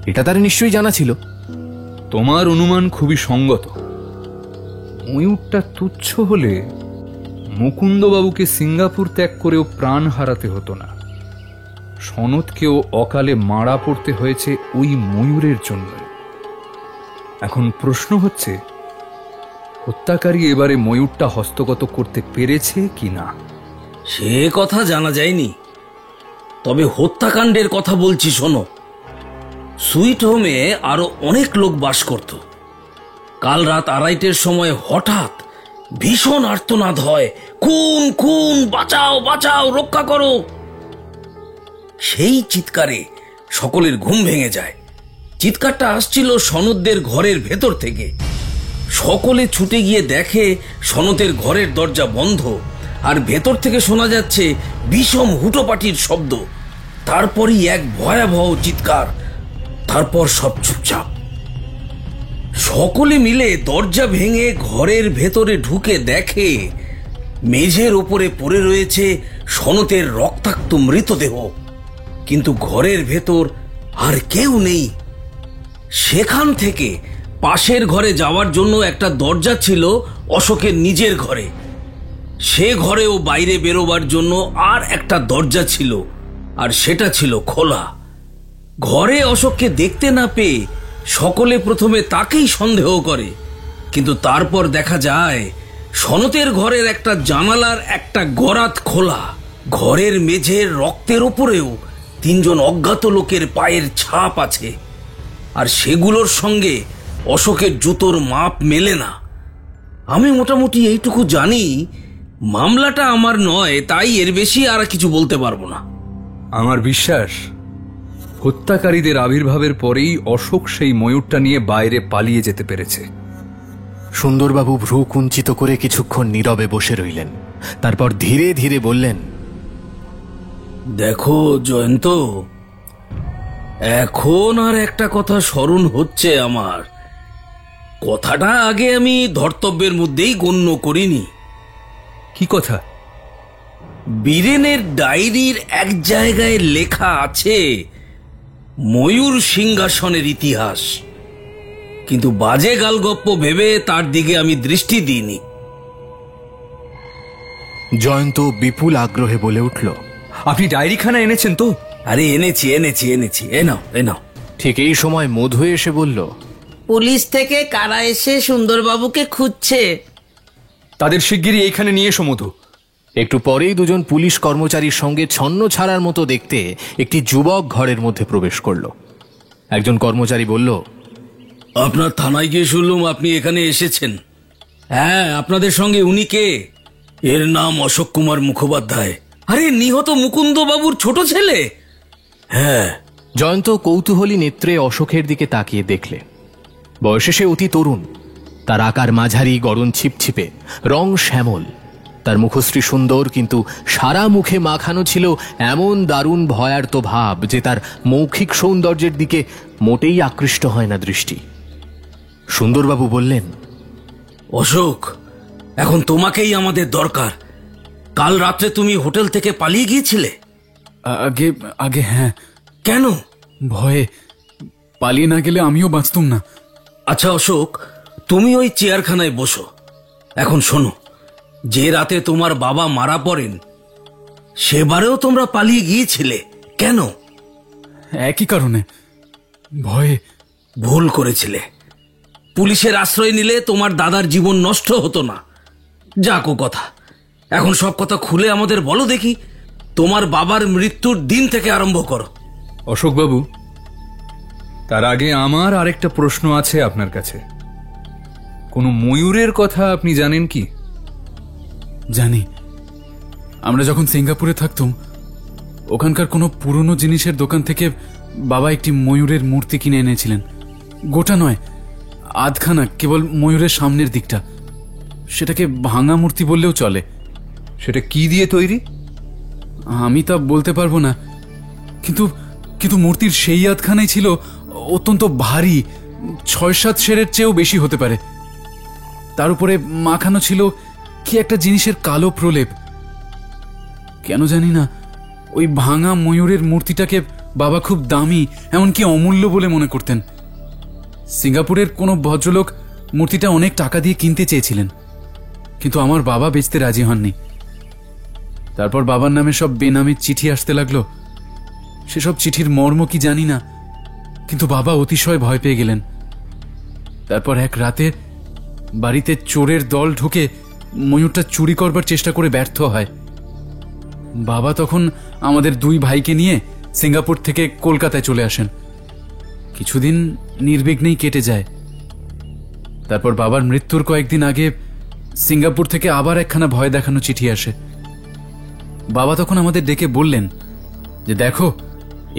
এটা তার নিশ্চয়ই জানা ছিল। তোমার অনুমান খুবই সঙ্গত। ময়ূরটা তুচ্ছ হলে মুকুন্দবাবুকে সিঙ্গাপুর ত্যাগ করেও প্রাণ হারাতে হতো না। সনতকেও অকালে মারা পড়তে হয়েছে ওই ময়ূরের জন্য। এখন প্রশ্ন হচ্ছে, হত্যাকারী এবারে ময়ূরটা হস্তগত করতে পেরেছে কি না? সে কথা জানা যায়নি, তবে হত্যাকাণ্ডের কথা বলছি শোনো। সুইট হোমে আরো অনেক লোক বাস করত। কাল রাত 2:30-এর সময় হঠাৎ ভীষণ আর্তনাদ হয়, খুন খুন, বাঁচাও বাঁচাও, রক্ষা করো। সেই চিৎকারে সকলের ঘুম ভেঙে যায়। চিৎকারটা আসছিল সনতদের ঘরের ভেতর থেকে। সকলে ছুটে গিয়ে দেখে সনতের ঘরের দরজা বন্ধ, আর ভেতর থেকে শোনা যাচ্ছে বিষম হুটোপাটির শব্দ। তারপরই এক ভয়াবহ চিৎকার, তারপর সব চুপচাপ। সকলে মিলে দরজা ভেঙে ঘরের ভেতরে ঢুকে দেখে মেঝের ওপরে পড়ে রয়েছে সনতের রক্তাক্ত মৃতদেহ, কিন্তু ঘরের ভেতর আর কেউ নেই। সেখান থেকে পাশের ঘরে যাওয়ার জন্য একটা দরজা ছিল অশোকের নিজের ঘরে। সে ঘরেও বাইরে বেরোবার জন্য আর একটা দরজা ছিল, আর সেটা ছিল খোলা। ঘরে অশোককে দেখতে না পেয়ে সকলে প্রথমে তাকেই সন্দেহ করে, কিন্তু তারপর দেখা যায় সনতের ঘরের একটা জানালার একটা গরাত খোলা। ঘরের মেঝের রক্তের ওপরেও 3 জন অজ্ঞাত লোকের পায়ের ছাপ আছে, আর সেগুলোর সঙ্গে অশোকের জুতোর মাপ মেলে না। আমি মোটামুটি এইটুকু জানি। মামলাটা আমার নয়, তাই এর বেশি আর কিছু বলতে পারবো না। আমার বিশ্বাস হত্যাকারীদের আবির্ভাবের পরেই অশোক সেই ময়ূরটা নিয়ে বাইরে পালিয়ে যেতে পেরেছে। সুন্দরবাবু ভ্রু কুঞ্চিত করে কিছুক্ষণ নীরবে বসে রইলেন, তারপর ধীরে ধীরে বললেন, দেখো জয়ন্ত, এখন আর একটা কথা স্মরণ হচ্ছে আমার। কথাটা আগে আমি ধর্তব্যের মধ্যেই গণ্য করিনি। কি কথা? বীরেনের ডায়েরির এক জায়গায় লেখা আছে ময়ূর সিংহাসনের ইতিহাস, কিন্তু বাজে গালগপ্প ভেবে তার দিকে আমি দৃষ্টি দিইনি। জয়ন্ত বিপুল আগ্রহে বলে উঠল, আপনি ডায়েরিখানা এনেছেন তো? আরে এনেছি এনেছি এনেছি, এ নাও এ নাও। ঠিক এই সময় মধু এসে বলল, পুলিশ থেকে কারা এসে সুন্দরবাবুকে খুঁজছে। তাদের শিগগিরই এইখানে নিয়ে এসো মধু। একটু পরেই 2 জন পুলিশ কর্মচারীর সঙ্গে ছন্ন ছাড়ার মতো দেখতে একটি যুবক ঘরের মধ্যে প্রবেশ করল। একজন কর্মচারী বলল, আপনার থানায় গিয়ে শুনলাম আপনি এখানে এসেছেন। হ্যাঁ, আপনাদের সঙ্গে উনি কে? এর নাম অশোক কুমার মুখোপাধ্যায়। আরে, নিহত মুকুন্দ বাবুর ছোট ছেলে? হ্যাঁ। জয়ন্ত কৌতূহলী নেত্রে অশোকের দিকে তাকিয়ে দেখলে। বয়সে সে অতি তরুণ, তার আকার মাঝারি, গড়ন ছিপছিপে, রং শ্যামল। তার মুখশ্রী সুন্দর, কিন্তু সারা মুখে মাখানো ছিল এমন দারুণ ভয়ার্ত ভাব যে তার মৌখিক সৌন্দর্যের দিকে মোটেই আকৃষ্ট হয় না দৃষ্টি। সুন্দরবাবু বললেন, অশোক, এখন তোমাকেই আমাদের দরকার। কাল রাত্রে তুমি হোটেল থেকে পালিয়ে গিয়েছিলে? আগে আগে হ্যাঁ। কেন? ভয়ে। পালিয়ে না গেলে আমিও বাঁচতুম না। আচ্ছা অশোক, তুমি ওই চেয়ারখানায় বসো। এখন শোনো, যে রাতে তোমার বাবা মারা পড়েন সেবারেও তোমরা পালিয়ে গিয়েছিলে কেন? একই কারণে, ভয়ে। ভুল করেছিলে। পুলিশের আশ্রয় নিলে তোমার দাদার জীবন নষ্ট হতো না। যাকো কথা, এখন সব কথা খুলে আমাদের বলো দেখি। তোমার বাবার মৃত্যুর দিন থেকে আরম্ভ করো। অশোকবাবু, তার আগে আমার আরেকটা প্রশ্ন আছে আপনার কাছে। কোনো ময়ূরের কথা আপনি জানেন কি? জানি। আমরা যখন সিঙ্গাপুরে থাকতাম, ওখানকার কোনো পুরনো জিনিসের দোকান থেকে বাবা একটি ময়ূরের মূর্তি কিনে এনেছিলেন। গোটা নয়, আধখানা, কেবল ময়ূরের সামনের দিকটা। সেটাকে ভাঙা মূর্তি বললেও চলে। সেটা কি দিয়ে তৈরি? আমি তা বলতে পারবো না, কিন্তু কিন্তু মূর্তির সেই আধখানাই ছিল অত্যন্ত ভারী, 6-7 সেরের চেয়েও বেশি হতে পারে। তার উপরে মাখানো ছিল কি একটা জিনিসের কালো প্রলেপ। কেন জানি না, ওই ভাঙা ময়ূরের মূর্তিটাকে বাবা খুব দামি, এমনকি অমূল্য বলে মনে করতেন। সিঙ্গাপুরের কোনো ভদ্রলোক মূর্তিটা অনেক টাকা দিয়ে কিনতে চেয়েছিলেন, কিন্তু আমার বাবা বেচতে রাজি হননি। তারপর বাবার নামে সব বেনামি চিঠি আসতে লাগলো। সেসব চিঠির মর্ম কি জানি না, কিন্তু বাবা অতিশয় ভয় পেয়ে গেলেন। তারপর এক রাতে বাড়িতে চোরের দল ঢুকে ময়ূরটা চুরি করবার চেষ্টা করে ব্যর্থ হয়। বাবা তখন আমাদের 2 ভাইকে নিয়ে সিঙ্গাপুর থেকে কলকাতায় চলে আসেন। কিছুদিন নির্বিঘ্নেই কেটে যায়। তারপর বাবার মৃত্যুর কয়েকদিন আগে সিঙ্গাপুর থেকে আবার একখানা ভয় দেখানো চিঠি আসে। বাবা তখন আমাদের ডেকে বললেন যে, দেখো,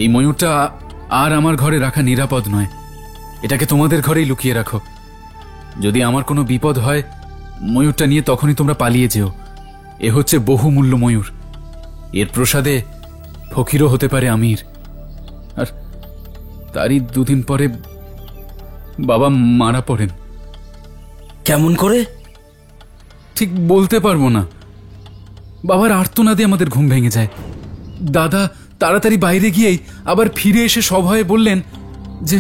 এই ময়ূরটা আর আমার ঘরে রাখা নিরাপদ নয়। এটাকে তোমাদের ঘরেই লুকিয়ে রাখো। যদি আমার কোনো বিপদ হয়, ময়ূরটা নিয়ে তখনই তোমরা পালিয়ে যেও। এ হচ্ছে বহুমূল্য ময়ূর। এর প্রসাদে ফকিরও হতে পারে আমির। আর তারই 2 দিন পরে বাবা মারা পড়েন। কেমন করে? ঠিক বলতে পারবো না। বাবার আর্তনাদে আমাদের ঘুম ভেঙে যায়। দাদা তাড়াতাড়ি বাইরে গিয়েই আবার ফিরে এসে সভয়ে বললেন যে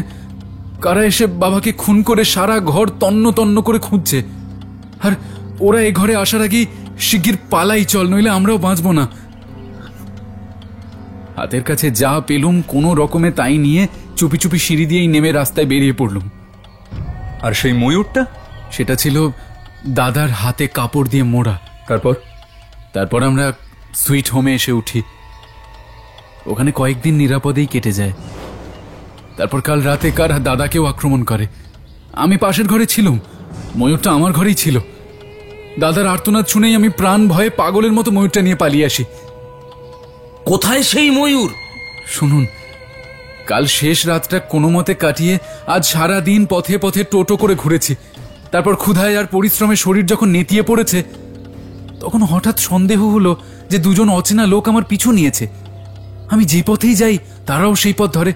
কারা এসে বাবাকে খুন করে সারা ঘর তন্ন তন্ন করে খুঁজছে। আর ওরা এই ঘরে আসার আগেই শিগগির পালাই চল, নইলে আমরাও বাঁচবো না। হাতের কাছে যা পেলুম কোনো রকমে তাই নিয়ে চুপি চুপি সিঁড়ি দিয়েই নেমে রাস্তায় বেরিয়ে পড়লুম। আর সেই ময়ূরটা? সেটা ছিল দাদার হাতে কাপড় দিয়ে মোড়া। তারপর আমরা সুইট হোমে এসে উঠি। ওখানে কয়েকদিন নিরাপদেই কেটে যায়। তারপর কাল রাতে কার দাদাকেও আক্রমণ করে। আমি পাশের ঘরে ছিলাম, ময়ূরটা আমার ঘরেই ছিল। দাদার আর্তনাদ শুনেই আমি প্রাণ ভয়ে পাগলের মতো ময়ূরটা নিয়ে পালিয়ে আসি। কোথায় সেই ময়ূর? শুনুন, কাল শেষ রাতটা কোনো মতে কাটিয়ে আজ সারা দিন পথে পথে টোটো করে ঘুরেছি। তারপর ক্ষুধায় আর পরিশ্রমে শরীর যখন নেতিয়ে পড়েছে, তখন হঠাৎ সন্দেহ হলো যে দুজন অচেনা লোক আমার পিছু নিয়েছে। আমি যে পথেই যাই তারাও সেই পথ ধরে।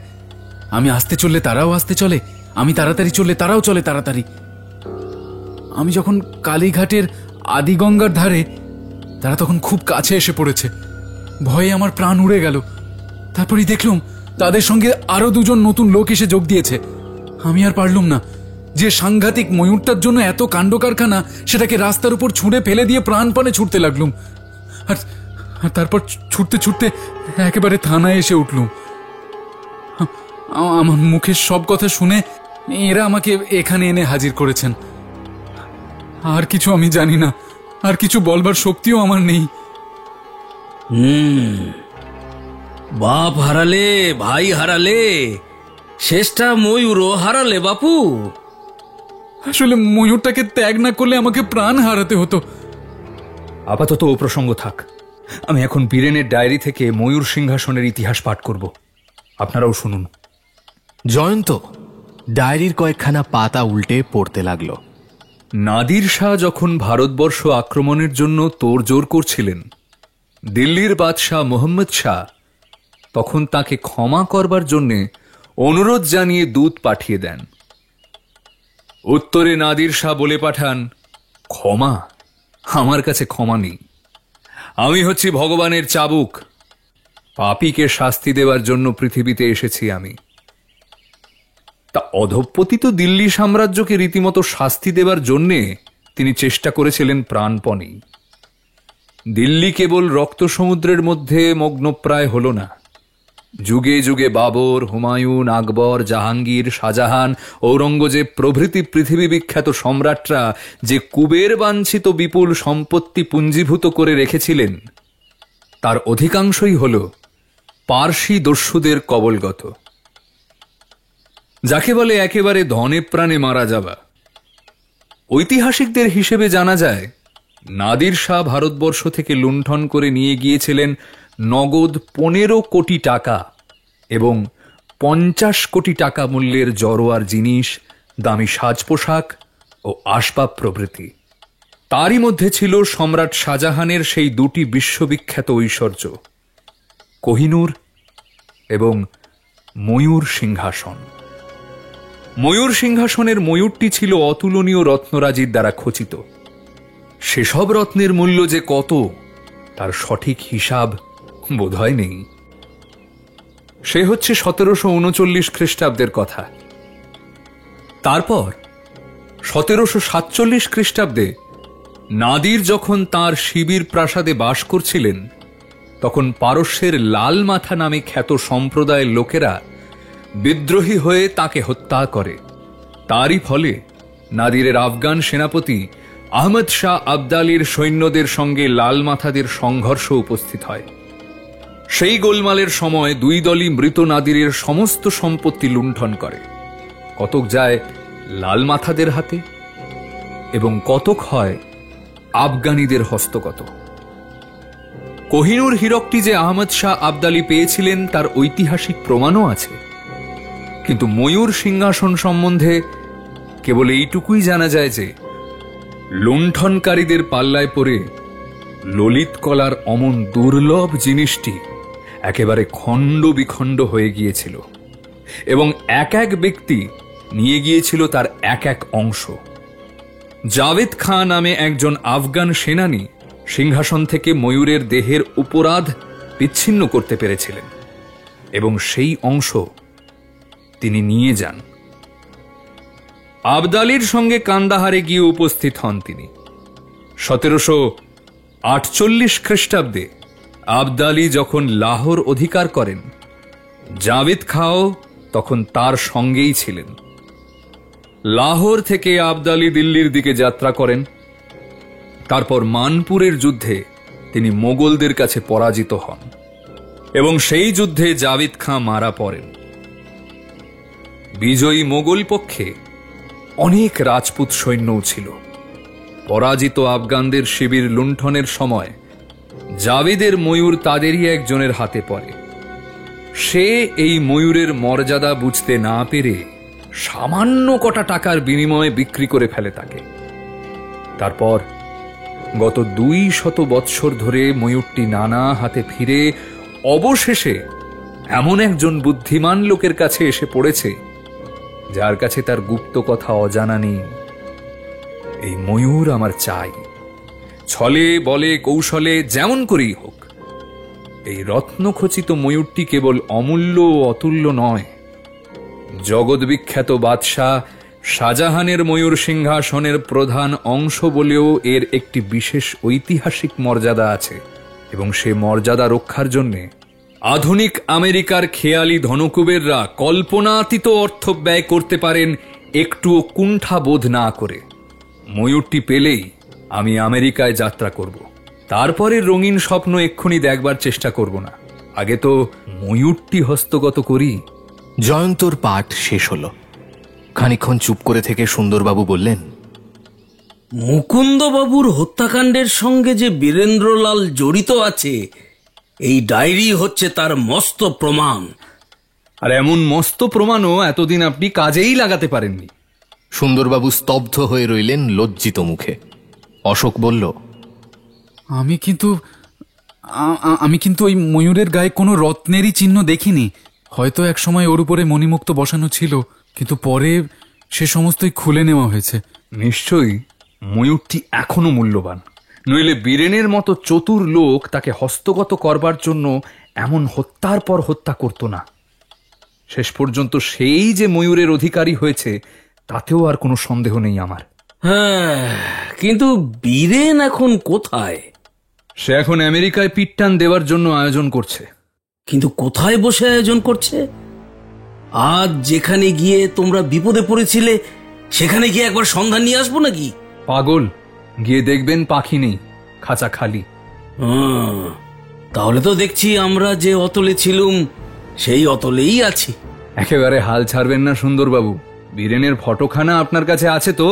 আমি আস্তে চললে তারাও আস্তে চলে, আমি তাড়াতাড়ি চললে তারাও চলে তাড়াতাড়ি। আমি যখন কালীঘাটের আদিগঙ্গার ধারে, তারা তখন খুব কাছে এসে পড়েছে। ভয়ে আমার প্রাণ উড়ে গেল। তারপরই দেখলাম তাদের সঙ্গে আরো দুজন নতুন লোক এসে যোগ দিয়েছে। আমি আর পারলুম না। যে সাংঘাতিক ময়ূরটার জন্য এত কাণ্ড কারখানা, সেটাকে রাস্তার উপর ছুঁড়ে ফেলে দিয়ে প্রাণপণে ছুটতে লাগলুম। আর তারপর ছুটতে ছুটতে একেবারে থানায় এসে উঠলুম। আমার মুখের সব কথা শুনে এরা আমাকে এখানে এনে হাজির করেছেন। আর কিছু আমি জানি না, আর কিছু বলবার শক্তিও আমার নেই। বাপ হারালে, ভাই হারালে, শেষটা ময়ূরও হারালে বাপু। আসলে ময়ূরটাকে ত্যাগ না করলে আমাকে প্রাণ হারাতে হতো। আপাতত ও প্রসঙ্গ থাক। আমি এখন বীরেনের ডায়েরি থেকে ময়ূর সিংহাসনের ইতিহাস পাঠ করব, আপনারাও শুনুন। জয়ন্ত ডায়েরির কয়েকখানা পাতা উল্টে পড়তে লাগলো। নাদির শাহ যখন ভারতবর্ষ আক্রমণের জন্য তোড়জোড় করছিলেন, দিল্লির বাদশাহ মোহাম্মদ শাহ তখন তাকে ক্ষমা করবার জন্যে অনুরোধ জানিয়ে দূত পাঠিয়ে দেন। উত্তরে নাদির শাহ বলে পাঠান, ক্ষমা? আমার কাছে ক্ষমা নেই। আমি হচ্ছি ভগবানের চাবুক। পাপীকে শাস্তি দেওয়ার জন্য পৃথিবীতে এসেছি আমি। তা অধঃপতিত দিল্লি সাম্রাজ্যকে রীতিমতো শাস্তি দেবার জন্যে তিনি চেষ্টা করেছিলেন প্রাণপণেই। দিল্লি কেবল রক্ত সমুদ্রের মধ্যে মগ্নপ্রায় হল না। যুগে যুগে বাবর, হুমায়ুন, আকবর, জাহাঙ্গীর, শাহজাহান, ঔরঙ্গজেব প্রভৃতি পৃথিবী বিখ্যাত সম্রাটরা যে কুবের বাঞ্ছিত বিপুল সম্পত্তি পুঞ্জীভূত করে রেখেছিলেন, তার অধিকাংশই হল পার্সি দস্যুদের কবলগত। যাকে বলে একেবারে ধনে প্রাণে মারা যাওয়া। ঐতিহাসিকদের হিসেবে জানা যায়, নাদির শাহ ভারতবর্ষ থেকে লুণ্ঠন করে নিয়ে গিয়েছিলেন নগদ 15 কোটি টাকা এবং 50 কোটি টাকা মূল্যের জরোয়ার জিনিস, দামি সাজ পোশাক ও আসবাব প্রভৃতি। তারই মধ্যে ছিল সম্রাট শাহজাহানের সেই দুটি বিশ্ববিখ্যাত ঐশ্বর্য, কোহিনূর এবং ময়ূর সিংহাসন। ময়ূর সিংহাসনের ময়ূরটি ছিল অতুলনীয় রত্নরাজির দ্বারা খচিত। সেসব রত্নের মূল্য যে কত, তার সঠিক হিসাব বোধহয় নেই। সে হচ্ছে 1739 খ্রিস্টাব্দের কথা। তারপর 1747 খ্রিস্টাব্দে নাদির যখন তাঁর শিবির প্রাসাদে বাস করছিলেন, তখন পারস্যের লাল মাথা নামে খ্যাত সম্প্রদায়ের লোকেরা বিদ্রোহী হয়ে তাকে হত্যা করে। তারই ফলে নাদিরের আফগান সেনাপতি আহমদ শাহ আবদালির সৈন্যদের সঙ্গে লাল মাথাদের সংঘর্ষ উপস্থিত হয়। সেই গোলমালের সময় দুই দলই মৃত নাদিরের সমস্ত সম্পত্তি লুণ্ঠন করে। কতক যায় লাল মাথাদের হাতে এবং কতক হয় আফগানিদের হস্তগত। কোহিনূর হীরকটি যে আহমদ শাহ আবদালি পেয়েছিলেন তার ঐতিহাসিক প্রমাণও আছে, কিন্তু ময়ূর সিংহাসন সম্বন্ধে কেবল এইটুকুই জানা যায় যে লুণ্ঠনকারীদের পাল্লায় পড়ে ললিত কলার অমন দুর্লভ জিনিসটি একেবারে খণ্ড বিখণ্ড হয়ে গিয়েছিল এবং এক এক ব্যক্তি নিয়ে গিয়েছিল তার এক এক অংশ। জাভেদ খাঁ নামে একজন আফগান সেনানী সিংহাসন থেকে ময়ূরের দেহের উপরাধ বিচ্ছিন্ন করতে পেরেছিলেন এবং সেই অংশ তিনি নিয়ে যান। আবদালির সঙ্গে কান্দাহারে গিয়ে উপস্থিত হন তিনি। 1748 খ্রিস্টাব্দে আবদালি যখন লাহোর অধিকার করেন, জাভেদ খাঁও তখন তার সঙ্গেই ছিলেন। লাহোর থেকে আবদালি দিল্লির দিকে যাত্রা করেন। তারপর মানপুরের যুদ্ধে তিনি মোগলদের কাছে পরাজিত হন এবং সেই যুদ্ধে জাভেদ খাঁ মারা পড়েন। বিজয়ী মোগল পক্ষে অনেক রাজপুত সৈন্যও ছিল। পরাজিত আফগানদের শিবির লুণ্ঠনের সময় জাভেদের ময়ূর তাদেরই একজনের হাতে পড়ে। সে এই ময়ূরের মর্যাদা বুঝতে না পেরে সামান্য কটা টাকার বিনিময়ে বিক্রি করে ফেলে তাকে। তারপর গত 200 বৎসর ধরে ময়ূরটি নানা হাতে ফিরে অবশেষে এমন একজন বুদ্ধিমান লোকের কাছে এসে পড়েছে যার কাছে তার গুপ্ত কথা অজানা নেই। এই ময়ূর আমার চাই, ছলে বলে কৌশলে যেমন করেই হোক। এই রত্নখচিত ময়ূরটি কেবল অমূল্য ও অতুল্য নয়, জগৎ বিখ্যাত বাদশাহ শাহজাহানের ময়ূর সিংহাসনের প্রধান অংশ বলেও এর একটি বিশেষ ঐতিহাসিক মর্যাদা আছে এবং সে মর্যাদা রক্ষার জন্যে আধুনিক আমেরিকার খেয়ালি ধনকুবেররা কল্পনাতীত অর্থ ব্যয় করতে পারেন একটুও কুণ্ঠা বোধ না করে। ময়ূরটি পেলেই আমি আমেরিকায় যাত্রা করব। তারপরে রঙিন স্বপ্ন এক্ষুনি দেখবার চেষ্টা করব না, আগে তো ময়ূরটি হস্তগত করি। জয়ন্তর পাঠ শেষ হলো। খানিকক্ষণ চুপ করে থেকে সুন্দরবাবু বললেন, মুকুন্দবাবুর হত্যাকাণ্ডের সঙ্গে যে বীরেন্দ্রলাল জড়িত আছে, এই ডায়েরি হচ্ছে তার মস্ত প্রমাণ। আর এমন মস্ত প্রমাণও এতদিন আপনি কাজেই লাগাতে পারেননি। সুন্দরবাবু স্তব্ধ হয়ে রইলেন লজ্জিত মুখে। অশোক বলল, আমি কিন্তু ওই ময়ূরের গায়ে কোনো রত্নেরই চিহ্ন দেখিনি। হয়তো এক সময় ওর উপরে মণিমুক্ত বসানো ছিল, কিন্তু পরে সে সমস্তই খুলে নেওয়া হয়েছে। নিশ্চয়ই ময়ূরটি এখনো মূল্যবান, নইলে বীরেনের মতো চতুর লোক তাকে হস্তগত করবার জন্য এমন হত্যার পর হত্যা করত না। শেষ পর্যন্ত সেই যে ময়ূরের অধিকারী হয়েছে তাতেও আর কোনো সন্দেহ নেই আমার। হ্যাঁ, কিন্তু বীরেন এখন কোথায়? সে এখন আমেরিকায় পিটটান দেওয়ার জন্য আয়োজন করছে। কিন্তু কোথায় বসে আয়োজন করছে? আজ যেখানে গিয়ে তোমরা বিপদে পড়েছিলে সেখানে গিয়ে একবার সন্ধান নিয়ে আসবো নাকি? পাগল, গিয়ে দেখবেন পাখি নেই, খাঁচা খালি। তাহলে তো দেখছি আমরা যে অতলে ছিলুম সেই অতলেই আছি। একেবারে হাল ছাড়বেন না সুন্দরবাবু। বীরেনের ফটোখানা আপনার কাছে আছে তো?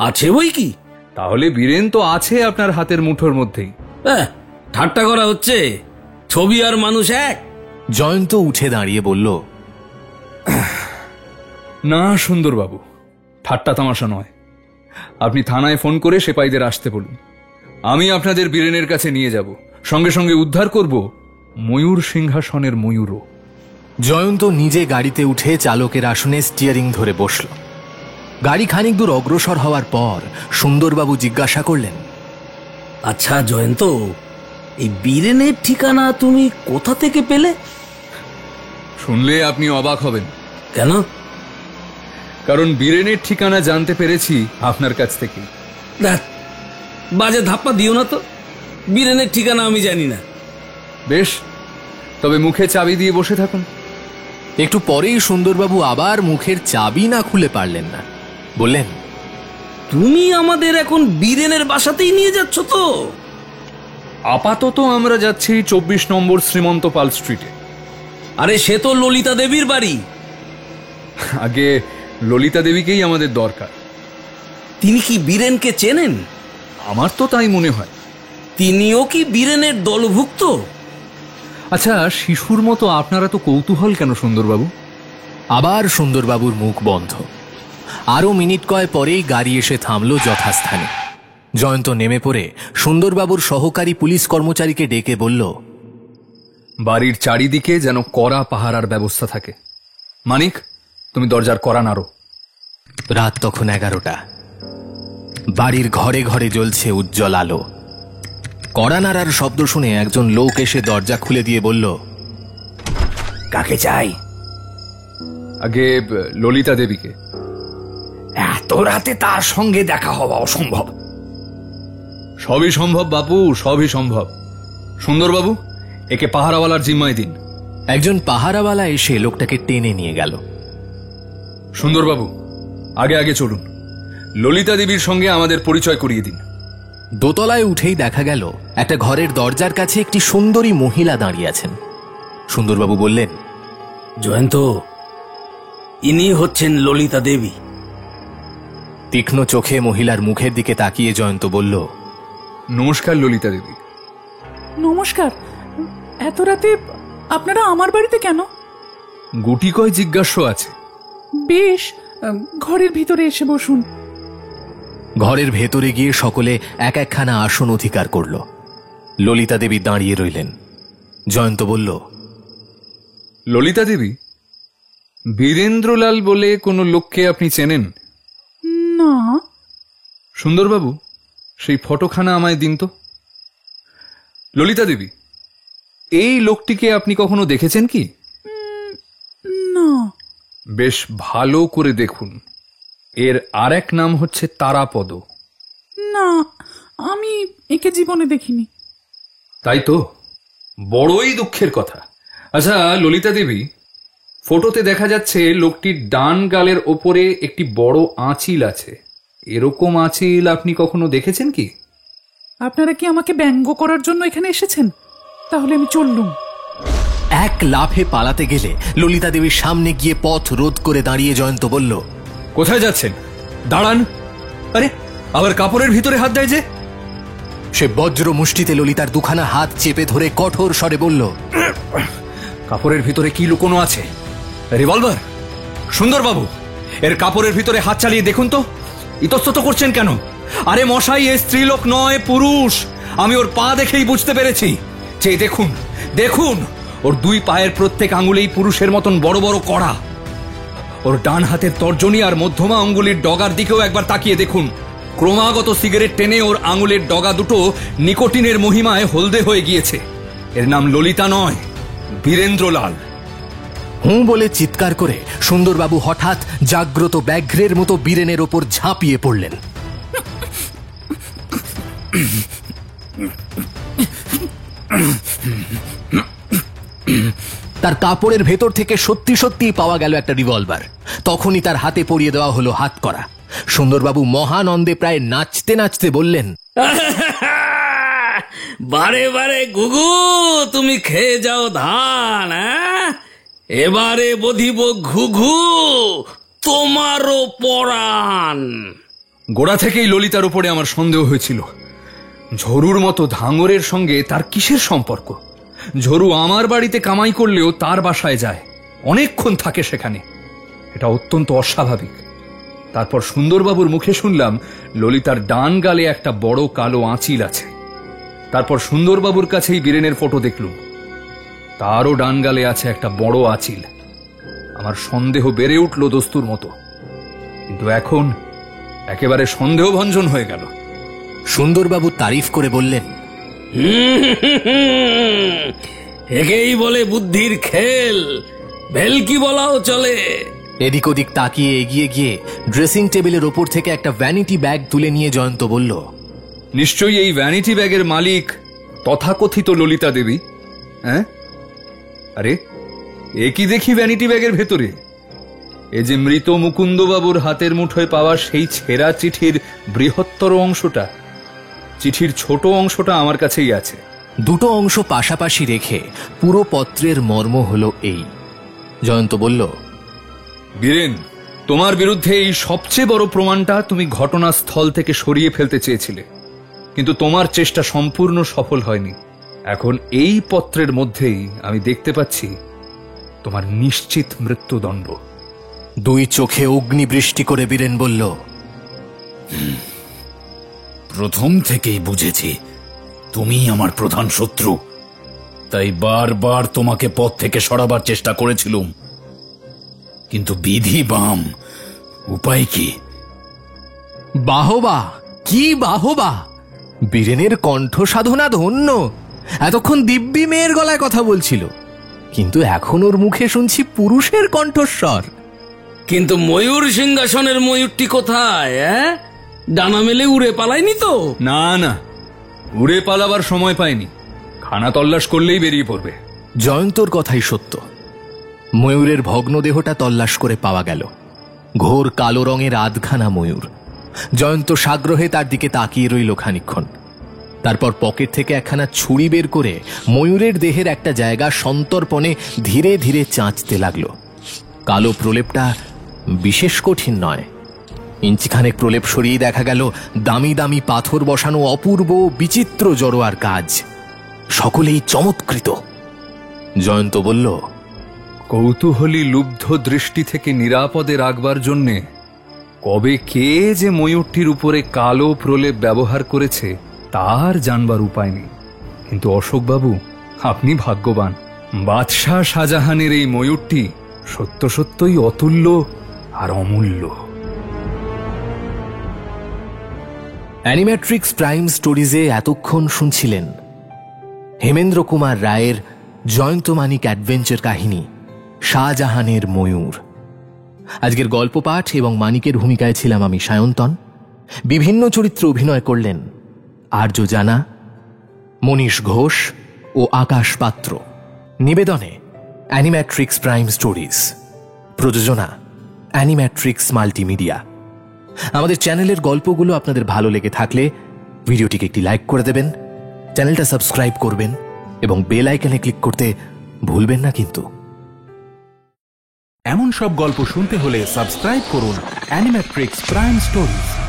আছে বই কি? তাহলে বীরেন তো আছে আপনার হাতের মুঠোর মধ্যেই। ঠাট্টা করা হচ্ছে? ছবি আর মানুষ এক? জয়ন্ত উঠে দাঁড়িয়ে বলল, না সুন্দরবাবু, ঠাট্টা তামাশা নয়। আপনি থানায় ফোন করে সেপাইদের আসতে বলুন। আমি আপনাদের বীরেনের কাছে নিয়ে যাব, সঙ্গে সঙ্গে উদ্ধার করব ময়ূর সিংহাসনের ময়ূরও। জয়ন্ত নিজে গাড়িতে উঠে চালকের আসনে স্টিয়ারিং ধরে বসল। গাড়ি খানিক দূর অগ্রসর হওয়ার পর সুন্দরবাবু জিজ্ঞাসা করলেন, আচ্ছা জয়ন্ত, এই বীরেনের ঠিকানা তুমি কোথা থেকে পেলে? শুনলে আপনি অবাক হবেন। কেন? কারণ বীরেনের ঠিকানা জানতে পেরেছি আপনার কাছ থেকে। বাজে ধাপ্পা দিও না তো, বীরেনের ঠিকানা আমি জানি না। বেশ, তবে মুখে চাবি দিয়ে বসে থাকুন। একটু পরেই সুন্দরবাবু আবার মুখের চাবি না খুলে পারলেন না। বললেন, তুমি আমাদের এখন বীরেনের বাসাতেই নিয়ে যাচ্ছ তো? আপাতত আমরা যাচ্ছি 24 নম্বর শ্রীমন্ত পাল স্ট্রিটে। আরে সে তো ললিতা দেবীর বাড়ি। আগে ললিতা দেবীকেই আমাদের দরকার। তিনি কি বীরেনকে চেনেন? আমার তো তাই মনে হয়। তিনিও কি বীরেনের দলভুক্ত? আচ্ছা, শিশুর মতো আপনারা তো কৌতূহল কেন সুন্দরবাবু? আবার সুন্দরবাবুর মুখ বন্ধ। আরো মিনিট কয় পরেই গাড়ি এসে থামল যথাস্থানে। জয়ন্ত নেমে পড়ে সুন্দরবাবুর সহকারী পুলিশ কর্মচারীকে ডেকে বলল, বাড়ির চারিদিকে যেন কড়া পাহারার ব্যবস্থা থাকে। মানিক, তুমি দরজার কড়া নাড়ো। রাত তখন 11টা। বাড়ির ঘরে ঘরে জ্বলছে উজ্জ্বল আলো। কড়া নাড়ার শব্দ শুনে একজন লোক এসে দরজা খুলে দিয়ে বলল, কাকে চাই? আগে ললিতা দেবীকে। এত রাতে তার সঙ্গে দেখা হওয়া অসম্ভব। সবই সম্ভব বাপু, সবই সম্ভব। সুন্দরবাবু, একে পাহারাওয়ালার জিম্মায় দিন। একজন পাহারাওয়ালা এসে লোকটাকে টেনে নিয়ে গেল। সুন্দরবাবু, আগে আগে চলুন, ললিতা দেবীর সঙ্গে আমাদের পরিচয় করিয়ে দিন। দোতলায় উঠেই দেখা গেল একটা ঘরের দরজার কাছে একটি সুন্দরী মহিলা দাঁড়িয়ে আছেন। সুন্দরবাবু বললেন, জয়ন্ত, ইনি হচ্ছেন ললিতা দেবী। তীক্ষ্ণ চোখে মহিলার মুখের দিকে তাকিয়ে জয়ন্ত বলল, নমস্কার ললিতা দেবী। নমস্কার। এত রাতে আপনারা আমার বাড়িতে কেন? গুটি কয় জিজ্ঞাস্য আছে। বেশ, ঘরের ভিতরে এসে বসুন। ঘরের ভেতরে গিয়ে সকলে এক একখানা আসন অধিকার করল। ললিতা দেবী দাঁড়িয়ে রইলেন। জয়ন্ত বলল, ললিতা দেবী, বীরেন্দ্রলাল বলে কোনো লোককে আপনি চেনেন? না। সুন্দরবাবু, সেই ফটোখানা আমায় দিন তো। ললিতা দেবী, এই লোকটিকে আপনি কখনো দেখেছেন কি? না। বেশ ভালো করে দেখুন, এর আর এক নাম হচ্ছে তারাপদ। না, আমি একে জীবনে দেখিনি। তাই তো, বড়ই দুঃখের কথা। আচ্ছা ললিতা দেবী, ফটোতে দেখা যাচ্ছে লোকটির ডান গালের ওপরে একটি বড় আঁচিল আছে। এরকম আঁচিল আপনি কখনো দেখেছেন কি? আপনারা কি আমাকে ব্যঙ্গ করার জন্য এখানে এসেছেন? তাহলে আমি চললুম। এক লাফে পালাতে গেলে ললিতা দেবীর সামনে গিয়ে পথ রোধ করে দাঁড়িয়ে জয়ন্ত বলল, কোথায় যাচ্ছেন? দাঁড়ান। আরে, আবার কাপড়ের ভিতরে হাত দেয় যে? সে বজ্র মুষ্টিতে ললিতার দুখানা হাত চেপে ধরে কঠোর স্বরে বলল, কাপড়ের ভিতরে কি লুকোনো আছে? রিভলভার? সুন্দরবাবু, এর কাপড়ের ভিতরে হাত চালিয়ে দেখুন তো। ইতস্তত করছেন কেন? আরে মশাই, এ স্ত্রীলোক নয়, পুরুষ। আমি ওর পা দেখেই বুঝতে পেরেছি। যে দেখুন, দেখুন, ওর দুই পায়ের প্রত্যেক আঙুলেই পুরুষের মতন বড় বড় কড়া। ওর ডান হাতের তর্জনী আর মধ্যমা আঙ্গুলের ডগার দিকেও একবার তাকিয়ে দেখুন। ক্রমাগত সিগারেট টেনে ওর আঙুলের ডগা দুটো নিকোটিনের মহিমায় হলদে হয়ে গিয়েছে। এর নাম ললিতা নয়, বীরেন্দ্রলাল। হুঁ বলে চিৎকার করে সুন্দরবাবু হঠাৎ জাগ্রত ব্যাঘ্রের মতো বীরেনের ওপর ঝাঁপিয়ে পড়লেন। তার কাপড়ের ভেতর থেকে সত্যি সত্যি পাওয়া গেল একটা রিভলভার। তখনই তার হাতে পরিয়ে দেওয়া হলো হাত করা। সুন্দরবাবু মহানন্দে প্রায় নাচতে নাচতে বললেন, বারে বারে গুগু, তুমি খেয়ে যাও ধান। এবারে বধিব ঘুঘু, তোমারও পরাণ। গোড়া থেকেই ললিতার উপরে আমার সন্দেহ হয়েছিল। ঝরুর মতো ধাঙরের সঙ্গে তার কিসের সম্পর্ক? ঝরু আমার বাড়িতে কামাই করলেও তার বাসায় যায়, অনেকক্ষণ থাকে সেখানে। এটা অত্যন্ত অস্বাভাবিক। তারপর সুন্দরবাবুর মুখে শুনলাম ললিতার ডান গালে একটা বড় কালো আঁচিল আছে। তারপর সুন্দরবাবুর কাছেই বীরেনের ফটো দেখলুম, তারও ডান গালে আছে একটা বড় আঁচিল। আমার সন্দেহ বেড়ে উঠল দস্তুর মতো, কিন্তু এখন একেবারে সন্দেহভঞ্জন হয়ে গেল। সুন্দরবাবু তারিফ করে বললেন, একেই বলে বুদ্ধির খেল, ভেলকি বলাও চলে। এদিক ওদিক তাকিয়ে এগিয়ে গিয়ে ড্রেসিং টেবিলের ওপর থেকে একটা ভ্যানিটি ব্যাগ তুলে নিয়ে জয়ন্ত বলল, নিশ্চয়ই এই ভ্যানিটি ব্যাগের মালিক তথাকথিত ললিতা দেবী। হ্যাঁ, আরে এ কি দেখি ভ্যানিটি ব্যাগের ভেতরে? এ যে মৃত মুকুন্দবাবুর হাতের মুঠোয় পাওয়া সেই ছেঁড়া চিঠির বৃহত্তর অংশটা। চিঠির ছোট অংশটা আমার কাছেই আছে। দুটো অংশ পাশাপাশি রেখে পুরো পত্রের মর্ম হলো এই। জয়ন্ত বলল, বীরেন, তোমার বিরুদ্ধে এই সবচেয়ে বড় প্রমাণটা তুমি ঘটনাস্থল থেকে সরিয়ে ফেলতে চেয়েছিলে, কিন্তু তোমার চেষ্টা সম্পূর্ণ সফল হয়নি। এখন এই পত্রের মধ্যেই আমি দেখতে পাচ্ছি তোমার নিশ্চিত মৃত্যুদণ্ড। দুই চোখে অগ্নিবৃষ্টি করে বীরেন বলল, প্রথম থেকেই বুঝেছি তুমি আমার প্রধান শত্রু, তাই বারবার তোমাকে পথ থেকে সরাবার চেষ্টা করেছিলুম, কিন্তু বিধি বাম। উপায় কি? বাহবা, কি বাহবা! বীরেনের কণ্ঠ সাধনা ধন্য। এতক্ষণ দিব্যি মেয়ের গলায় কথা বলছিল, কিন্তু এখন ওর মুখে শুনছি পুরুষের কণ্ঠস্বর। কিন্তু ময়ূর সিংহাসনের ময়ূরটি কোথায়? ডানা মেলে উড়ে পালায়নি তো? না না, উড়ে পালাবার সময় পায়নি, খানা তল্লাশ করলেই বেরিয়ে পড়বে। জয়ন্তর কথাই সত্য। ময়ূরের ভগ্ন দেহটা তল্লাশ করে পাওয়া গেল। ঘোর কালো রঙের আধখানা ময়ূর। জয়ন্ত সাগ্রহে তার দিকে তাকিয়ে রইল খানিকক্ষণ। তারপর পকেট থেকে একখানা ছুরি বের করে ময়ূরের দেহের একটা জায়গা সন্তর্পণে ধীরে ধীরে চাঁচতে লাগলো। কালো প্রলেপটা বিশেষ কঠিন নয়। ইঞ্চিখানেক প্রলেপ সরিয়ে দেখা গেল দামি দামি পাথর বসানো অপূর্ব বিচিত্র জড়োয়ার কাজ। সকলেই চমৎকৃত। জয়ন্ত বলল, কৌতূহলী লুব্ধ দৃষ্টি থেকে নিরাপদে রাখবার জন্যে কবে কে যে ময়ূরটির উপরে কালো প্রলেপ ব্যবহার করেছে তার জানবার উপায় নেই। কিন্তু অশোকবাবু, আপনি ভাগ্যবান। বাদশাহ শাহজাহানের এই ময়ূরটি সত্য সত্যই অতুল্য আর অমূল্য। অ্যানিম্যাট্রিক্স প্রাইম স্টোরিজে এতক্ষণ শুনছিলেন হেমেন্দ্র কুমার রায়ের জয়ন্ত মানিক অ্যাডভেঞ্চার কাহিনী শাহজাহানের ময়ূর। আজকের গল্প পাঠ এবং মানিকের ভূমিকায় ছিলাম আমি সায়ন্তন। বিভিন্ন চরিত্রে অভিনয় করলেন আর্য জানা, মনীষ ঘোষ ও আকাশ পাত্র। নিবেদনে অ্যানিম্যাট্রিক্স প্রাইম স্টোরিজ। প্রযোজনা অ্যানিম্যাট্রিক্স মাল্টিমিডিয়া। আমাদের চ্যানেলের গল্পগুলো আপনাদের ভালো লেগে থাকলে ভিডিওটিকে একটি লাইক করে দেবেন, চ্যানেলটা সাবস্ক্রাইব করবেন এবং বেল আইকনে ক্লিক করতে ভুলবেন না কিন্তু। এমন সব গল্প শুনতে হলে সাবস্ক্রাইব করুন অ্যানিম্যাট্রিক্স প্রাইম স্টোরিজ।